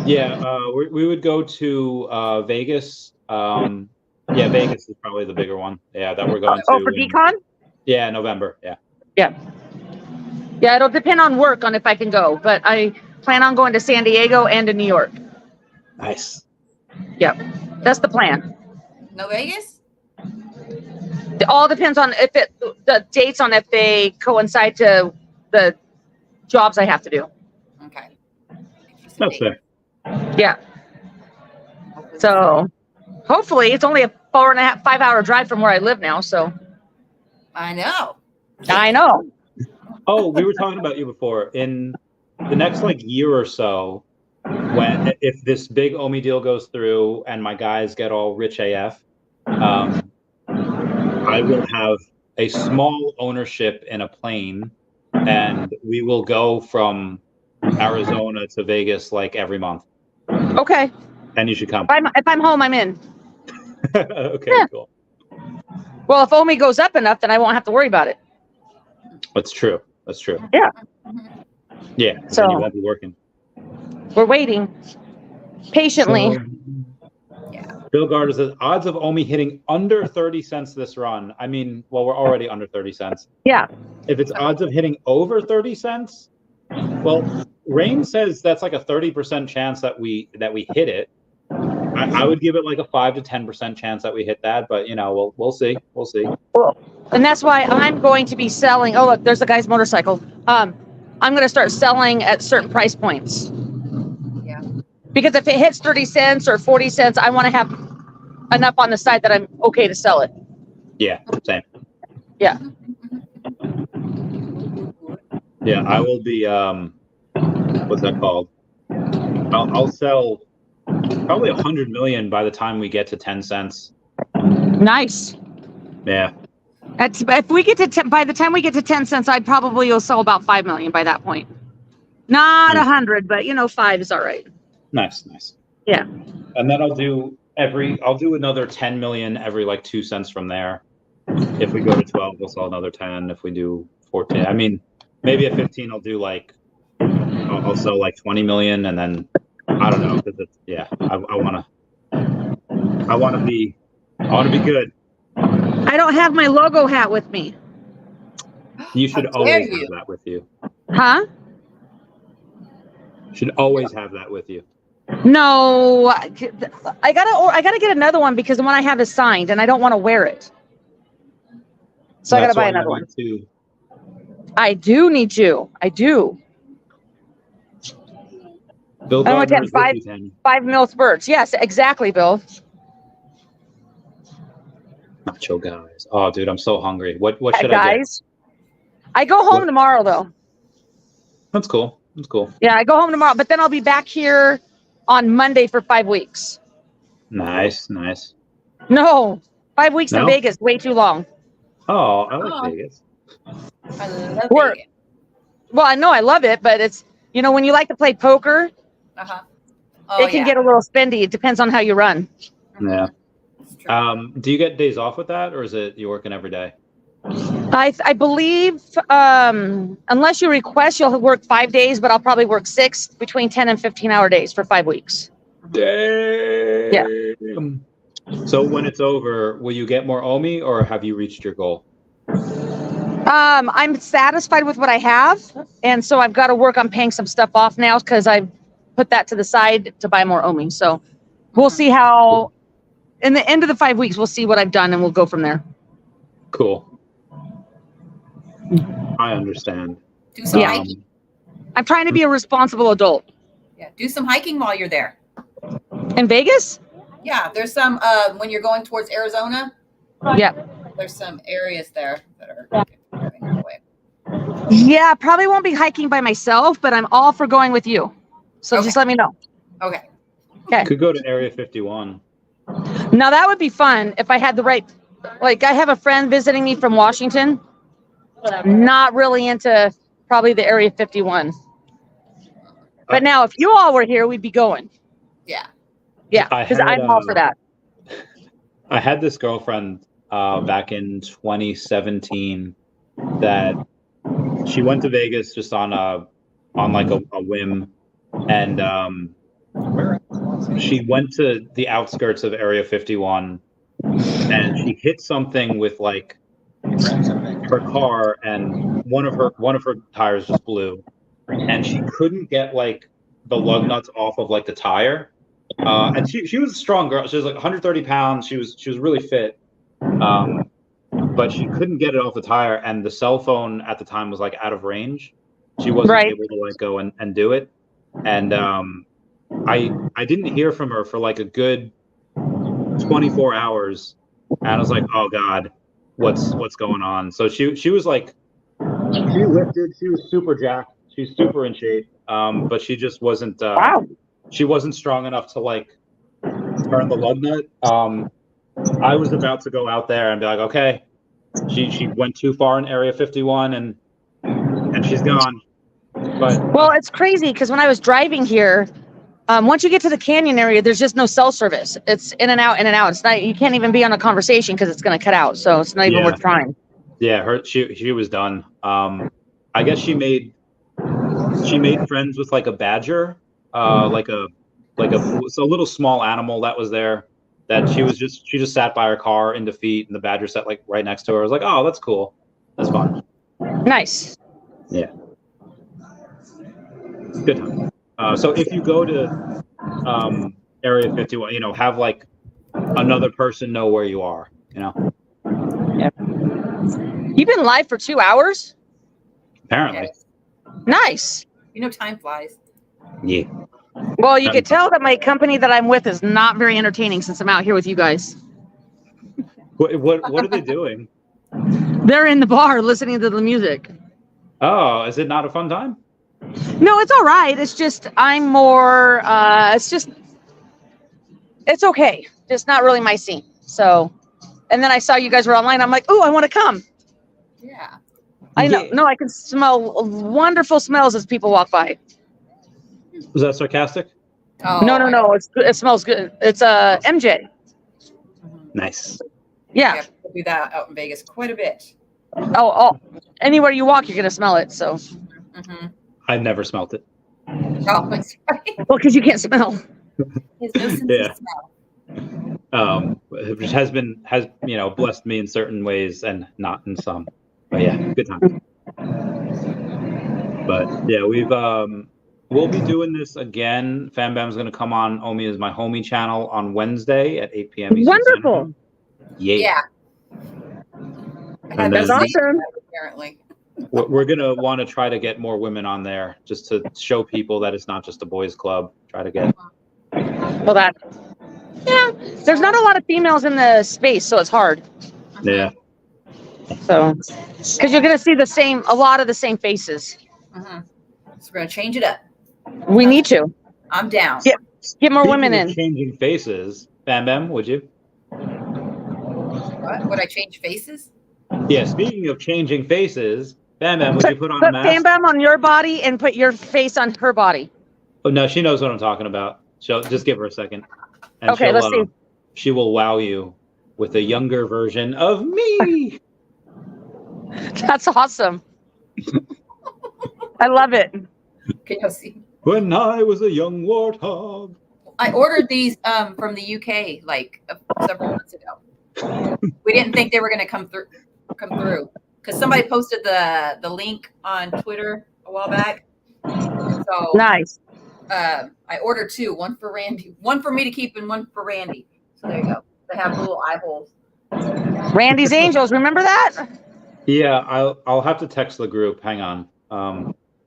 Yeah, we would go to Vegas. Yeah, Vegas is probably the bigger one. Yeah, that we're going to. Oh, for Decon? Yeah, November. Yeah. Yeah, it'll depend on work on if I can go, but I plan on going to San Diego and to New York. Nice. Yep, that's the plan. No Vegas? It all depends on the dates on if they coincide to the jobs I have to do. Okay. That's fair. Yeah. So hopefully it's only a 4.5-5 hour drive from where I live now. So I know. Oh, we were talking about you before. In the next year or so, if this big OMI deal goes through and my guys get all rich AF, I will have a small ownership in a plane, and we will go from Arizona to Vegas every month. Okay. And you should come. If I'm home, I'm in. Okay, Yeah. Cool. Well, if OMI goes up enough, then I won't have to worry about it. That's true. Yeah. Yeah. So then you won't be working. We're waiting patiently. Bill Gardner says odds of OMI hitting under 30 cents this run. I mean, well, we're already under 30 cents. Yeah. If it's odds of hitting over 30 cents, well, Rain says that's like a 30% chance that we hit it. I would give it a 5 to 10% chance that we hit that, but we'll see. We'll see. Well, and that's why I'm going to be selling. Oh, look, there's a guy's motorcycle. I'm going to start selling at certain price points. Yeah. Because if it hits 30 cents or 40 cents, I want to have enough on the side that I'm okay to sell it. Yeah, same. Yeah. Yeah, I will be, what's that called? I'll sell probably 100 million by the time we get to 10 cents. Nice. Yeah. If we get to by the time we get to 10 cents, I'd probably will sell about 5 million by that point. Not 100, but 5 is all right. Nice. Yeah. And then I'll do another 10 million every 2 cents from there. If we go to 12, we'll sell another 10. If we do 14, I mean, maybe at 15, I'll do I'll sell 20 million, and then I don't know, because I want to be good. I don't have my logo hat with me. You should always have that with you. Huh? Should always have that with you. No, I gotta get another one because the one I have is signed, and I don't want to wear it. So I gotta buy another one. I do need you. I do. Bill I want to have 5 mil spurts. Yes, exactly, Bill. Nacho guys. Oh, dude, I'm so hungry. What should I get? I go home tomorrow, though. That's cool. Yeah, I go home tomorrow, but then I'll be back here on Monday for 5 weeks. Nice. No, 5 weeks in Vegas, way too long. Oh, I like Vegas. I love Vegas. Well, I know I love it, but it's, when you like to play poker, it can get a little spendy. It depends on how you run. Yeah. Do you get days off with that, or is it you working every day? I believe, unless you request, you'll work 5 days, but I'll probably work 6 between 10 and 15-hour days for 5 weeks. Damn. Yeah. So when it's over, will you get more OMI, or have you reached your goal? I'm satisfied with what I have, and so I've got to work on paying some stuff off now because I've put that to the side to buy more OMI. So We'll see how, in the end of the 5 weeks, we'll see what I've done and we'll go from there. Cool. I understand. Do some hiking. I'm trying to be a responsible adult. Yeah, do some hiking while you're there. In Vegas? Yeah, there's some when you're going towards Arizona. Yeah. There's some areas there that are giving away. Yeah, probably won't be hiking by myself, but I'm all for going with you. So just let me know. Okay. Okay. Could go to Area 51. Now that would be fun if I had the right, like I have a friend visiting me from Washington. Not really into probably the Area 51. But now if you all were here, we'd be going. Yeah. Yeah, because I'm all for that. I had this girlfriend back in 2017 that she went to Vegas just on like a whim, and she went to the outskirts of Area 51, and she hit something with like her car, and one of her tires just blew, and she couldn't get like the lug nuts off of like the tire. And she was a strong girl. She was like 130 pounds. She was really fit. But she couldn't get it off the tire, and the cell phone at the time was like out of range. She wasn't able to like go and do it. And I didn't hear from her for like a good 24 hours. And I was like, oh God, what's going on? So she was like, she lifted, she was super jacked, she's super in shape. But she just wasn't she wasn't strong enough to like turn the lug nut. I was about to go out there and be like, okay, she went too far in Area 51 and she's gone. But well, it's crazy because when I was driving here, once you get to the canyon area, there's just no cell service. It's in and out, in and out. It's not, you can't even be on a conversation because it's going to cut out. So it's not even worth trying. Yeah, she was done. I guess she made friends with like a badger, like a little small animal that was there. That she just sat by her car in defeat, and the badger sat like right next to her. I was like, oh, that's cool, that's fun. Nice. Yeah. Good time. So if you go to Area 51, you know, have like another person know where you are, you know. Yeah. You've been live for 2 hours? Apparently. Yes. Nice. You know, time flies. Yeah. Well, you could tell that my company that I'm with is not very entertaining since I'm out here with you guys. What are they doing? They're in the bar listening to the music. Oh, is it not a fun time? No, it's all right. It's just I'm more. It's okay. Just not really my scene. So, and then I saw you guys were online. I'm like, oh, I want to come. Yeah. I know. No, I can smell wonderful smells as people walk by. Was that sarcastic? Oh, No. It smells good. It's MJ. Nice. Yeah. We'll do that out in Vegas quite a bit. Oh, anywhere you walk, you're gonna smell it. So. Mm-hmm. I've never smelt it. Oh, that's right. Well, because you can't smell. Yeah. Which has you know, blessed me in certain ways and not in some. But yeah, good time. But yeah, we'll be doing this again. Fam Bam's gonna come on OMI as my homie channel on Wednesday at 8 p.m. Eastern Wonderful. Yeah. That's awesome. Apparently. We're gonna want to try to get more women on there just to show people that it's not just a boys' club. Try to get. Well, there's not a lot of females in the space, so it's hard. Yeah. So, because you're gonna see a lot of the same faces. So we're gonna change it up. We need to. I'm down. Get more women in. Changing faces, Bam Bam, would you? What? Would I change faces? Yeah. Speaking of changing faces, Bam Bam, would you put on a mask? Put Bam Bam on your body and put your face on her body. Oh no, she knows what I'm talking about. So just give her a second. And okay, let's see. She will wow you with a younger version of me. That's awesome. I love it. Can you see? When I was a young warthog. I ordered these from the UK like several months ago. We didn't think they were going to come through because somebody posted the link on Twitter a while back. So nice. I ordered 2, one for Randy, one for me to keep and one for Randy. So there you go. They have little eye holes. Randy's Angels, remember that? Yeah, I'll have to text the group. Hang on.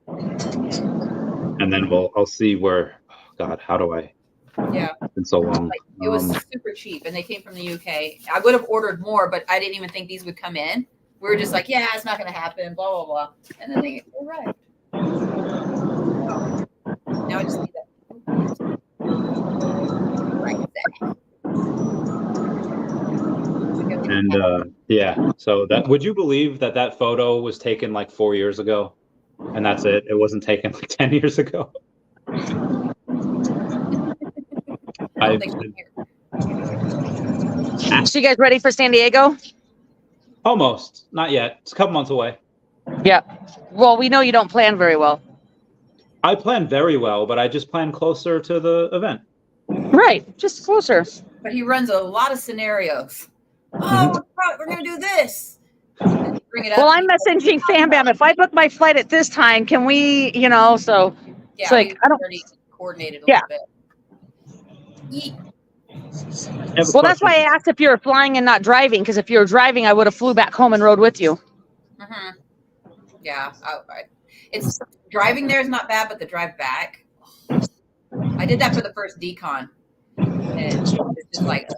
And then I'll see where. Oh God, how do I? Yeah, it's been so long. Like, it was super cheap, and they came from the UK. I would have ordered more, but I didn't even think these would come in. We were just like, yeah, it's not going to happen, blah blah blah, and then they arrived. So, now I just need that. Right there. And yeah, so that would you believe that photo was taken like 4 years ago, and that's it? It wasn't taken like 10 years ago. So you guys ready for San Diego? Almost, not yet. It's a couple months away. Yeah. Well, we know you don't plan very well. I plan very well, but I just plan closer to the event. Right, just closer. But he runs a lot of scenarios. Oh, we're going to do this. Bring it up. Well, I'm messaging Fam Bam. If I book my flight at this time, can we, so yeah, it's like, I don't. Already coordinated a little bit. Well, that's why I asked if you're flying and not driving, because if you were driving, I would have flew back home and rode with you. Mm-hmm. Yeah, it's driving there is not bad, but the drive back, I did that for the first decon, and it's just like,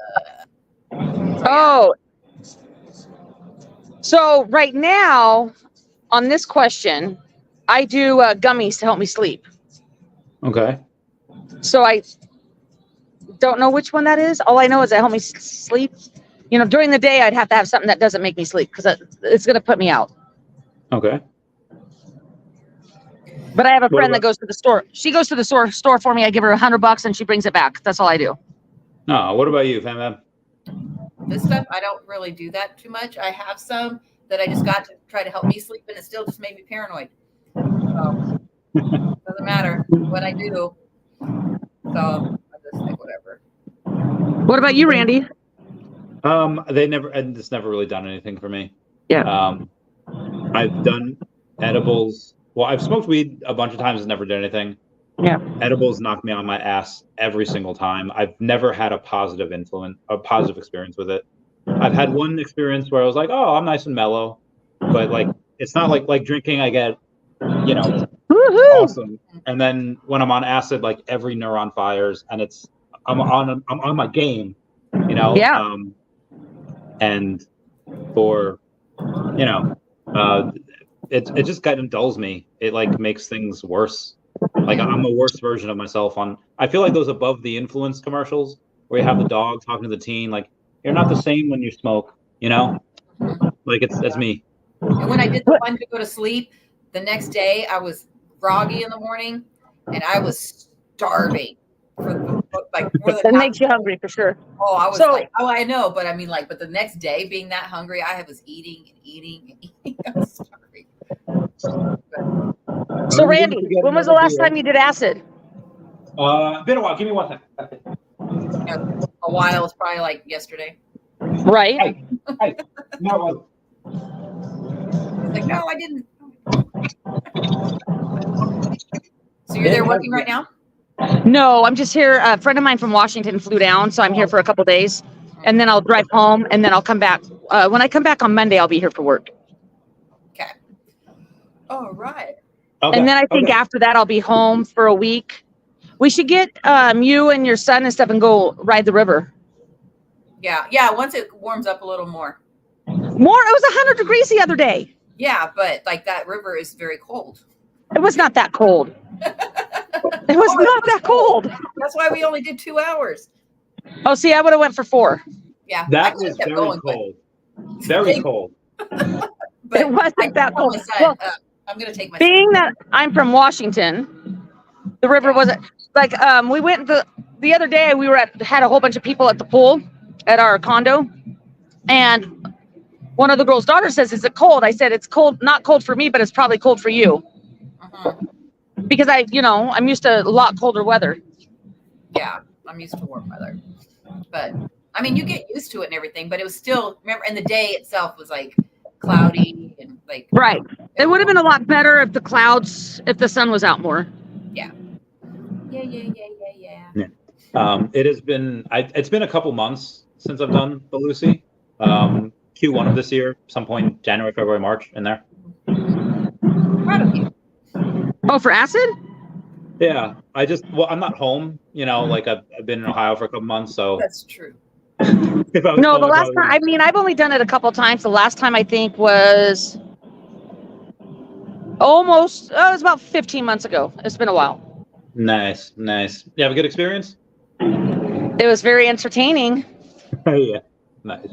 oh. So right now, on this question, I do gummies to help me sleep. Okay. So I don't know which one that is. All I know is that help me sleep. During the day, I'd have to have something that doesn't make me sleep because it's going to put me out. Okay. But I have a friend that goes to the store. She goes to the store for me. I give her $100 and she brings it back. That's all I do. No, what about you, Fam? This stuff, I don't really do that too much. I have some that I just got to try to help me sleep, and it still just made me paranoid. So doesn't matter what I do. So I just like whatever. What about you, Randy? It's never really done anything for me. Yeah. I've done edibles. Well, I've smoked weed a bunch of times and never did anything. Yeah. Edibles knock me on my ass every single time. I've never had a positive experience with it. I've had one experience where I was like, oh, I'm nice and mellow, but like, it's not like drinking. I get, awesome. And then when I'm on acid, like every neuron fires, and I'm on my game, Yeah. And for, it just kind of dulls me. It like makes things worse. Like I'm a worse version of myself I feel like those above the influence commercials where you have the dog talking to the teen, like you're not the same when you smoke, like it's me. And when I did the one to go to sleep, the next day I was groggy in the morning and I was starving That makes you hungry for sure. Oh, I was like, oh, I know. But I mean, but the next day being that hungry, I was eating and eating and eating. I was starving. So Randy, when was the last time you did acid? Been a while. Give me 1 second. A while. It's probably like yesterday. Right. Hey. No. Like, no, I didn't. So you're there working right now? No, I'm just here. A friend of mine from Washington flew down, so I'm here for a couple days, and then I'll drive home, and then I'll come back. When I come back on Monday, I'll be here for work. Okay. All right. Okay. And then I think after that, I'll be home for a week. We should get you and your son and stuff and go ride the river. Yeah. Once it warms up a little more. It was 100 degrees the other day. Yeah, but like that river is very cold. It was not that cold. It was not that cold. That's why we only did 2 hours. Oh, see, I would have went for 4. Yeah. That was very cold. Very cold. But it wasn't that cold. Well, I'm going to take my being that I'm from Washington, the river wasn't like, we went the other day, we had a whole bunch of people at the pool at our condo. And one of the girls' daughters says, is it cold? I said, it's cold, not cold for me, but it's probably cold for you. Because I'm used to a lot colder weather. Yeah, I'm used to warm weather. But I mean, you get used to it and everything, but it was still, remember, and the day itself was like cloudy and like. Right. It would have been a lot better if the sun was out more. Yeah. Yeah. It has been. It's been a couple months since I've done the Lucy. Q1 of this year, some point January, February, March, in there. Proud of you. Oh, for acid? Yeah, I'm not home. Like I've been in Ohio for a couple months, so That's true. if I was No, home, the last time. I mean, I've only done it a couple times. The last time I think was almost. Oh, it was about 15 months ago. It's been a while. Nice. You have a good experience? It was very entertaining. Yeah, nice.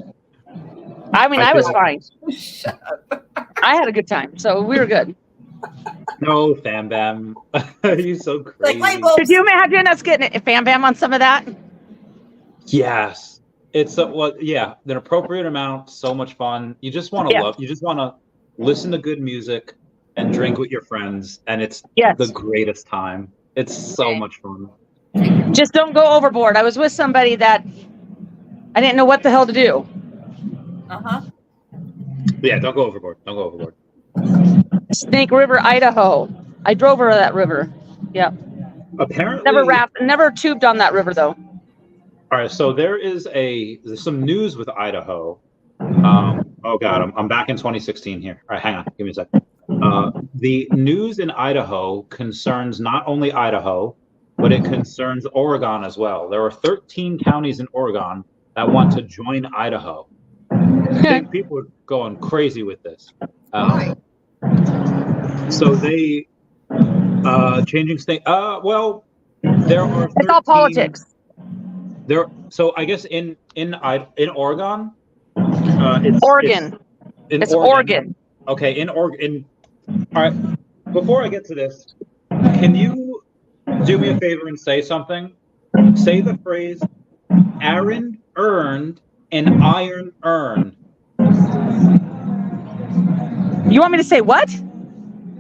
I mean, I was fine. Shut up. I had a good time, so we were good. No, Fam Bam. You're so crazy. Like light bulbs. Could you imagine us getting a Fam Bam on some of that? Yes. It's the appropriate amount, so much fun. You just want to you just want to listen to good music and drink with your friends, and it's the greatest time. It's so much fun. Just don't go overboard. I was with somebody that I didn't know what the hell to do. Yeah, don't go overboard. Don't go overboard. Snake River, Idaho. I drove over that river. Yeah. Apparently. Never tubed on that river though. All right, so there's some news with Idaho. Oh God, I'm back in 2016 here. All right, hang on, give me a second. The news in Idaho concerns not only Idaho, but it concerns Oregon as well. There are 13 counties in Oregon that want to join Idaho. I think people are going crazy with this. So they changing state. Well, there are. 13, it's all politics. So I guess in Oregon, it's Oregon. Okay, in Oregon. All right. Before I get to this, can you do me a favor and say something? Say the phrase "Aaron earned an iron urn." You want me to say what?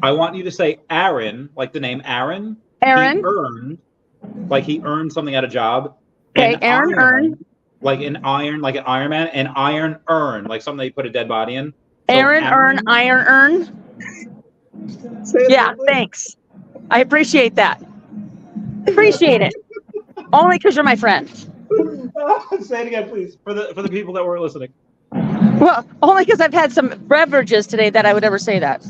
I want you to say Aaron, like the name Aaron. Aaron. He earned, like he earned something at a job. Okay, Aaron earned. Like an iron, like an Iron Man, an iron urn, like something that you put a dead body in. So Aaron earn, iron urn. Yeah, thanks. I appreciate that. Appreciate it. Only because you're my friend. Say it again, please, for the people that weren't listening. Well, only because I've had some beverages today that I would ever say that.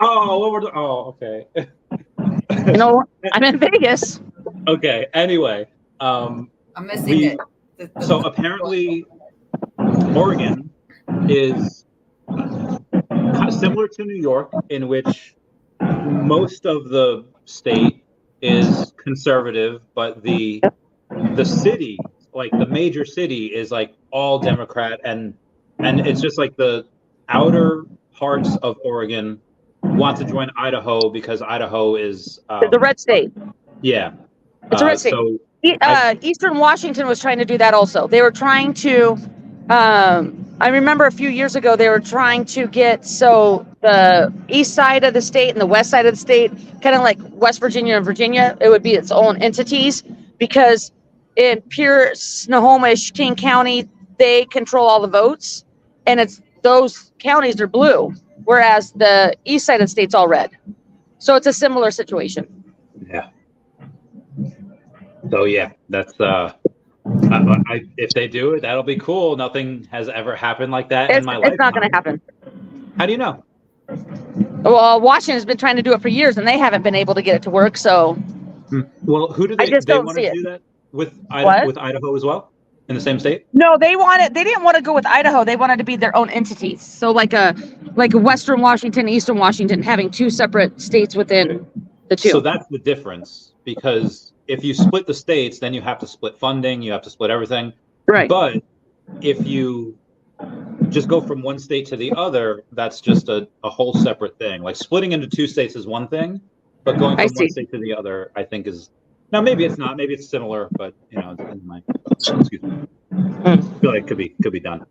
Okay. I'm in Vegas. Okay. Anyway, I'm missing it. So apparently, Oregon is similar to New York, in which most of the state is conservative, but the city, like the major city, is like all Democrat, and it's just like the outer parts of Oregon want to join Idaho because Idaho is the red state. Yeah, it's a red state. So Eastern Washington was trying to do that also. They were trying to. I remember a few years ago they were trying to get the east side of the state and the west side of the state, kind of like West Virginia and Virginia, it would be its own entities, because in pure Snohomish-King County, they control all the votes, and it's those counties are blue, whereas the east side of the state's all red. So it's a similar situation. Yeah. So yeah, that's if they do it, that'll be cool. Nothing has ever happened like that in my life. It's not going to happen. How do you know? Well, Washington's been trying to do it for years, and they haven't been able to get it to work. So, well, who do they want to do that with? With Idaho as well, in the same state? No, they didn't want to go with Idaho. They wanted to be their own entities. So, like a Western Washington, Eastern Washington, having two separate states within the two. So that's the difference, because if you split the states, then you have to split funding, you have to split everything. Right. But if you just go from one state to the other, that's just a whole separate thing. Like splitting into two states is one thing, but going from one state to the other, I think is, now maybe it's not, maybe it's similar, but excuse me. I feel like it could be done.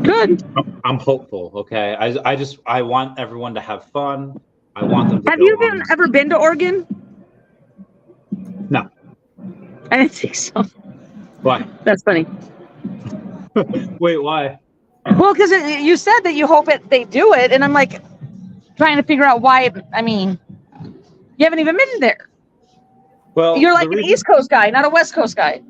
Good. I'm hopeful. Okay. I want everyone to have fun. I want them to. Have you ever been to Oregon? No. I didn't think so. Why? That's funny. Wait, why? Well, because you said that you hope they do it, and I'm like, trying to figure out why. I mean, you haven't even been there. Well, you're like an East Coast guy, not a West Coast guy.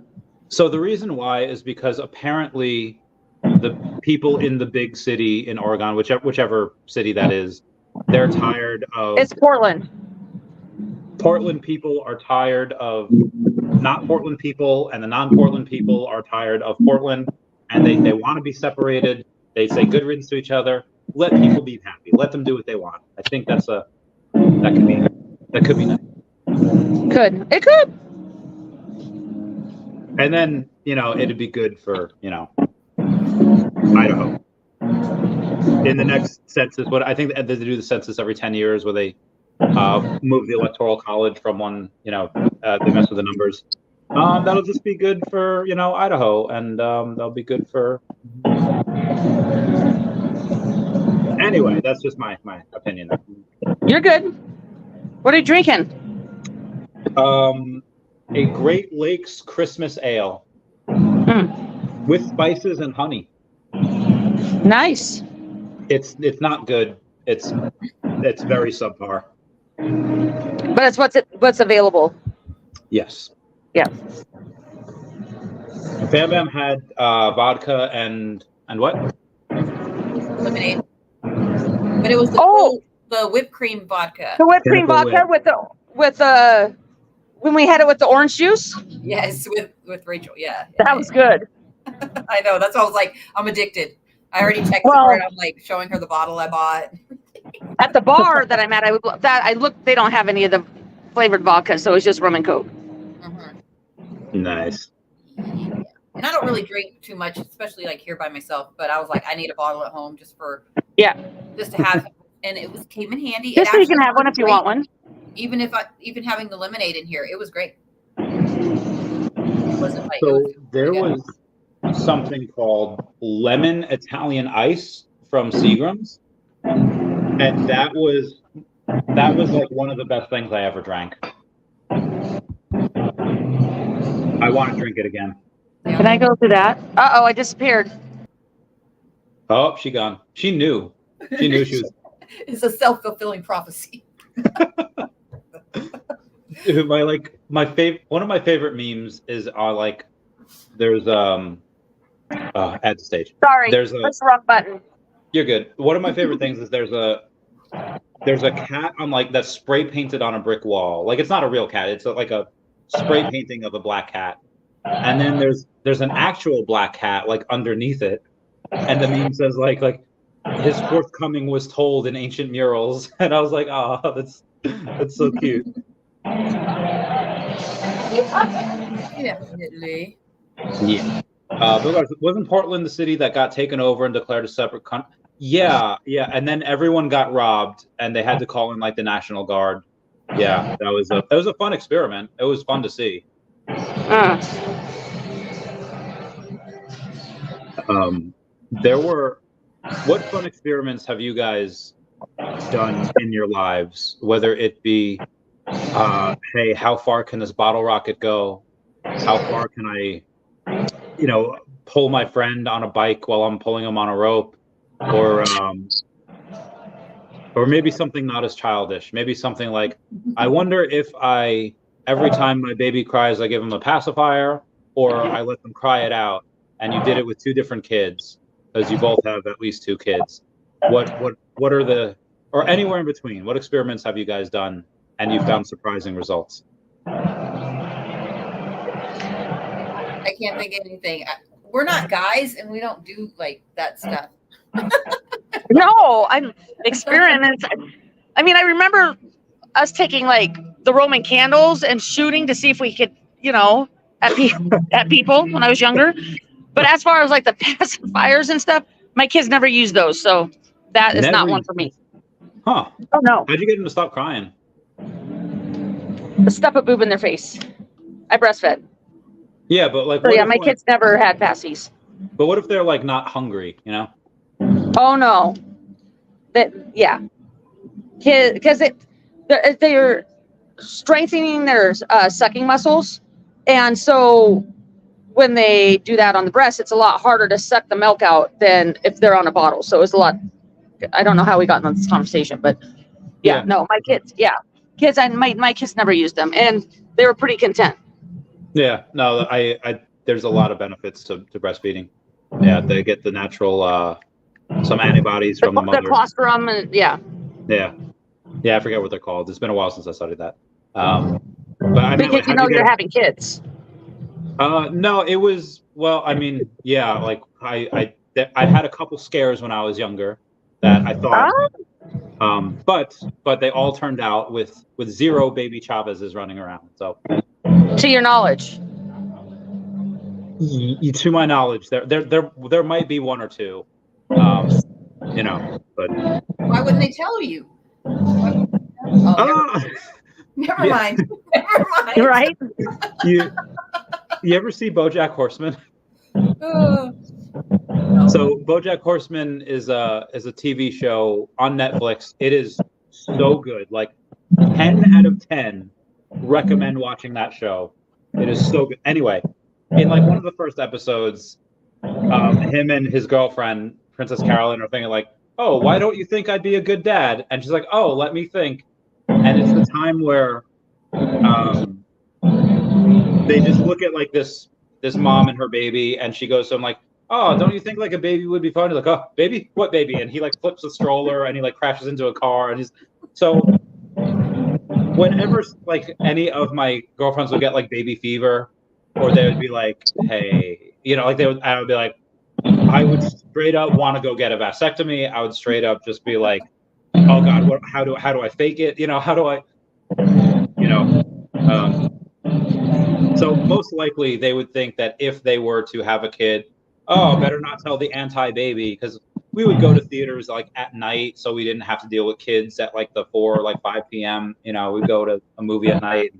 So the reason why is because apparently the people in the big city in Oregon, whichever city that is, they're tired of. It's Portland. Portland people are tired of not Portland people, and the non-Portland people are tired of Portland, and they want to be separated. They say good riddance to each other. Let people be happy. Let them do what they want. I think that could be nice. It could. And then, it'd be good for, Idaho. In the next census, but I think they do the census every 10 years where they move the electoral college from one, they mess with the numbers. That'll just be good for, Idaho, and that'll be good for. Anyway, that's just my opinion. You're good. What are you drinking? A Great Lakes Christmas ale with spices and honey. Nice. It's not good. It's very subpar. But it's what's available. Yes. Yeah. Bam Bam had vodka and what? Lemonade. But it was the whipped cream vodka. The whipped cream vodka with the when we had it with the orange juice. Yes, with Rachel. Yeah. That was good. I know. That's why I was like, I'm addicted. I already texted her and I'm like showing her the bottle I bought. At the bar that I'm at, I looked. They don't have any of the flavored vodka, so it's just rum and Coke. Mm-hmm. Nice. And I don't really drink too much, especially like here by myself. But I was like, I need a bottle at home just to have, and it came in handy. Just so you can have one if you want one. Even having the lemonade in here, it was great. It wasn't like there was something called lemon Italian ice from Seagram's, and that was like one of the best things I ever drank. I want to drink it again. Can I go through that? I disappeared. Oh, she gone. She knew she was. It's a self-fulfilling prophecy. One of my favorite memes is there's at the stage. Sorry, that's the wrong button. You're good. One of my favorite things is there's a cat on that's spray painted on a brick wall. Like, it's not a real cat. It's like a spray painting of a black cat. And then there's an actual black cat underneath it. And the meme says like his forthcoming was told in ancient murals. And I was like, oh, that's so cute. Definitely. Yeah. Wasn't Portland the city that got taken over and declared a separate country? Yeah. And then everyone got robbed, and they had to call in the National Guard. Yeah, that was a fun experiment. It was fun to see. What fun experiments have you guys done in your lives? Whether it be, hey, how far can this bottle rocket go? How far can I, pull my friend on a bike while I'm pulling him on a rope, or maybe something not as childish. Maybe something like, I wonder if every time my baby cries, I give him a pacifier, or I let them cry it out. And you did it with two different kids, because you both have at least two kids. What are or anywhere in between? What experiments have you guys done, and you found surprising results? I can't think of anything. We're not guys, and we don't do that stuff. No, I'm experiments. I mean, I remember us taking the Roman candles and shooting to see if we could, at people when I was younger. But as far as the pacifiers and stuff, my kids never used those, so that is not one for me. Huh? Oh no! How'd you get them to stop crying? Stuff a boob in their face. I breastfed. Yeah, but my kids never had passies. But what if they're not hungry? Oh no, because they're strengthening their sucking muscles, and so when they do that on the breast, it's a lot harder to suck the milk out than if they're on a bottle. So it's a lot. I don't know how we got into this conversation, but Yeah. No, my kids. Yeah, kids. My kids never used them, and they were pretty content. Yeah. No, I there's a lot of benefits to breastfeeding. Yeah, they get the natural some antibodies from the mother. The colostrum and Yeah. I forget what they're called. It's been a while since I studied that. But I mean, because like, you're having kids. No, it was I mean, yeah, like I had a couple scares when I was younger that I thought, but they all turned out with 0 baby Chavezes running around. So, to your knowledge, to my knowledge, there might be 1 or 2, you know, but why wouldn't they tell you? Never mind. Never mind. Right? You ever see BoJack Horseman? So BoJack Horseman is a TV show on Netflix. It is so good. Like 10 out of 10 recommend watching that show. It is so good. Anyway, in like one of the first episodes, him and his girlfriend, Princess Carolyn, are thinking like, oh, why don't you think I'd be a good dad? And she's like, oh, let me think. And it's the time where they just look at like this mom and her baby, and she goes to him like, oh, don't you think like a baby would be fun? He's like, oh, baby? What baby? And he like flips the stroller and he like crashes into a car. And he's so whenever like any of my girlfriends would get like baby fever, or they would be like, hey, you know, like I would be like, I would straight up want to go get a vasectomy. I would straight up just be like, oh God, how do I fake it? You know, how do I, you know, so most likely they would think that if they were to have a kid, oh, better not tell the anti-baby, because we would go to theaters like at night, so we didn't have to deal with kids at like the 4 or like 5 p.m. You know, we'd go to a movie at night.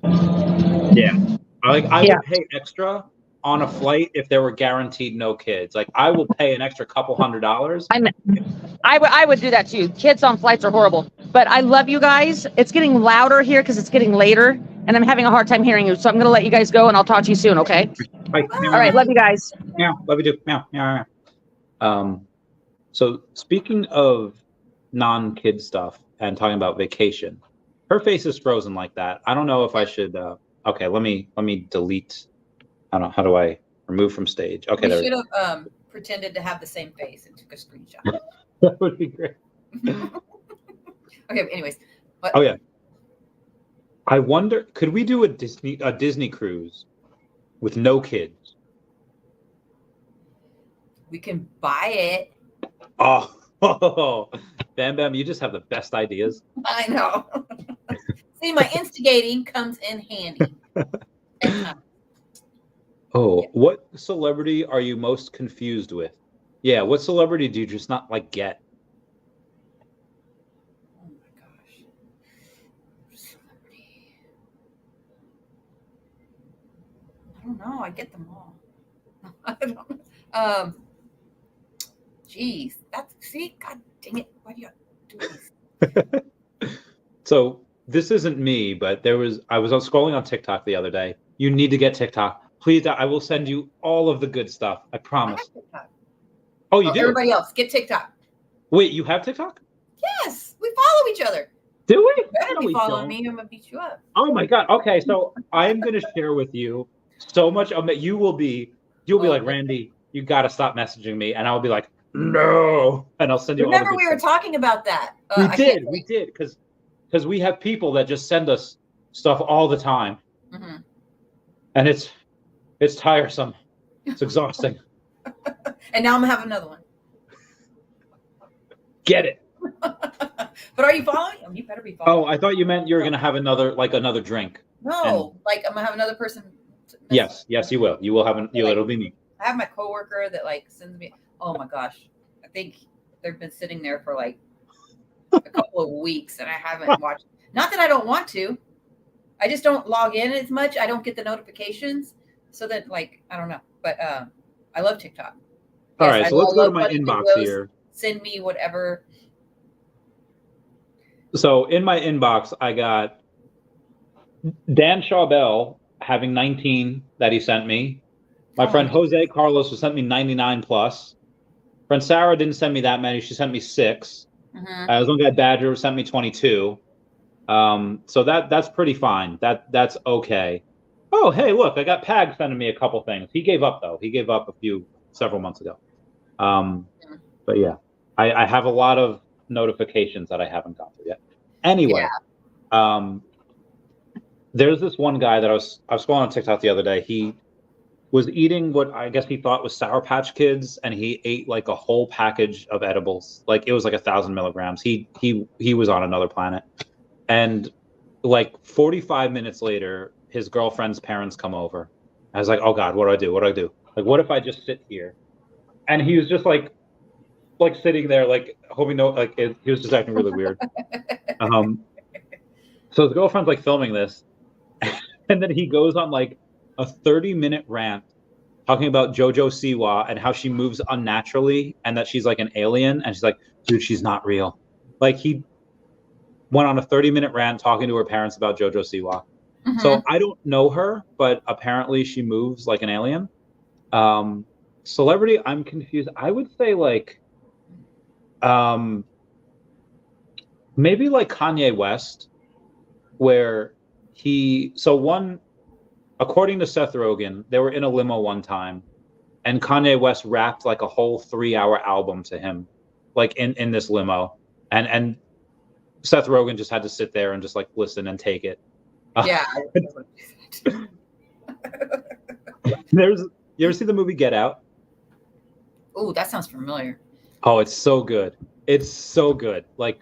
And, I would pay extra on a flight if there were guaranteed no kids. Like I will pay an extra couple $100. I would do that too. Kids on flights are horrible. But I love you guys. It's getting louder here because it's getting later, and I'm having a hard time hearing you. So I'm going to let you guys go, and I'll talk to you soon. Okay. Bye. All right. Love you guys. Yeah. Love you too. Yeah. So speaking of non-kid stuff and talking about vacation, her face is frozen like that. I don't know if I should. Okay. Let me delete. I don't know. How do I remove from stage? Okay. We should have pretended to have the same face and took a screenshot. That would be great. Okay. Anyways. Oh yeah. I wonder, could we do a Disney cruise with no kids? We can buy it. Oh, Bam Bam, you just have the best ideas. I know. See, my instigating comes in handy. Oh, what celebrity are you most confused with? Yeah, what celebrity do you just not like get? Oh my gosh. Celebrity. I don't know. I get them all. I don't know. Geez, God dang it. Why do you do this? So this isn't me, but I was scrolling on TikTok the other day. You need to get TikTok. Please, I will send you all of the good stuff. I promise. I have TikTok. Oh, you do? Everybody else, get TikTok. Wait, you have TikTok? Yes, we follow each other. Do we? You better be following me. I'm going to beat you up. Oh my God. Okay, so I'm going to share with you so much of it. You'll be like, Randy, you got to stop messaging me. And I'll be like, no. And I'll send you Remember, we were talking about that. We did. Because we have people that just send us stuff all the time. Mm-hmm. And it's tiresome. It's exhausting. And now I'm going to have another one. Get it. But are you following? Oh, you better be following. Oh, I thought you meant you were going to have another drink. No, like I'm going to have another person. Yes, you will. You will have it'll be me. I have my coworker that like sends me. Oh my gosh, I think they've been sitting there for like a couple of weeks, and I haven't watched. Not that I don't want to, I just don't log in as much. I don't get the notifications, so that like I don't know. But I love TikTok. All right, so let's go to my inbox here. Send me whatever. So in my inbox, I got Dan Shaw-Bell having 19 that he sent me. My friend Jose Carlos was sent me 99 plus. Friend Sarah didn't send me that many. She sent me 6. Mm-hmm. One guy, Badger, sent me 22. So that's pretty fine. That's okay. Oh, hey, look, I got Pag sending me a couple things. He gave up though. He gave up several months ago. But yeah, I have a lot of notifications that I haven't gone through yet. Anyway, there's this one guy that I was scrolling on TikTok the other day. He was eating what I guess he thought was Sour Patch Kids, and he ate like a whole package of edibles. Like it was like 1,000 milligrams. He was on another planet. And like 45 minutes later, his girlfriend's parents come over. I was like, oh God, what do I do? What do I do? Like, what if I just sit here? And he was just like sitting there, like hoping he was just acting really weird. So his girlfriend's like filming this, and then he goes on like a 30-minute rant talking about JoJo Siwa and how she moves unnaturally and that she's like an alien. And she's like, dude, she's not real. Like he went on a 30-minute rant talking to her parents about JoJo Siwa. Mm-hmm. So I don't know her, but apparently she moves like an alien. Celebrity, I'm confused. I would say like, maybe like Kanye West, where according to Seth Rogen, they were in a limo one time, and Kanye West rapped like a whole 3-hour album to him, like in this limo, and Seth Rogen just had to sit there and just like listen and take it. Yeah. You ever see the movie Get Out? Oh, that sounds familiar. Oh, it's so good. It's so good. Like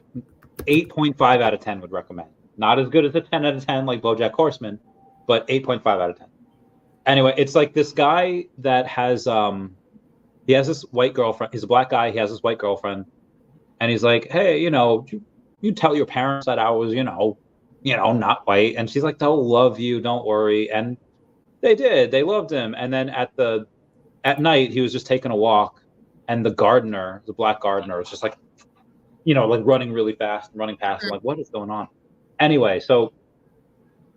8.5 out of 10 would recommend. Not as good as a 10 out of 10 like BoJack Horseman, but 8.5 out of 10. Anyway, it's like this guy that has he has this white girlfriend. He's a black guy. He has this white girlfriend, and he's like, hey, you tell your parents that I was, not white. And she's like, they'll love you. Don't worry. And they did. They loved him. And then at night, he was just taking a walk, and the black gardener, was just like, like running really fast and running past. I'm like, what is going on? Anyway, so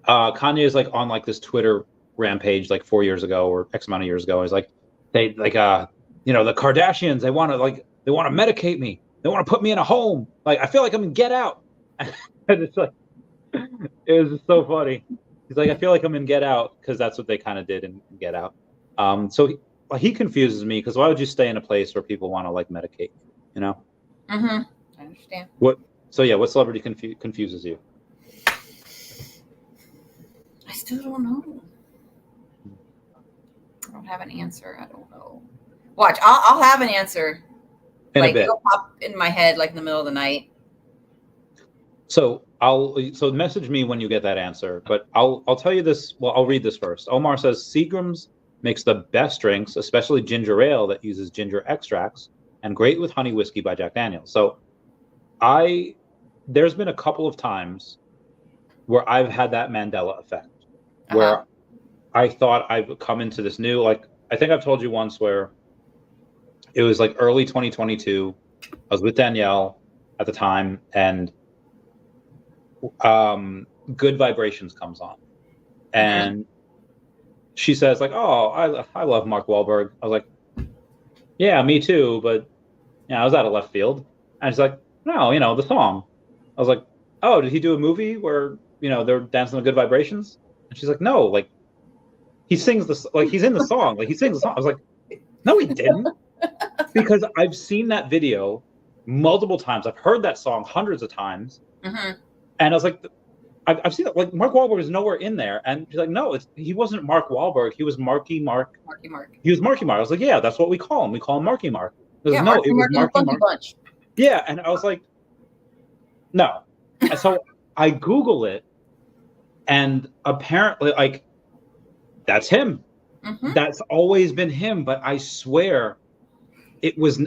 Kanye is like on like this Twitter rampage like 4 years ago or X amount of years ago. He's like, the Kardashians, they want to medicate me. They want to put me in a home. Like, I feel like I'm in Get Out. And it's like, it was just so funny. He's like, I feel like I'm in Get Out, because that's what they kind of did in Get Out. So he confuses me, because why would you stay in a place where people want to like medicate you, Mm-hmm. I understand. What celebrity confuses you? I still don't know. I don't have an answer. I don't know. Watch, I'll have an answer. In a bit. It'll pop in my head like in the middle of the night. So message me when you get that answer. But I'll tell you this. Well, I'll read this first. Omar says Seagram's makes the best drinks, especially ginger ale that uses ginger extracts, and great with honey whiskey by Jack Daniel's. So there's been a couple of times where I've had that Mandela effect, where I thought I've come into this new, like, I think I've told you once where it was like early 2022. I was with Danielle at the time, and Good Vibrations comes on, and she says like, oh, I love Mark Wahlberg. I was like, yeah, me too, but I was out of left field. And she's like, no, the song. I was like, oh, did he do a movie where they're dancing to Good Vibrations? And she's like, no, like he sings he's in the song, like he sings the song. I was like, no, he didn't. Because I've seen that video multiple times. I've heard that song hundreds of times. Mm-hmm. And I was like, I've seen it. Like, Mark Wahlberg is nowhere in there. And she's like, no, he wasn't Mark Wahlberg. He was Marky Mark. Marky Mark. He was Marky Mark. I was like, yeah, that's what we call him. We call him Marky Mark. Yeah, no, it was Marky Mark. Bunch. Yeah, and I was like, no. And so I Google it, and apparently, like, that's him. Mm-hmm. That's always been him. But I swear,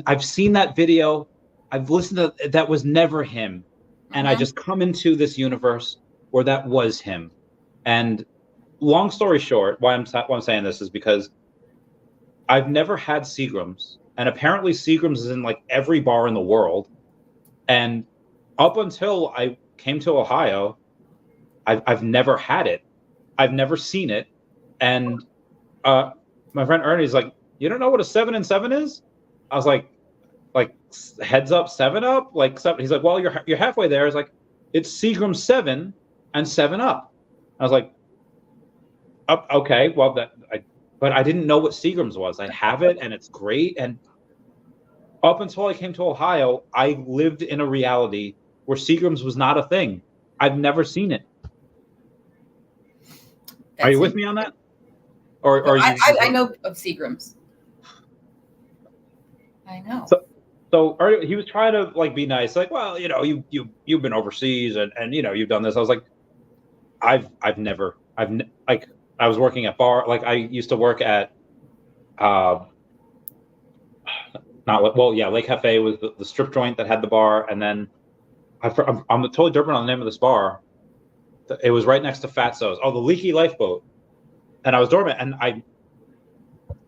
I've seen that video. I've listened to that was never him. And I just come into this universe where that was him. And long story short, why I'm saying this is because I've never had Seagram's, and apparently Seagram's is in like every bar in the world. And up until I came to Ohio, I've never had it. I've never seen it. And my friend Ernie's like, you don't know what a 7 and 7 is? I was like, heads up 7-Up, like 7. He's like, well, you're halfway there. It's like, it's Seagram's 7 and 7-Up. I was like, okay, well but I didn't know what Seagram's was. I have it and it's great. And up until I came to Ohio, I lived in a reality where Seagram's was not a thing. I've never seen it. Are you with me on that? Or I know of Seagram's. I know. So he was trying to like be nice, like, well, you know, you've been overseas and you know you've done this. I was like, I've never like I was working at bar, like I used to work at Lake Cafe was the strip joint that had the bar, and then I'm totally derping on the name of this bar. It was right next to Fatso's. Oh, the Leaky Lifeboat, and I was dormant, and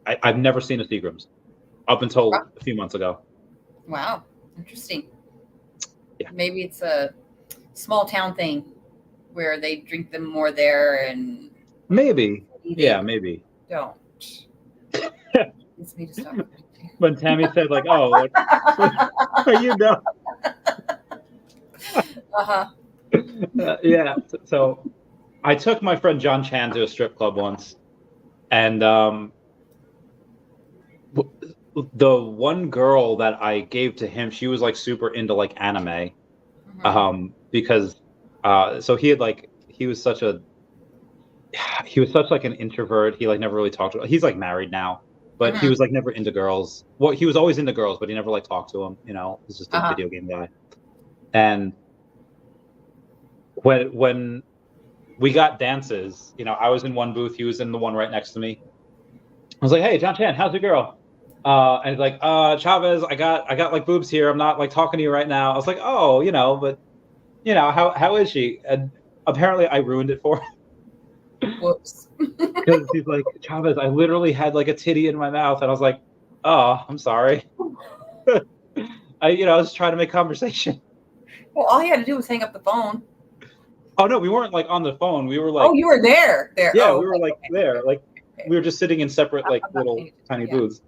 I've never seen a Seagram's up until a few months ago. Wow, interesting. Yeah. Maybe it's a small town thing where they drink them more there, and maybe. Yeah, maybe. Don't. It's me to stop. When Tammy said, like, oh, you know. Yeah. So I took my friend John Chan to a strip club once, and the one girl that I gave to him, she was like super into like anime, because so he was such like an introvert. He like never really talked to. He's like married now, but he was like never into girls. Well, he was always into girls, but he never like talked to them. You know, he's just a video game guy. And when we got dances, you know, I was in one booth, he was in the one right next to me. I was like, "Hey, John Chan, how's your girl?" And he's like, "Chavez, I got like boobs here. I'm not like talking to you right now." I was like, "Oh, you know, but you know, how is she?" And apparently, I ruined it for him. Whoops. Because he's like, "Chavez, I literally had like a titty in my mouth," and I was like, "Oh, I'm sorry." I was trying to make conversation. Well, all he had to do was hang up the phone. Oh no, we weren't like on the phone. We were like, oh, you were there. Yeah, we were like there. Like we were just sitting in separate like little tiny booths.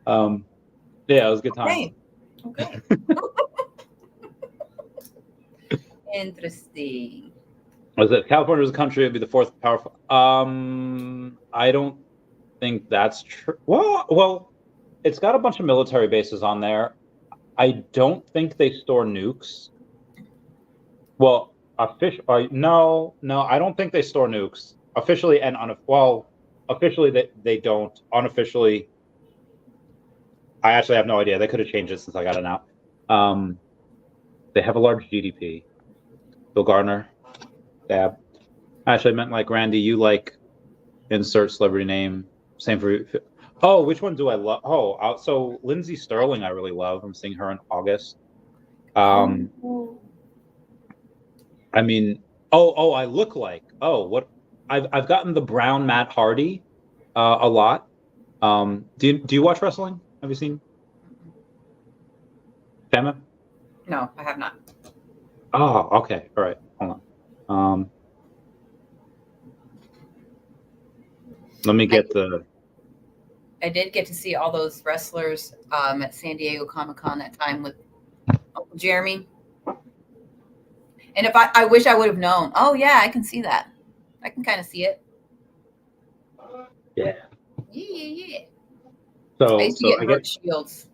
Yeah, it was a good time. Okay. Interesting. Was it California was a country? It'd be the fourth powerful. I don't think that's true. Well, it's got a bunch of military bases on there. I don't think they store nukes. Well, no, I don't think they store nukes officially and officially they don't. Unofficially, I actually have no idea. They could have changed it since I got it out. They have a large GDP. Bill Gardner, Dab. Actually, I meant like Randy. You like insert celebrity name. Same for you. Oh, which one do I love? Oh, so Lindsay Sterling, I really love. I'm seeing her in August. I mean, I look like. Oh, what? I've gotten the brown Matt Hardy a lot. Do you watch wrestling? Have you seen? Emma? No, I have not. Oh, okay. All right. Hold on. Let me get I did get to see all those wrestlers at San Diego Comic-Con that time with Uncle Jeremy. And if I wish I would have known. Oh yeah, I can see that. I can kind of see it. Yeah. Yeah. So I used to get Brooke Shields.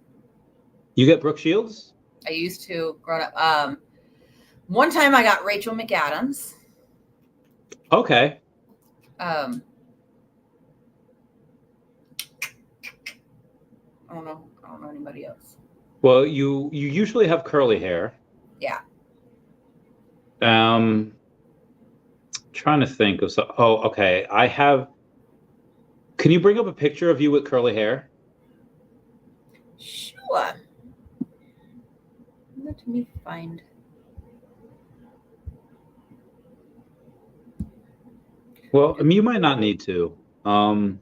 You get Brooke Shields? I used to growing up. One time I got Rachel McAdams. Okay. I don't know anybody else. Well, you usually have curly hair. Yeah. Trying to think of so. Oh, okay. I have. Can you bring up a picture of you with curly hair? Sure. Let me find. Well, you might not need to. Oh,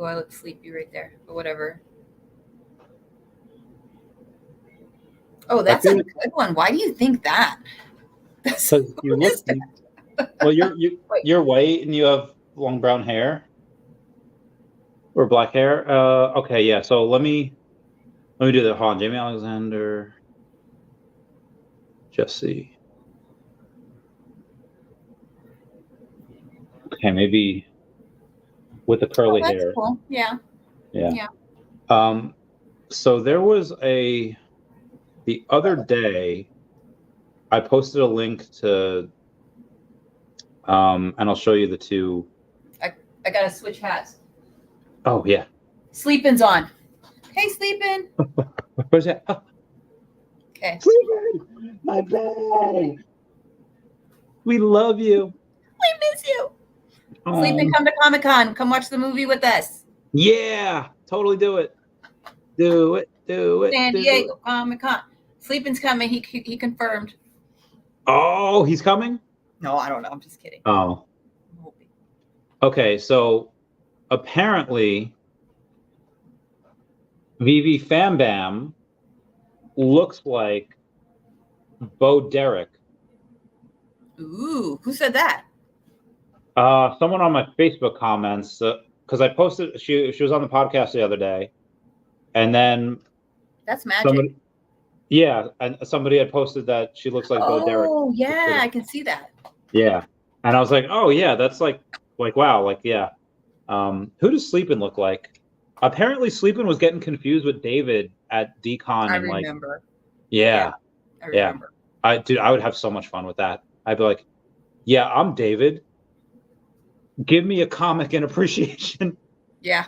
I look sleepy right there, but whatever. Oh, that's a good one. Why do you think that? Because you look. Well, you're white and you have long brown hair. Or black hair. Okay, yeah. So let me do that. Hold on, Jamie Alexander, Jesse. Okay, maybe with the curly hair. Cool. Yeah. Yeah. So there was the other day, I posted a link to, and I'll show you the two. I gotta switch hats. Oh yeah. Sleepin's on. Hey, Sleepin. Where's that? Oh. Okay. Sleepin, my babe. We love you. We miss you. Sleepin, come to Comic-Con. Come watch the movie with us. Yeah, totally do it. Do it. San Diego Comic-Con. Sleepin's coming. He confirmed. Oh, he's coming? No, I don't know. I'm just kidding. Oh. Okay, so apparently Veve Fam Bam looks like Bo Derek. Ooh, who said that? Someone on my Facebook comments, because I posted, she was on the podcast the other day, and then that's magic. And somebody had posted that she looks like Bo Derek. Oh yeah, I can see that. Yeah, and I was like, oh yeah, that's like wow, like yeah. Who does Sleepin look like? Apparently, Sleepin was getting confused with David at Decon. I remember. Yeah, I remember. I would have so much fun with that. I'd be like, yeah, I'm David. Give me a comic and appreciation. Yeah.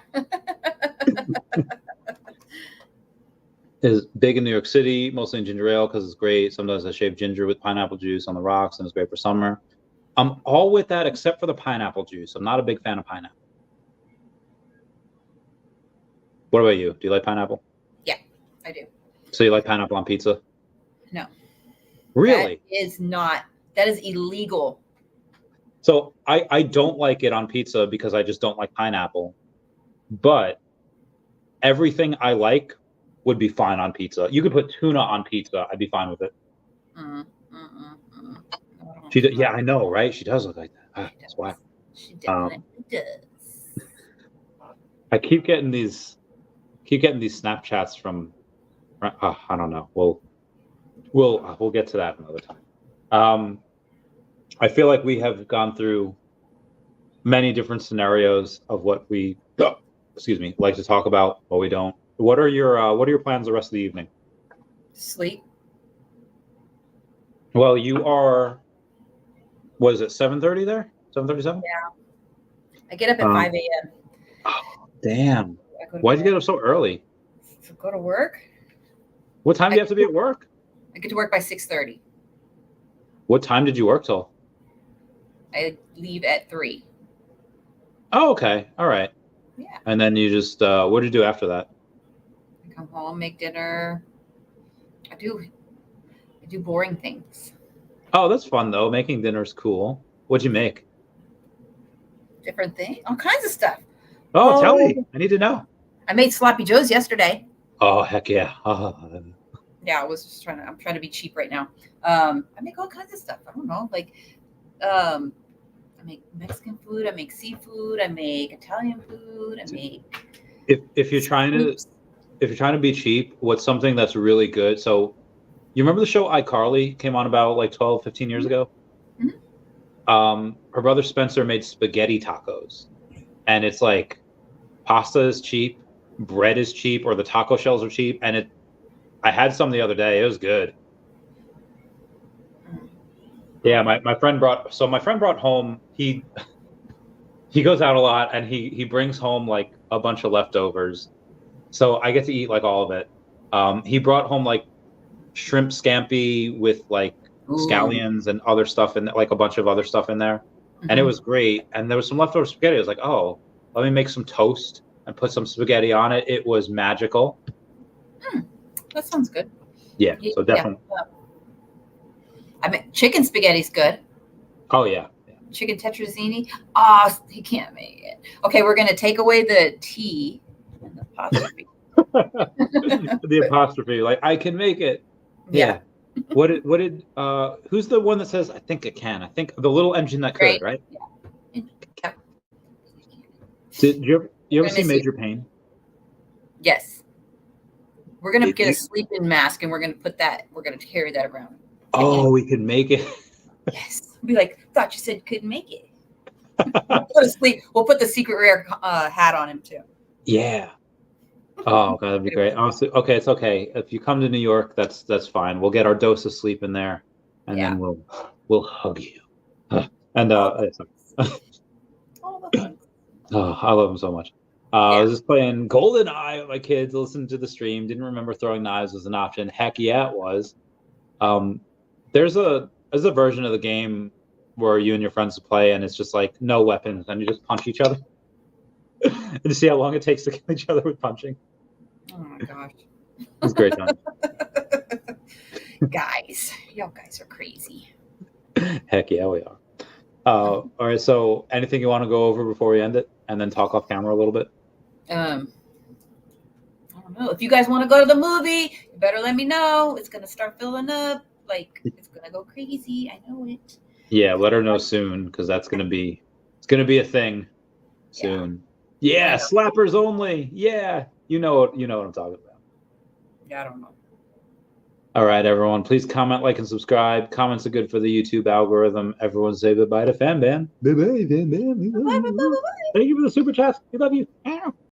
Is big in New York City, mostly in ginger ale because it's great. Sometimes I shave ginger with pineapple juice on the rocks, and it's great for summer. I'm all with that except for the pineapple juice. I'm not a big fan of pineapple. What about you? Do you like pineapple? Yeah, I do. So you like pineapple on pizza? No. Really? That is illegal. So I don't like it on pizza because I just don't like pineapple. But everything I like would be fine on pizza. You could put tuna on pizza. I'd be fine with it. Yeah, I know, right? She does look like that. That's why. She definitely does. I keep getting these Snapchats from. I don't know. We'll get to that another time. I feel like we have gone through many different scenarios of what we like to talk about, what we don't. What are your plans the rest of the evening? Sleep. Well, you are. What is it? 7:30 there? 7:37? Yeah. I get up at 5 a.m. Oh, damn. Why'd you get up so early? To go to work. What time do you have to be at work? I get to work by 6:30. What time did you work till? I leave at 3. Oh, okay. All right. Yeah. And then you just what do you do after that? I come home, make dinner. I do boring things. Oh, that's fun though. Making dinner's cool. What'd you make? Different things, all kinds of stuff. Oh, tell me. I need to know. I made sloppy joes yesterday. Oh, heck yeah. Yeah, I'm trying to be cheap right now. I make all kinds of stuff. I don't know, like I make Mexican food, I make seafood, I make Italian food, I make if you're trying to be cheap, what's something that's really good? So you remember the show iCarly came on about like 12, 15 years ago? Mm-hmm. Her brother Spencer made spaghetti tacos. And it's like pasta is cheap, bread is cheap, or the taco shells are cheap. And I had some the other day. It was good. Yeah, my friend brought home, he goes out a lot and he brings home like a bunch of leftovers. So I get to eat like all of it. He brought home like shrimp scampi with like scallions and other stuff and like a bunch of other stuff in there. Mm-hmm. And it was great. And there was some leftover spaghetti. I was like, oh, let me make some toast and put some spaghetti on it. It was magical. That sounds good. Yeah, so definitely. Yeah. I mean, chicken spaghetti's good. Oh, yeah. Chicken tetrazzini. Oh, he can't make it. Okay, we're going to take away the T and the apostrophe. The apostrophe. Like, I can make it. Yeah. What did who's the one that says I think it can? I think the little engine that could, right? Yeah. Did you You ever see Major Pain? Yes. We're gonna get a sleeping mask, and we're gonna carry that around. Oh, we could make it. Yes. We'll be like, thought you said couldn't make it. We'll put the secret rare hat on him too. Yeah. Oh god, that'd be great. Honestly, okay, it's okay. If you come to New York, that's fine. We'll get our dose of sleep in there, and then we'll hug you. And oh, I love him so much. I was just playing GoldenEye with my kids, listening to the stream. Didn't remember throwing knives was an option. Heck yeah, it was. There's a version of the game where you and your friends play, and it's just like no weapons, and you just punch each other. And to see how long it takes to kill each other with punching. Oh my gosh. It's a great time. Guys, y'all guys are crazy. Heck yeah, we are. All right, so anything you want to go over before we end it and then talk off camera a little bit? I don't know. If you guys want to go to the movie, you better let me know. It's gonna start filling up. Like it's gonna go crazy. I know it. Yeah, let her know soon, because it's gonna be a thing soon. Yeah, slappers only. Yeah. You know what I'm talking about. Yeah, I don't know. All right, everyone. Please comment, like, and subscribe. Comments are good for the YouTube algorithm. Everyone say bye-bye to FanBan. Bye-bye, FanBan. Thank you for the super chat. We love you.